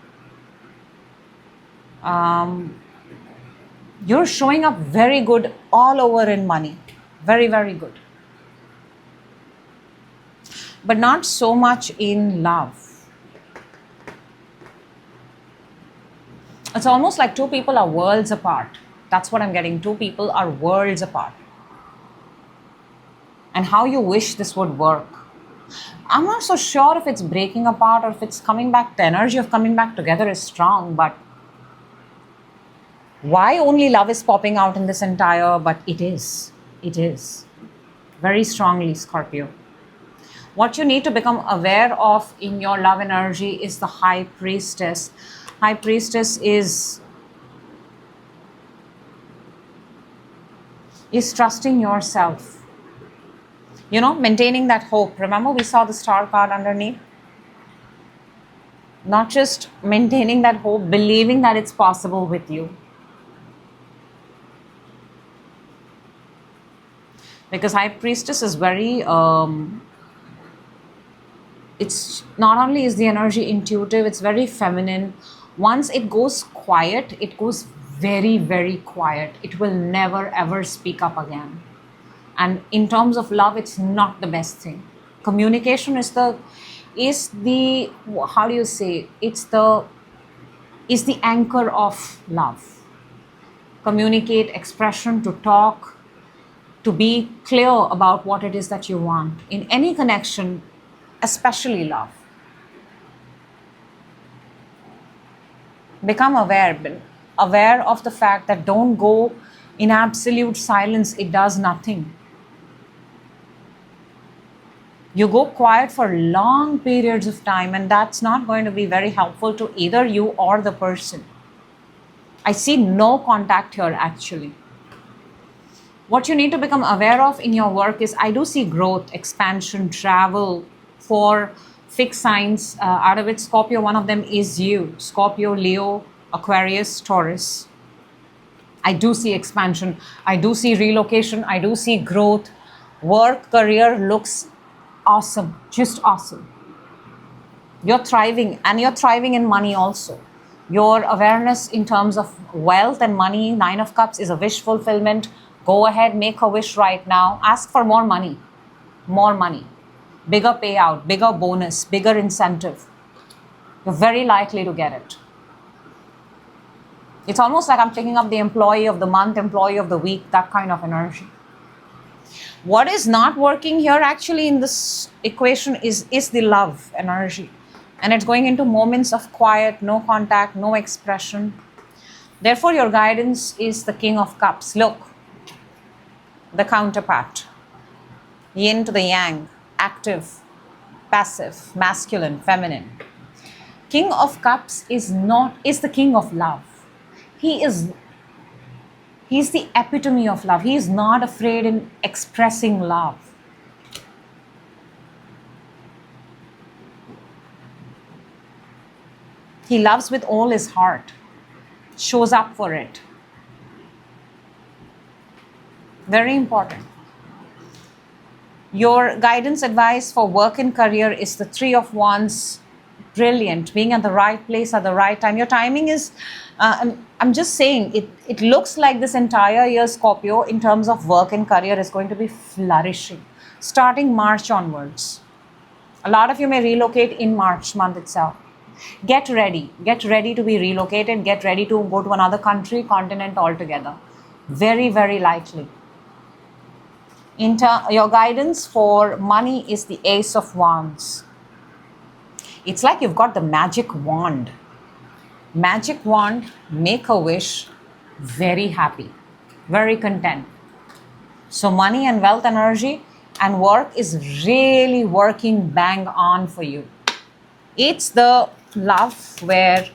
[SPEAKER 1] You're showing up very good all over in money. Very, very good. But not so much in love. It's almost like two people are worlds apart. That's what I'm getting. Two people are worlds apart. And how you wish this would work. I'm not so sure if it's breaking apart or if it's coming back. The energy of coming back together is strong, but why only love is popping out in this entire, but it is. It is. Very strongly, Scorpio. What you need to become aware of in your love energy is the High Priestess. High Priestess is trusting yourself. Maintaining that hope. Remember, we saw the Star card underneath? Not just maintaining that hope, believing that it's possible with you. Because High Priestess is very, it's not only is the energy intuitive, it's very feminine. Once it goes quiet, it goes very, very quiet. It will never ever speak up again. And in terms of love, it's not the best thing. Communication is the how do you say, is the anchor of love. Communicate, expression, to talk, to be clear about what it is that you want in any connection, especially love. Become aware of the fact that don't go in absolute silence. It does nothing. You go quiet for long periods of time, and that's not going to be very helpful to either you or the person. I see no contact here, actually. What you need to become aware of in your work is, I do see growth, expansion, travel for fixed signs. Out of it, Scorpio, one of them is you. Scorpio, Leo, Aquarius, Taurus. I do see expansion. I do see relocation. I do see growth. Work, career looks awesome. Just awesome. You're thriving, and you're thriving in money also. Your awareness in terms of wealth and money, Nine of Cups, is a wish fulfillment. Go ahead, make a wish right now. Ask for more money. More money. Bigger payout, bigger bonus, bigger incentive. You're very likely to get it. It's almost like I'm picking up the employee of the month, employee of the week, that kind of energy. What is not working here actually in this equation is the love energy. And it's going into moments of quiet, no contact, no expression. Therefore, your guidance is the King of Cups. Look, the counterpart. Yin to the yang, active, passive, masculine, feminine. King of Cups is the king of love. He's the epitome of love. He is not afraid in expressing love. He loves with all his heart, shows up for it. Very important. Your guidance advice for work and career is the Three of Wands. brilliant, being at the right place at the right time. Your timing is, I'm just saying, it looks like this entire year, Scorpio, in terms of work and career, is going to be flourishing, starting March onwards. A lot of you may relocate in March month itself. Get ready to be relocated, get ready to go to another country, continent altogether. Very, very likely. Your guidance for money is the Ace of Wands. It's like you've got the magic wand. Magic wand, make a wish, very happy, very content. So money and wealth energy and work is really working bang on for you. It's the love where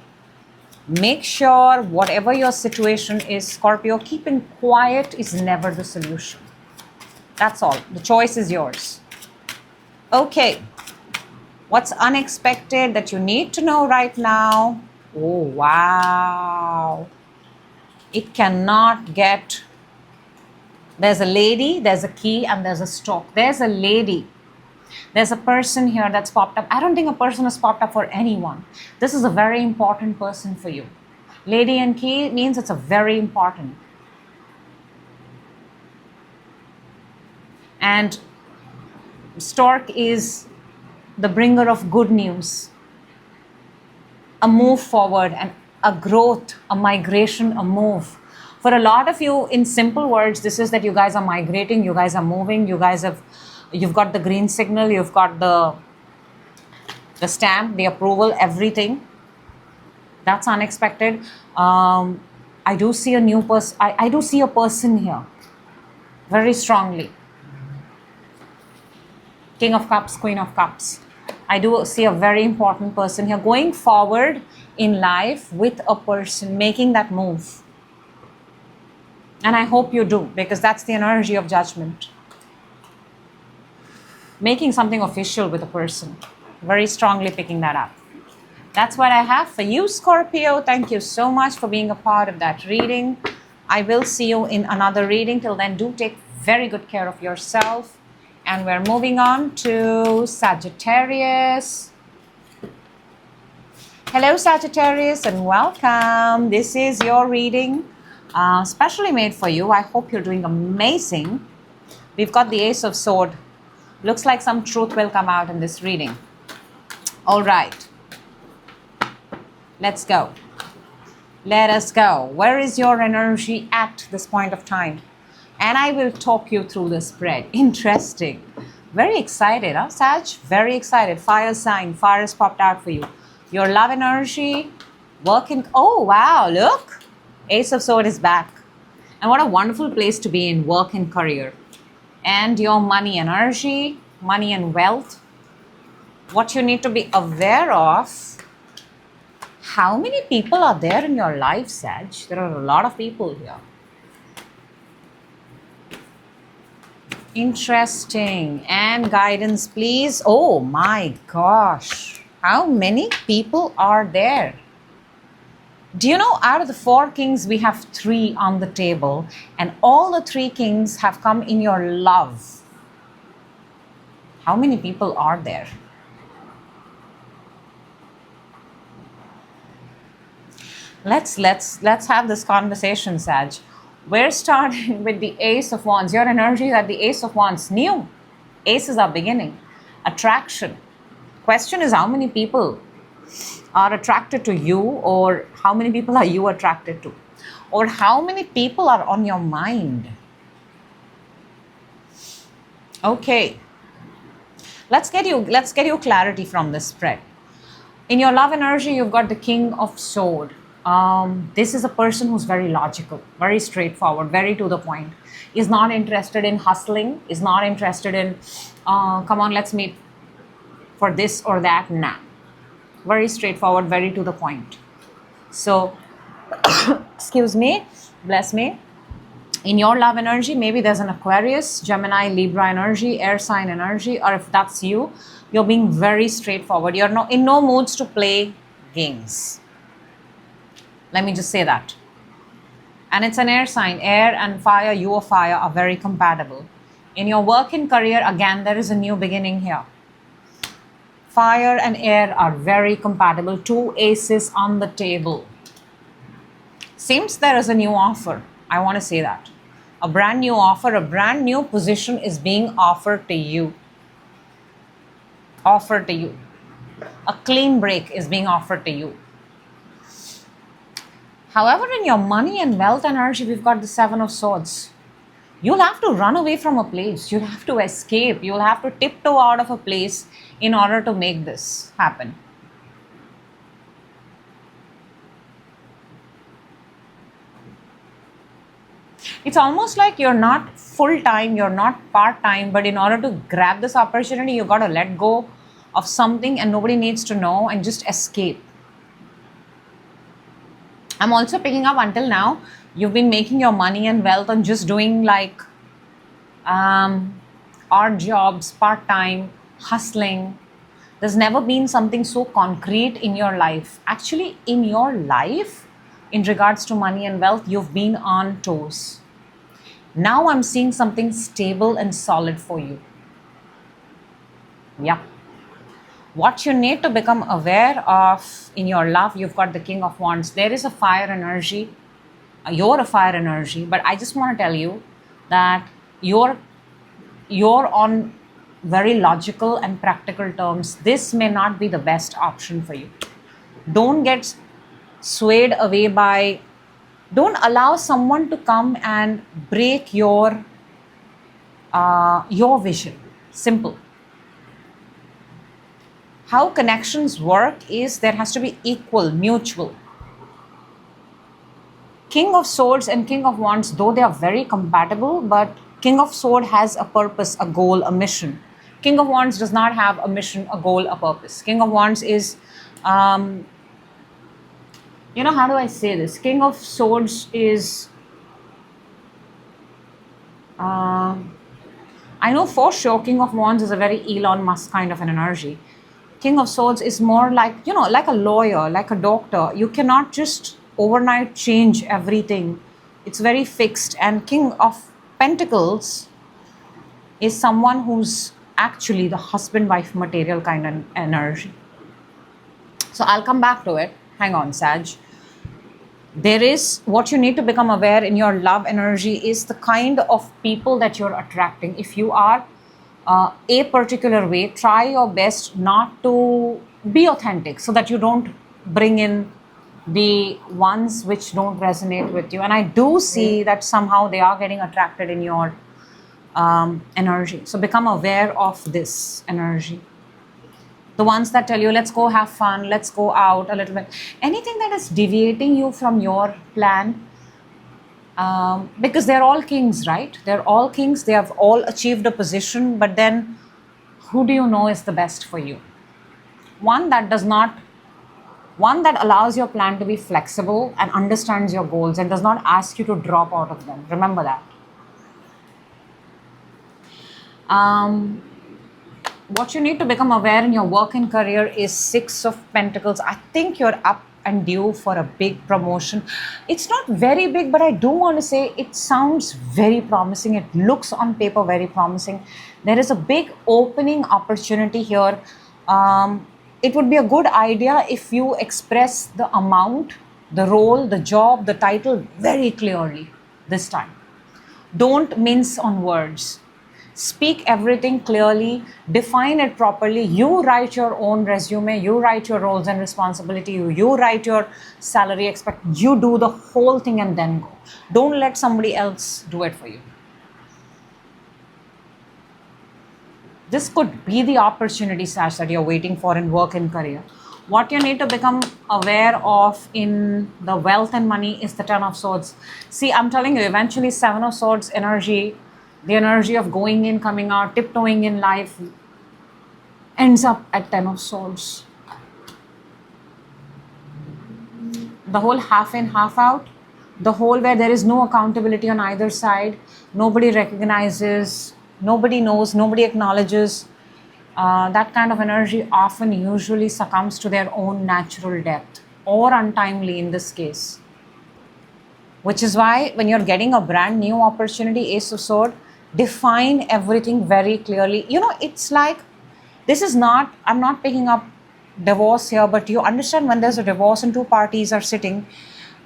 [SPEAKER 1] make sure whatever your situation is, Scorpio, keeping quiet is never the solution. That's all. The choice is yours. Okay. What's unexpected that you need to know right now? Oh, wow. It cannot get... There's a lady, there's a key, and there's a stork. There's a lady. There's a person here that's popped up. I don't think a person has popped up for anyone. This is a very important person for you. Lady and key means it's a very important. And stork is the bringer of good news. A move forward and a growth, a migration, a move. For a lot of you, in simple words, this is that you guys are migrating, you guys are moving, you've got the green signal, you've got the stamp, the approval, everything. That's unexpected. I do see a new person. I do see a person here very strongly. King of Cups, Queen of Cups. I do see a very important person here going forward in life with a person making that move. And I hope you do, because that's the energy of judgment. Making something official with a person. Very strongly picking that up. That's what I have for you, Scorpio. Thank you so much for being a part of that reading. I will see you in another reading. Till then, do take very good care of yourself. And we're moving on to Sagittarius. Hello, Sagittarius, and welcome. This is your reading, specially made for you. I hope you're doing amazing. We've got the Ace of Swords. Looks like some truth will come out in this reading. All right. Let's go. Let us go. Where is your energy at this point of time? And I will talk you through the spread. Interesting. Very excited, huh, Sag? Very excited. Fire sign. Fire has popped out for you. Your love energy, working. Oh, wow. Look. Ace of Swords is back. And what a wonderful place to be in work and career. And your money energy, money and wealth. What you need to be aware of. How many people are there in your life, Sag? There are a lot of people here. Interesting. And guidance, please. Oh my gosh. How many people are there? Do you know, out of the 4 kings, we have 3 on the table, and all the 3 kings have come in your love. How many people are there? Let's have this conversation, Sag. We're starting with the Ace of Wands. Your energy is at the Ace of Wands. New. Aces are beginning. Attraction. Question is, how many people are attracted to you, or how many people are you attracted to? Or how many people are on your mind? Okay. Let's get you clarity from this spread. In your love energy, you've got the King of Swords. This is a person who's very logical, very straightforward, very to the point. Is not interested in hustling, is not interested in, come on, let's meet for this or that. Nah. Very straightforward, very to the point. So, excuse me, bless me. In your love energy, maybe there's an Aquarius, Gemini, Libra energy, air sign energy, or if that's you, you're being very straightforward. You're in no moods to play games. Let me just say that. And it's an air sign. Air and fire, you of fire, are very compatible. In your work and career, again, there is a new beginning here. Fire and air are very compatible. Two aces on the table. Seems there is a new offer. I want to say that. A brand new offer, a brand new position is being offered to you. Offered to you. A clean break is being offered to you. However, in your money and wealth energy, we've got the Seven of Swords. You'll have to run away from a place. You'll have to escape. You'll have to tiptoe out of a place in order to make this happen. It's almost like you're not full-time, you're not part-time, but in order to grab this opportunity, you've got to let go of something and nobody needs to know and just escape. I'm also picking up until now, you've been making your money and wealth on just doing like odd jobs, part-time, hustling. There's never been something so concrete in your life. Actually, in your life, in regards to money and wealth, you've been on toes. Now I'm seeing something stable and solid for you. Yeah. What you need to become aware of in your love, you've got the King of Wands. There is a fire energy. You're a fire energy, but I just want to tell you that you're on very logical and practical terms. This may not be the best option for you. Don't get swayed away by, don't allow someone to come and break your vision. Simple. How connections work is there has to be equal, mutual. King of Swords and King of Wands, though they are very compatible, but King of Swords has a purpose, a goal, a mission. King of Wands does not have a mission, a goal, a purpose. King of Wands is, how do I say this? King of Swords is, I know for sure King of Wands is a very Elon Musk kind of an energy. King of Swords is more like, like a lawyer, like a doctor. You cannot just overnight change everything. It's very fixed. And King of Pentacles is someone who's actually the husband-wife material kind of energy. So I'll come back to it. Hang on, Sag. There is, what you need to become aware in your love energy is the kind of people that you're attracting. If you are a particular way, try your best not to be authentic so that you don't bring in the ones which don't resonate with you. And I do see that somehow they are getting attracted in your energy. So become aware of this energy. The ones that tell you, let's go have fun, let's go out a little bit. Anything that is deviating you from your plan, because they're all kings, right? They're all kings. They have all achieved a position, but then who do you know is the best for you? One that allows your plan to be flexible and understands your goals and does not ask you to drop out of them. Remember that. What you need to become aware in your work and career is Six of Pentacles. I think you're up and due for a big promotion. It's not very big, but I do want to say it sounds very promising. It looks on paper very promising. There is a big opening opportunity here. It would be a good idea if you express the amount, the role, the job, the title very clearly this time. Don't mince on words. Speak everything clearly, define it properly. You write your own resume, you write your roles and responsibility, you write your salary expect, you do the whole thing and then go. Don't let somebody else do it for you. This could be the opportunity, Sash, that you're waiting for in work and career. What you need to become aware of in the wealth and money is the Ten of Swords. See, I'm telling you, eventually Seven of Swords energy, the energy of going in, coming out, tiptoeing in life, ends up at Ten of Swords. The whole half in, half out, the whole where there is no accountability on either side, nobody recognizes, nobody knows, nobody acknowledges, that kind of energy often usually succumbs to their own natural death or untimely in this case. Which is why when you're getting a brand new opportunity, Ace of Swords, define everything very clearly. It's like This is not, I'm not picking up divorce here, but you understand when there's a divorce and two parties are sitting,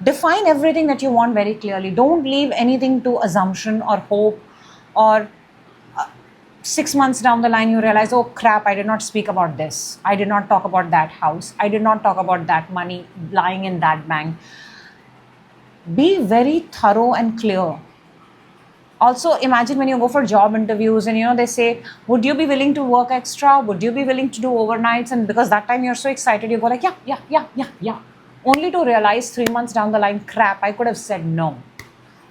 [SPEAKER 1] define everything that you want very clearly. Don't leave anything to assumption or hope, or 6 months down the line you realize, oh crap, I did not speak about this. I did not talk about that house. I did not talk about that money lying in that bank. Be very thorough and clear. Also, imagine when you go for job interviews and they say, would you be willing to work extra? Would you be willing to do overnights? And because that time you're so excited, you go like, yeah. Only to realize 3 months down the line, crap, I could have said no.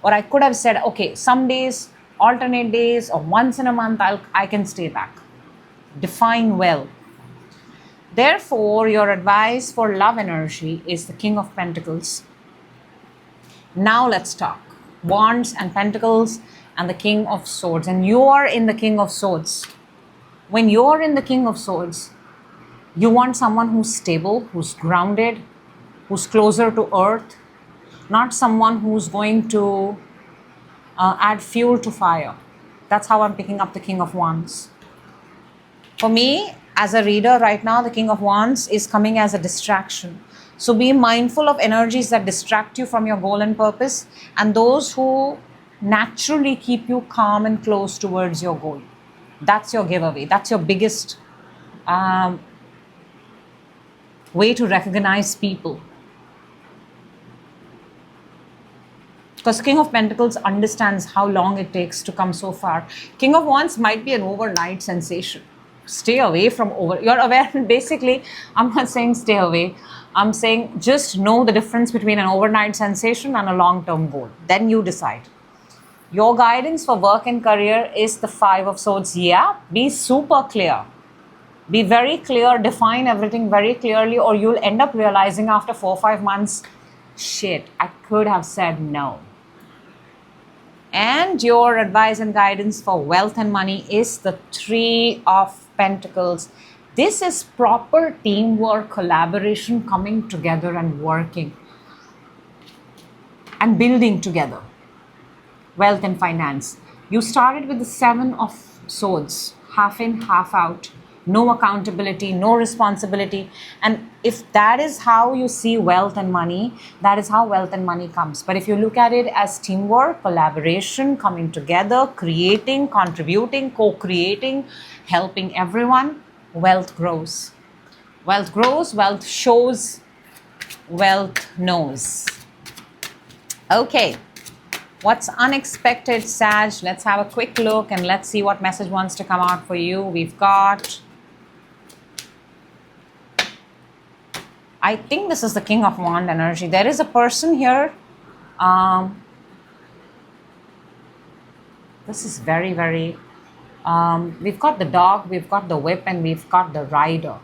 [SPEAKER 1] Or I could have said, okay, some days, alternate days, or once in a month, I can stay back. Define well. Therefore, your advice for love energy is the King of Pentacles. Now let's talk. Wands and Pentacles and the King of Swords. And you are in the King of Swords. When you're in the King of Swords, you want someone who's stable, who's grounded, who's closer to earth, not someone who's going to add fuel to fire. That's how I'm picking up the King of Wands. For me, as a reader right now, the King of Wands is coming as a distraction. So be mindful of energies that distract you from your goal and purpose, and those who naturally keep you calm and close towards your goal. That's your giveaway. That's your biggest way to recognize people. Because King of Pentacles understands how long it takes to come so far. King of Wands might be an overnight sensation. Stay away from you're aware, basically, I'm not saying stay away. I'm saying just know the difference between an overnight sensation and a long-term goal. Then you decide. Your guidance for work and career is the Five of Swords. Yeah, be super clear. Be very clear, define everything very clearly, or you'll end up realizing after 4 or 5 months, shit, I could have said no. And your advice and guidance for wealth and money is the Three of Pentacles. This is proper teamwork, collaboration, coming together and working and building together. Wealth and finance. You started with the Seven of Swords, half in, half out. No accountability, no responsibility. And if that is how you see wealth and money, that is how wealth and money comes. But if you look at it as teamwork, collaboration, coming together, creating, contributing, co-creating, helping everyone, wealth grows. Wealth grows, wealth shows, wealth knows. Okay. What's unexpected, Sag? Let's have a quick look and let's see what message wants to come out for you. We've got, I think this is the King of Wand energy. There is a person here. This is very, very, we've got the dog, we've got the whip, and we've got the rider.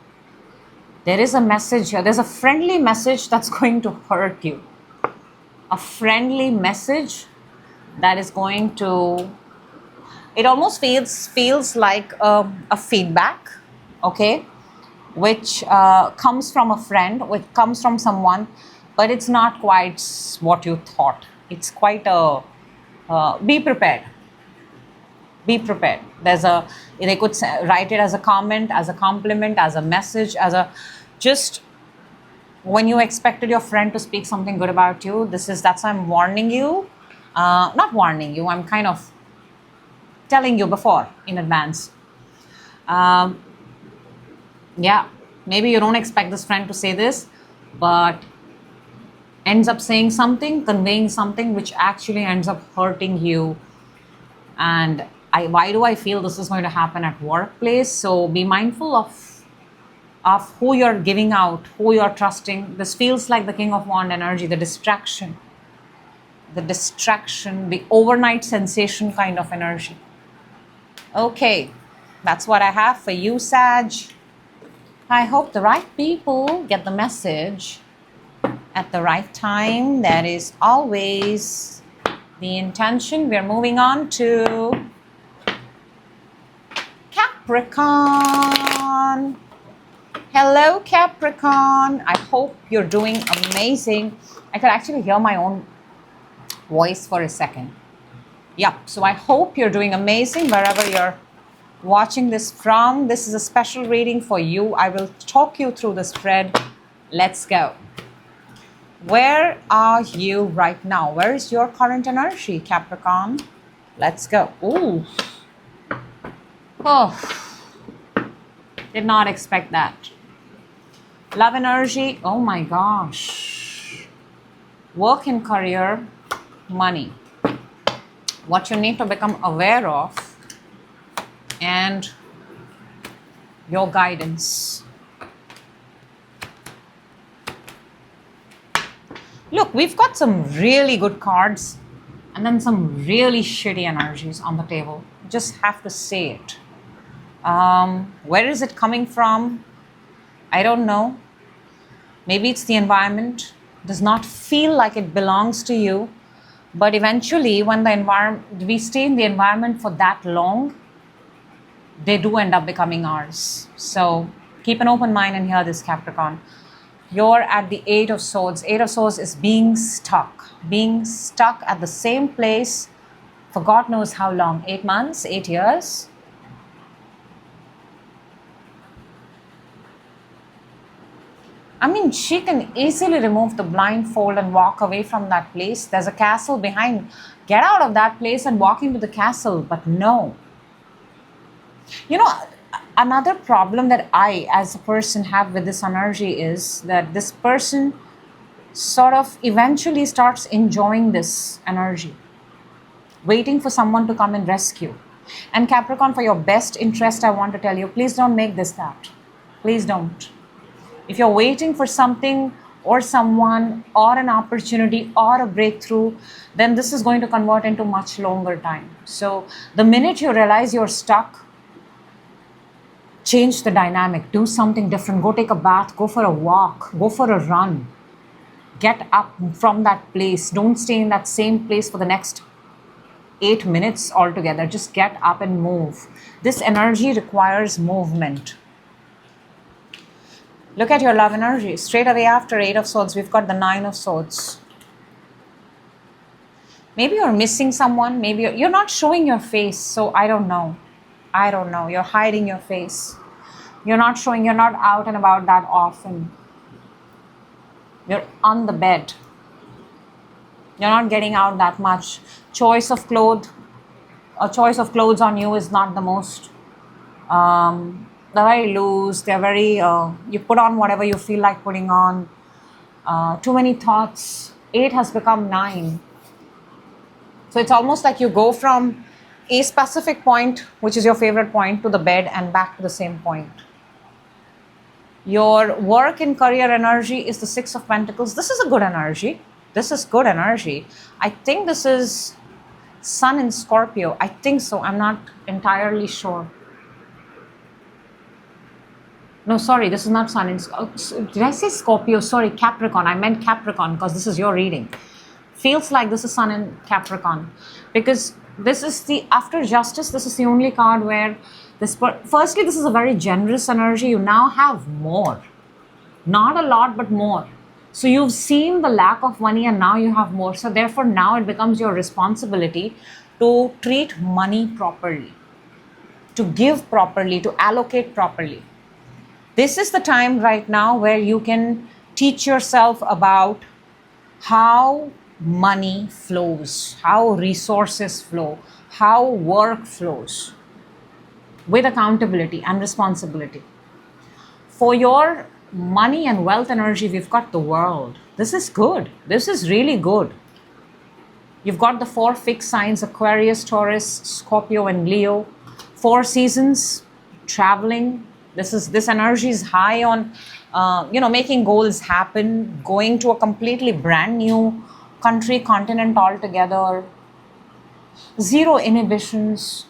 [SPEAKER 1] There is a message here. There's a friendly message that's going to hurt you. A friendly message that is going to, it almost feels like a feedback, okay, which comes from a friend, which comes from someone, but it's not quite what you thought. It's quite a, be prepared. Be prepared. They could write it as a comment, as a compliment, as a message, as a, just when you expected your friend to speak something good about you, that's why I'm warning you. Not warning you, I'm kind of telling you before, in advance. Yeah, maybe you don't expect this friend to say this, but ends up saying something, conveying something which actually ends up hurting you. And why do I feel this is going to happen at workplace? So be mindful of who you're giving out, who you're trusting. This feels like the King of Wand energy, the distraction, the overnight sensation kind of energy. Okay, that's what I have for you, Sag. I hope the right people get the message at the right time. That is always the intention. We're moving on to Capricorn. Hello, Capricorn. I hope you're doing amazing. I could actually hear my own voice for a second. Yeah, so I hope you're doing amazing wherever you're watching this from. This is a special reading for you. I will talk you through the spread. Let's go. Where are you right now? Where is your current energy, Capricorn? Let's go. Ooh. Oh. Did not expect that. Love energy. Oh my gosh. Work and career. Money. What you need to become aware of. And your guidance. Look, we've got some really good cards and then some really shitty energies on the table. Just have to say it. Where is it coming from? I don't know. Maybe it's the environment. Does not feel like it belongs to you. But eventually, when we stay in the environment for that long, they do end up becoming ours. So keep an open mind and hear this, Capricorn. You're at the 8 of Swords. 8 of Swords is being stuck at the same place for God knows how long. 8 months, 8 years. I mean, she can easily remove the blindfold and walk away from that place. There's a castle behind. Get out of that place and walk into the castle. But no. You know, another problem that I, as a person, have with this energy is that this person sort of eventually starts enjoying this energy, waiting for someone to come and rescue. And Capricorn, for your best interest, I want to tell you, please don't make this that. Please don't. If you're waiting for something or someone or an opportunity or a breakthrough, then this is going to convert into much longer time. So the minute you realize you're stuck, change the dynamic, do something different, go take a bath, go for a walk, go for a run. Get up from that place. Don't stay in that same place for the next 8 minutes altogether. Just get up and move. This energy requires movement. Look at your love energy. Straight away after 8 of Swords, we've got the 9 of Swords. Maybe you're missing someone. Maybe you're not showing your face. So I don't know. You're hiding your face. You're not showing, you're not out and about that often. You're on the bed. You're not getting out that much. Choice of clothes on you is not the most, they're very loose. They're very, you put on whatever you feel like putting on. Too many thoughts. 8 has become 9. So it's almost like you go from a specific point, which is your favorite point, to the bed and back to the same point. Your work and career energy is the 6 of Pentacles. This is a good energy. This is good energy. I think this is Sun in Scorpio. I think so. I'm not entirely sure. No, sorry, this is not Sun in Scorpio. Did I say Scorpio? Sorry, Capricorn. I meant Capricorn because this is your reading. Feels like this is Sun in Capricorn. Because this is the, after Justice, this is the only card where this, firstly, this is a very generous energy. You now have more. Not a lot, but more. So you've seen the lack of money and now you have more. So therefore, now it becomes your responsibility to treat money properly, to give properly, to allocate properly. This is the time right now where you can teach yourself about how money flows, how resources flow, how work flows with accountability and responsibility. For your money and wealth energy, we've got the World. This is good. This is really good. You've got the 4 fixed signs: Aquarius, Taurus, Scorpio, and Leo. 4 seasons, traveling. This energy is high on, making goals happen, going to a completely brand new country, continent altogether. 0 inhibitions.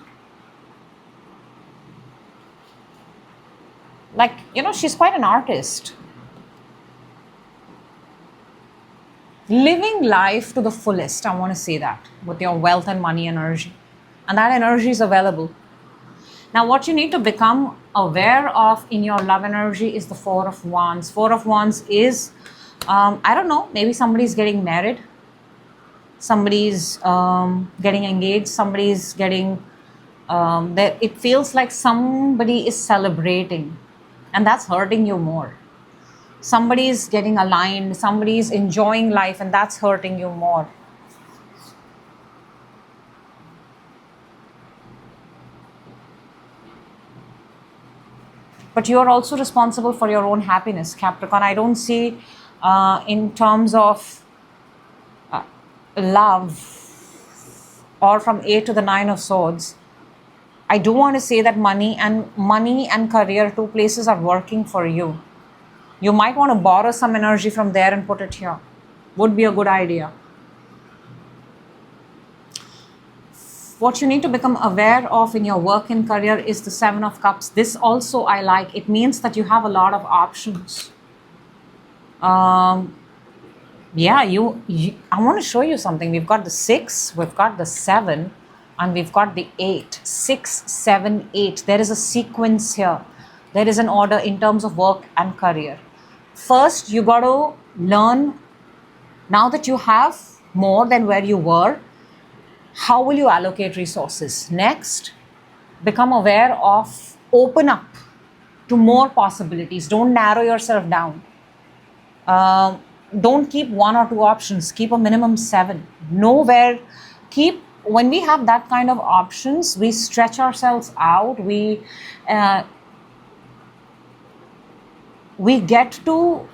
[SPEAKER 1] Like, she's quite an artist. Living life to the fullest, I want to say that, with your wealth and money energy. And that energy is available. Now, what you need to become aware of in your love energy is the 4 of Wands. 4 of Wands is, I don't know, maybe somebody's getting married. Somebody's getting engaged. Somebody's getting That it feels like somebody is celebrating, and that's hurting you more. Somebody is getting aligned, somebody is enjoying life, and that's hurting you more. But you're also responsible for your own happiness, Capricorn. I don't see in terms of love or from 8 to the 9 of swords. I do want to say that money and career, two places are working for you. You might want to borrow some energy from there and put it here. Would be a good idea. What you need to become aware of in your work and career is the 7 of Cups. This also I like. It means that you have a lot of options. Yeah, I want to show you something. We've got the 6, we've got the 7, and we've got the 8. 6, 7, 8. There is a sequence here. There is an order in terms of work and career. First, you got to learn, now that you have more than where you were, how will you allocate resources? Next, become aware of, open up to more possibilities. Don't narrow yourself down. Don't keep 1 or 2 options. Keep a minimum 7. When we have that kind of options, we stretch ourselves out. We get to,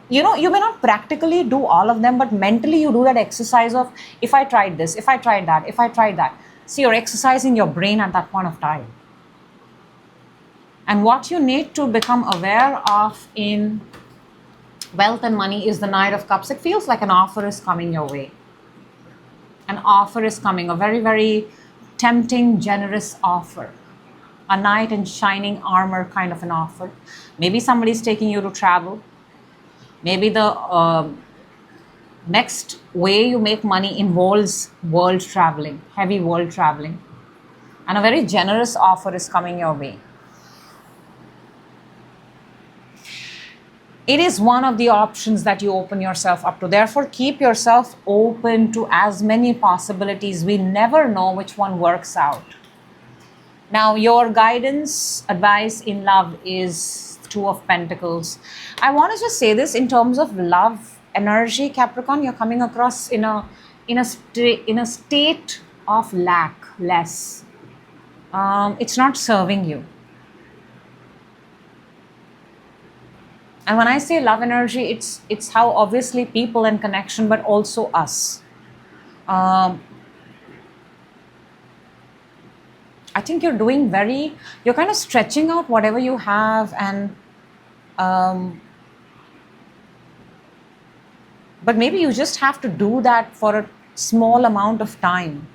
[SPEAKER 1] you may not practically do all of them, but mentally you do that exercise of, if I tried this, if I tried that, if I tried that. See, you're exercising your brain at that point of time. And what you need to become aware of in wealth and money is the Knight of Cups. It feels like an offer is coming your way. An offer is coming, a very, very tempting, generous offer. A knight in shining armor kind of an offer. Maybe somebody's taking you to travel. Maybe the next way you make money involves world traveling, heavy world traveling. And a very generous offer is coming your way. It is one of the options that you open yourself up to. Therefore, keep yourself open to as many possibilities. We never know which one works out. Now, your guidance, advice in love is 2 of Pentacles. I want to just say this in terms of love energy, Capricorn. You're coming across in a state of less. It's not serving you. And when I say love energy, it's how obviously people and connection, but also us. I think you're kind of stretching out whatever you have, and but maybe you just have to do that for a small amount of time.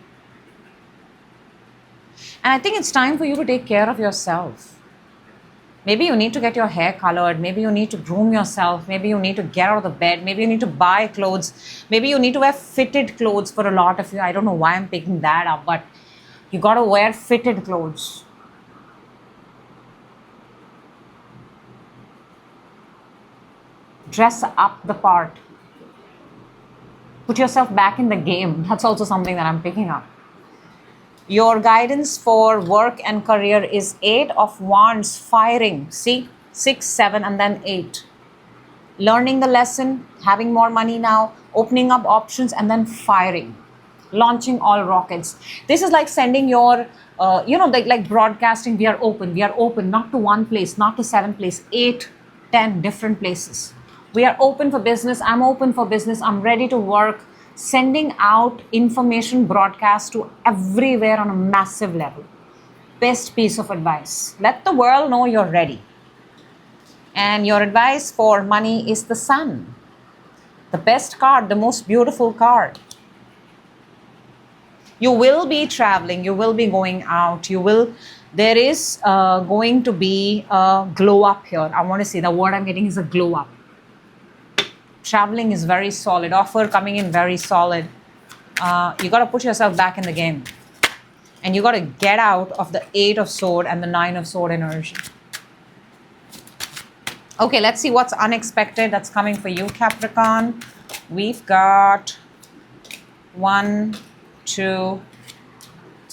[SPEAKER 1] And I think it's time for you to take care of yourself. Maybe you need to get your hair colored. Maybe you need to groom yourself. Maybe you need to get out of the bed. Maybe you need to buy clothes. Maybe you need to wear fitted clothes for a lot of you. I don't know why I'm picking that up, but you got to wear fitted clothes. Dress up the part. Put yourself back in the game. That's also something that I'm picking up. Your guidance for work and career is 8 of Wands, firing. See, 6, 7, and then 8. Learning the lesson, having more money now, opening up options, and then firing. Launching all rockets. This is like sending your, like broadcasting, we are open, not to one place, not to 7 places, 8, 10 different places. We are open for business. I'm open for business. I'm ready to work. Sending out information broadcast to everywhere on a massive level. Best piece of advice. Let the world know you're ready. And your advice for money is the Sun. The best card, the most beautiful card. You will be traveling. You will be going out. There is going to be a glow up here. I want to say the word I'm getting is a glow up. Traveling is very solid. Offer coming in very solid. You got to put yourself back in the game. And you got to get out of the 8 of Sword and the 9 of Sword energy. Okay, let's see what's unexpected that's coming for you, Capricorn. We've got 1, 2,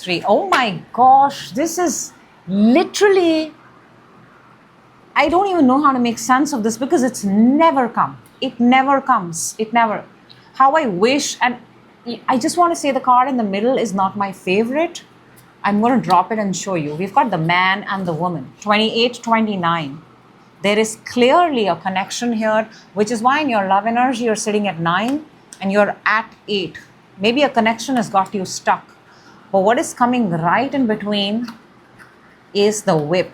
[SPEAKER 1] 3. Oh my gosh, this is literally, I don't even know how to make sense of this because it's never come. It never comes. It never. How I wish, and I just want to say the card in the middle is not my favorite. I'm going to drop it and show you. We've got the man and the woman, 28, 29. There is clearly a connection here, which is why in your love energy, you're sitting at 9 and you're at 8. Maybe a connection has got you stuck. But what is coming right in between is the whip.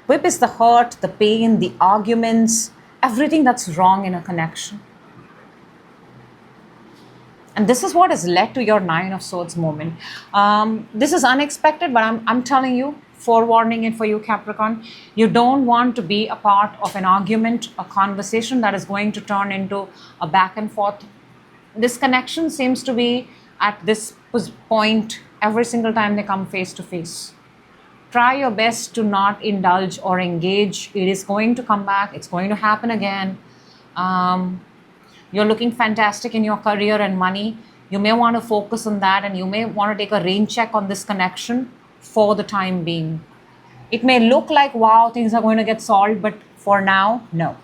[SPEAKER 1] Whip is the hurt, the pain, the arguments, everything that's wrong in a connection. And this is what has led to your 9 of Swords moment. This is unexpected, but I'm telling you, forewarning it for you, Capricorn. You don't want to be a part of an argument, a conversation that is going to turn into a back and forth. This connection seems to be at this point every single time they come face to face. Try your best to not indulge or engage. It is going to come back. It's going to happen again. You're looking fantastic in your career and money. You may want to focus on that, and you may want to take a rain check on this connection for the time being. It may look like, wow, things are going to get solved, but for now, no.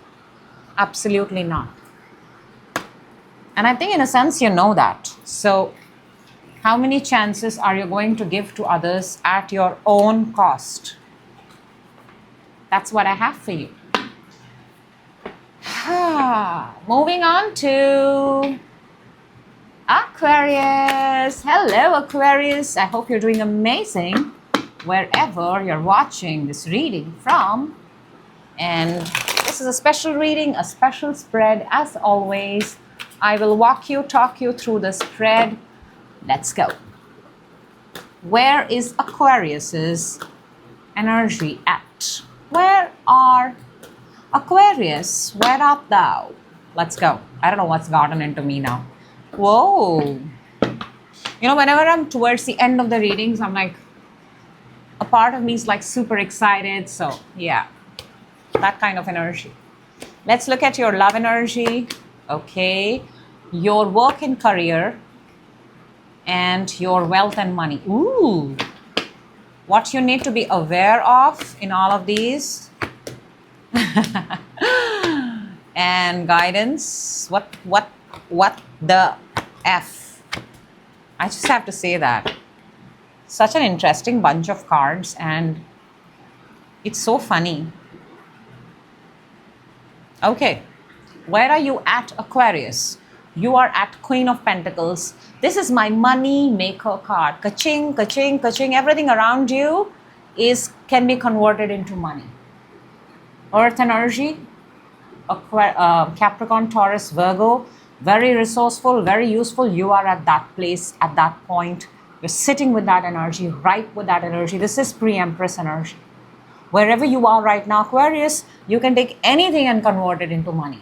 [SPEAKER 1] Absolutely not. And I think in a sense, you know that. So how many chances are you going to give to others at your own cost? That's what I have for you. Moving on to Aquarius. Hello, Aquarius. I hope you're doing amazing wherever you're watching this reading from. And this is a special reading, a special spread. As always, I will talk you through the spread. Let's go. Where is Aquarius's energy at? Where are Aquarius? Where art thou? Let's go. I don't know what's gotten into me now. Whoa. You know, whenever I'm towards the end of the readings, I'm like, a part of me is like super excited. So yeah, that kind of energy. Let's look at your love energy. Okay. Your work and career. And your wealth and money. Ooh. What you need to be aware of in all of these. And guidance. What the F? I just have to say that. Such an interesting bunch of cards, and it's so funny. Okay. Where are you at, Aquarius? You are at Queen of Pentacles. This is my money maker card. Ka-ching, ka-ching, ka-ching. Everything around you can be converted into money. Earth energy, Capricorn, Taurus, Virgo. Very resourceful, very useful. You are at that place, at that point. You're sitting with that energy, right with that energy. This is pre-Empress energy. Wherever you are right now, Aquarius, you can take anything and convert it into money.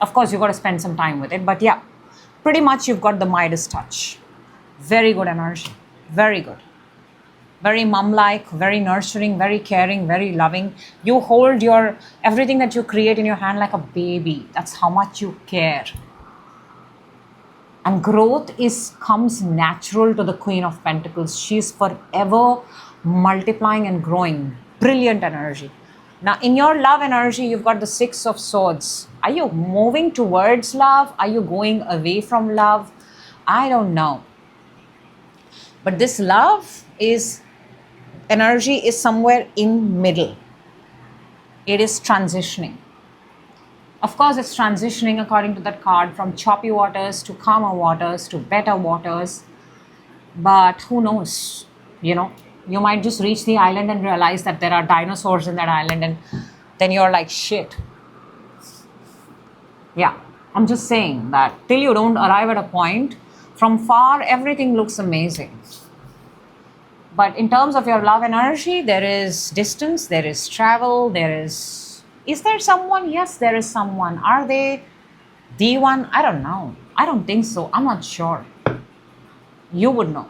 [SPEAKER 1] Of course, you've got to spend some time with it. But yeah, pretty much you've got the Midas touch. Very good energy. Very good. Very mom-like, very nurturing, very caring, very loving. You hold everything that you create in your hand like a baby. That's how much you care. And growth comes natural to the Queen of Pentacles. She's forever multiplying and growing. Brilliant energy. Now, in your love energy, you've got the 6 of Swords. Are you moving towards love? Are you going away from love? I don't know. But this energy is somewhere in middle. It is transitioning. Of course, it's transitioning according to that card from choppy waters to calmer waters to better waters. But who knows, you know? You might just reach the island and realize that there are dinosaurs in that island, and then you're like, shit. Yeah, I'm just saying that till you don't arrive at a point, from far, everything looks amazing. But in terms of your love energy, there is distance, there is travel, is there someone? Yes, there is someone. Are they the one? I don't know. I don't think so. I'm not sure. You would know.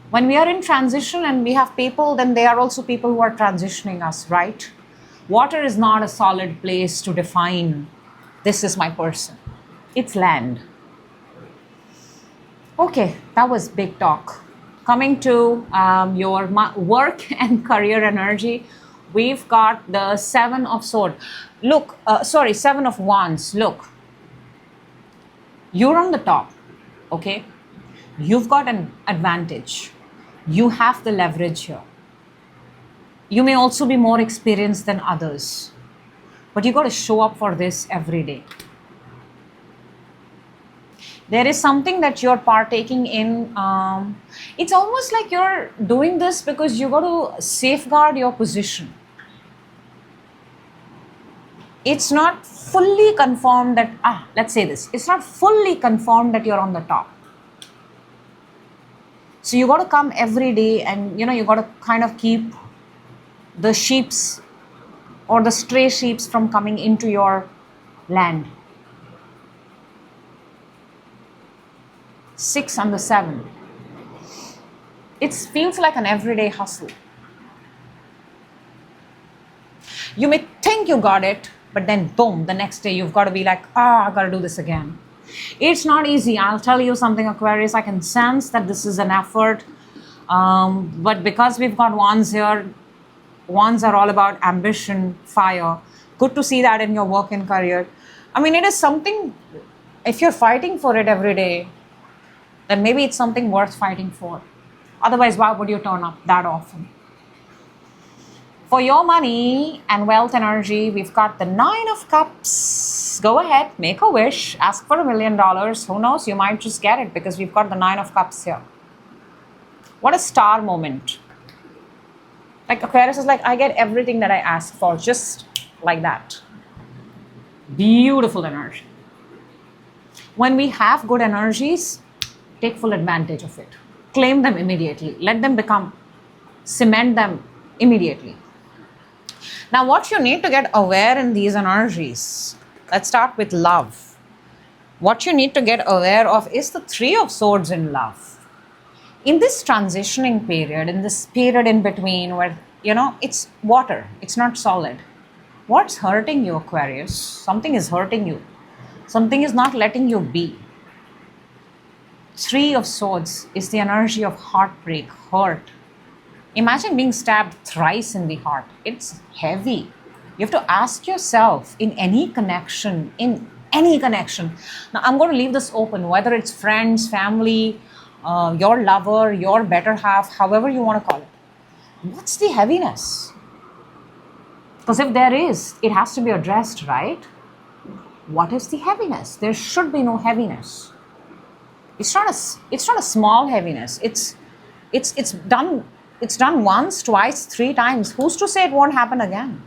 [SPEAKER 1] When we are in transition and we have people, then they are also people who are transitioning us, right? Water is not a solid place to define, this is my person. It's land. Okay, that was big talk. Coming to your work and career energy, we've got the Seven of Swords. Look, Seven of Wands. Look, you're on the top, okay? You've got an advantage. You have the leverage here. You may also be more experienced than others, but you got to show up for this every day. There is something that you're partaking in. It's almost like you're doing this because you got to safeguard your position. It's not fully confirmed that, let's say this, it's not fully confirmed that you're on the top. So you got to come every day and, you got to kind of keep the sheeps or the stray sheeps from coming into your land. 6 and the 7. It feels like an everyday hustle. You may think you got it, but then boom, the next day you've got to be like, I got to do this again. It's not easy. I'll tell you something, Aquarius. I can sense that this is an effort. But because we've got wands here, wands are all about ambition, fire. Good to see that in your work and career. I mean, it is something, if you're fighting for it every day, then maybe it's something worth fighting for. Otherwise, why would you turn up that often? For your money and wealth energy, we've got the 9 of Cups. Go ahead, make a wish, ask for $1 million. Who knows, you might just get it because we've got the 9 of Cups here. What a star moment. Like Aquarius is like, I get everything that I ask for, just like that. Beautiful energy. When we have good energies, take full advantage of it. Claim them immediately. Let them cement them immediately. Now, what you need to get aware in these energies, let's start with love. What you need to get aware of is the 3 of Swords in love. In this transitioning period, in this period in between where, it's water, it's not solid. What's hurting you, Aquarius? Something is hurting you. Something is not letting you be. 3 of Swords is the energy of heartbreak, hurt. Imagine being stabbed thrice in the heart. It's heavy. You have to ask yourself in any connection. Now, I'm going to leave this open, whether it's friends, family, your lover, your better half, however you want to call it. What's the heaviness? Because if there is, it has to be addressed, right? What is the heaviness? There should be no heaviness. It's not a small heaviness. It's done once, twice, 3 times. Who's to say it won't happen again?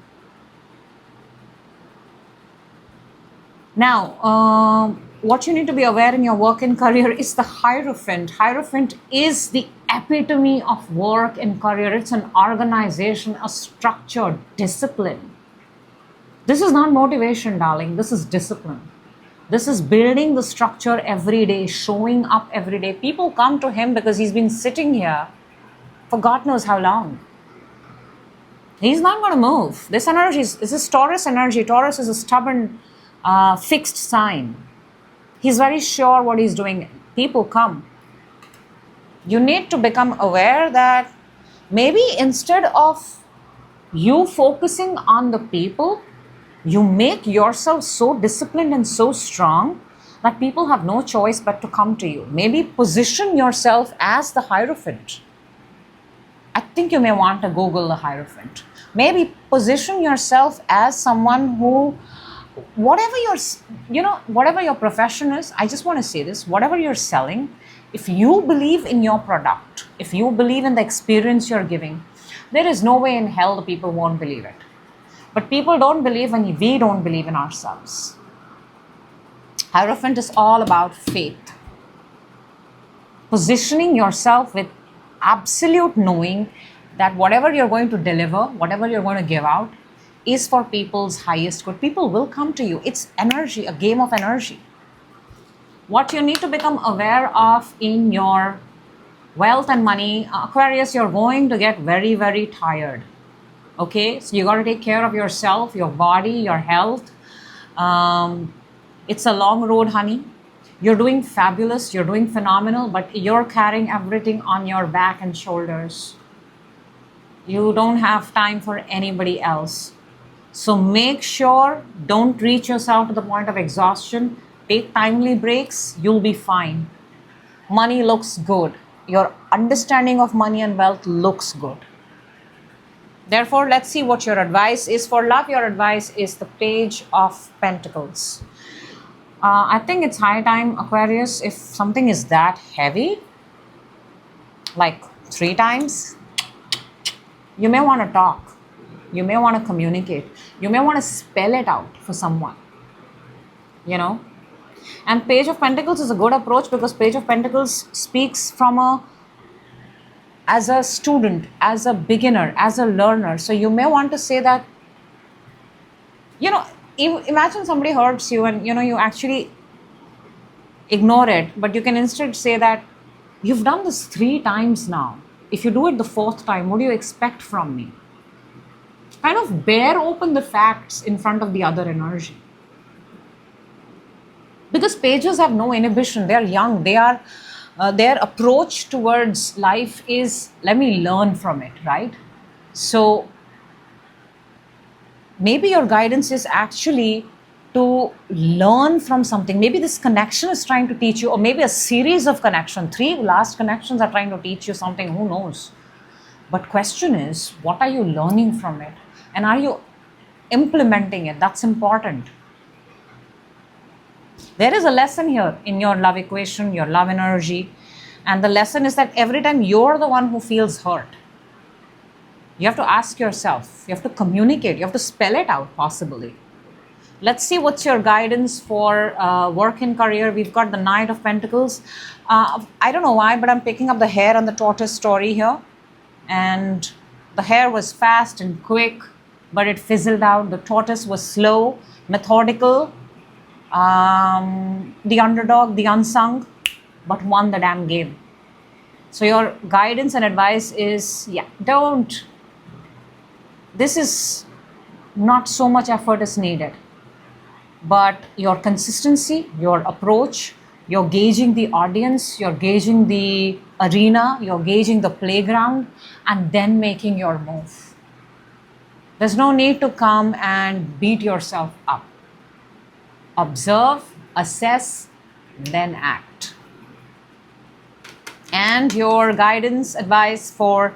[SPEAKER 1] Now, what you need to be aware in your work and career is the Hierophant. Hierophant is the epitome of work and career. It's an organization, a structure, discipline. This is not motivation, darling. This is discipline. This is building the structure every day, showing up every day. People come to him because he's been sitting here for God knows how long. He's not going to move. This is Taurus energy. Taurus is a stubborn, fixed sign. He's very sure what he's doing. People come. You need to become aware that maybe instead of you focusing on the people, you make yourself so disciplined and so strong that people have no choice but to come to you. Maybe position yourself as the Hierophant. I think you may want to Google the Hierophant. Maybe position yourself as someone who, whatever your profession is, I just want to say this, whatever you're selling, if you believe in your product, if you believe in the experience you're giving, there is no way in hell the people won't believe it. But people don't believe when we don't believe in ourselves. Hierophant is all about faith. Positioning yourself with absolute knowing that whatever you're going to deliver, whatever you're going to give out, is for people's highest good. People will come to you. It's energy, a game of energy. What you need to become aware of in your wealth and money, Aquarius, you're going to get very, very tired. Okay, so you got to take care of yourself, your body, your health. It's a long road, honey. You're doing fabulous, you're doing phenomenal, but you're carrying everything on your back and shoulders. You don't have time for anybody else. So make sure, don't reach yourself to the point of exhaustion. Take timely breaks, you'll be fine. Money looks good. Your understanding of money and wealth looks good. Therefore, let's see what your advice is. For love, your advice is the Page of Pentacles. I think it's high time, Aquarius, if something is that heavy, like 3 times, you may want to talk. You may want to communicate. You may want to spell it out for someone. You know? And Page of Pentacles is a good approach because Page of Pentacles speaks from as a student, as a beginner, as a learner. So you may want to say that, you know, imagine somebody hurts you and, you know, you actually ignore it, but you can instead say that you've done this 3 times now. If you do it the 4th time, what do you expect from me? Kind of bear open the facts in front of the other energy. Because pages have no inhibition. They're young. They are, their approach towards life is, let me learn from it, right? So maybe your guidance is actually to learn from something. Maybe this connection is trying to teach you, or maybe a series of connections. 3 last connections are trying to teach you something. Who knows? But question is, what are you learning from it? And are you implementing it? That's important. There is a lesson here in your love equation, your love energy. And the lesson is that every time you're the one who feels hurt, you have to ask yourself, you have to communicate, you have to spell it out possibly. Let's see what's your guidance for work and career. We've got the Knight of Pentacles. I don't know why, but I'm picking up the hare and the tortoise story here. And the hare was fast and quick, but it fizzled out. The tortoise was slow, methodical, the underdog, the unsung, but won the damn game. So your guidance and advice is, yeah, don't. This is not so much effort is needed, but your consistency, your approach, you're gauging the audience, you're gauging the arena, you're gauging the playground, and then making your move. There's no need to come and beat yourself up. Observe, assess, then act. And your guidance advice for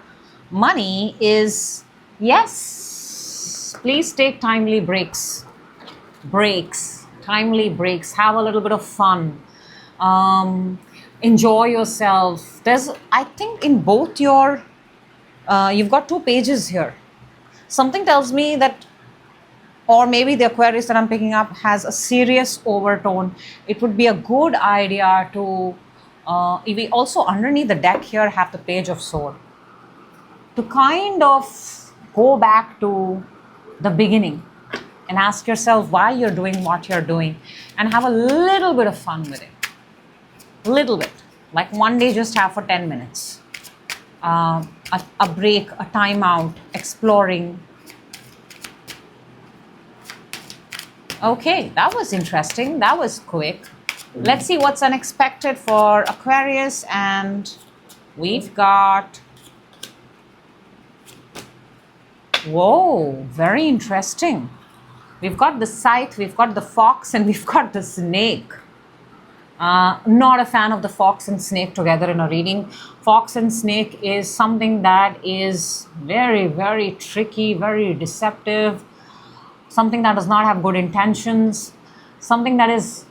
[SPEAKER 1] money is, yes, please take timely breaks. Timely breaks. Have a little bit of fun. Enjoy yourself. There's, I think in both your, you've got 2 pages here. Something tells me that, or maybe the Aquarius that I'm picking up has a serious overtone. It would be a good idea to, we also underneath the deck here have the Page of Swords. To kind of go back to the beginning and ask yourself why you're doing what you're doing and have a little bit of fun with it. Little bit. Like one day just have for 10 minutes. A break, a timeout, exploring. Okay, that was interesting. That was quick. Let's see what's unexpected for Aquarius. And we've got, whoa, very interesting. We've got the scythe, we've got the fox, and we've got the snake. Not a fan of the fox and snake together in a reading. Fox and snake is something that is very, very tricky, very deceptive, something that does not have good intentions, something that is,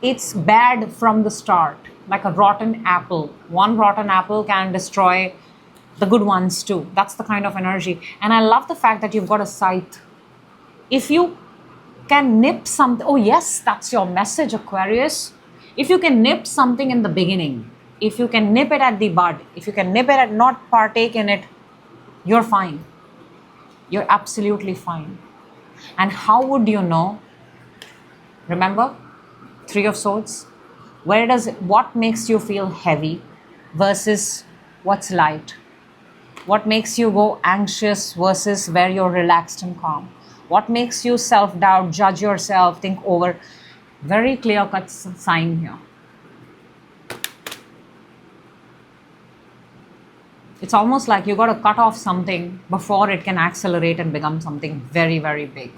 [SPEAKER 1] it's bad from the start, like a rotten apple. One rotten apple can destroy the good ones too. That's the kind of energy. And I love the fact that you've got a scythe. If you can nip something, oh yes, that's your message, Aquarius. If you can nip something in the beginning, if you can nip it at the bud, if you can nip it and not partake in it, you're fine. You're absolutely fine. And how would you know? Remember, 3 of Swords. What makes you feel heavy versus what's light? What makes you go anxious versus where you're relaxed and calm? What makes you self-doubt, judge yourself, think over? Very clear-cut sign here. It's almost like you got to cut off something before it can accelerate and become something very, very big.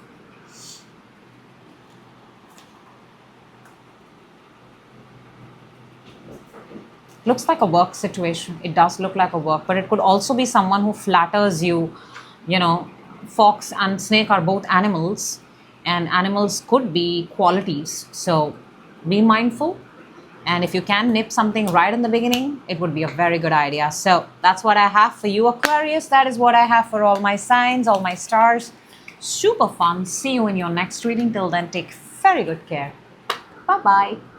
[SPEAKER 1] Looks like a work situation. It does look like a work, but it could also be someone who flatters you. You know, fox and snake are both animals, and animals could be qualities. So be mindful. And if you can nip something right in the beginning, it would be a very good idea. So that's what I have for you, Aquarius. That is what I have for all my signs, all my stars. Super fun. See you in your next reading. Till then, take very good care. Bye-bye.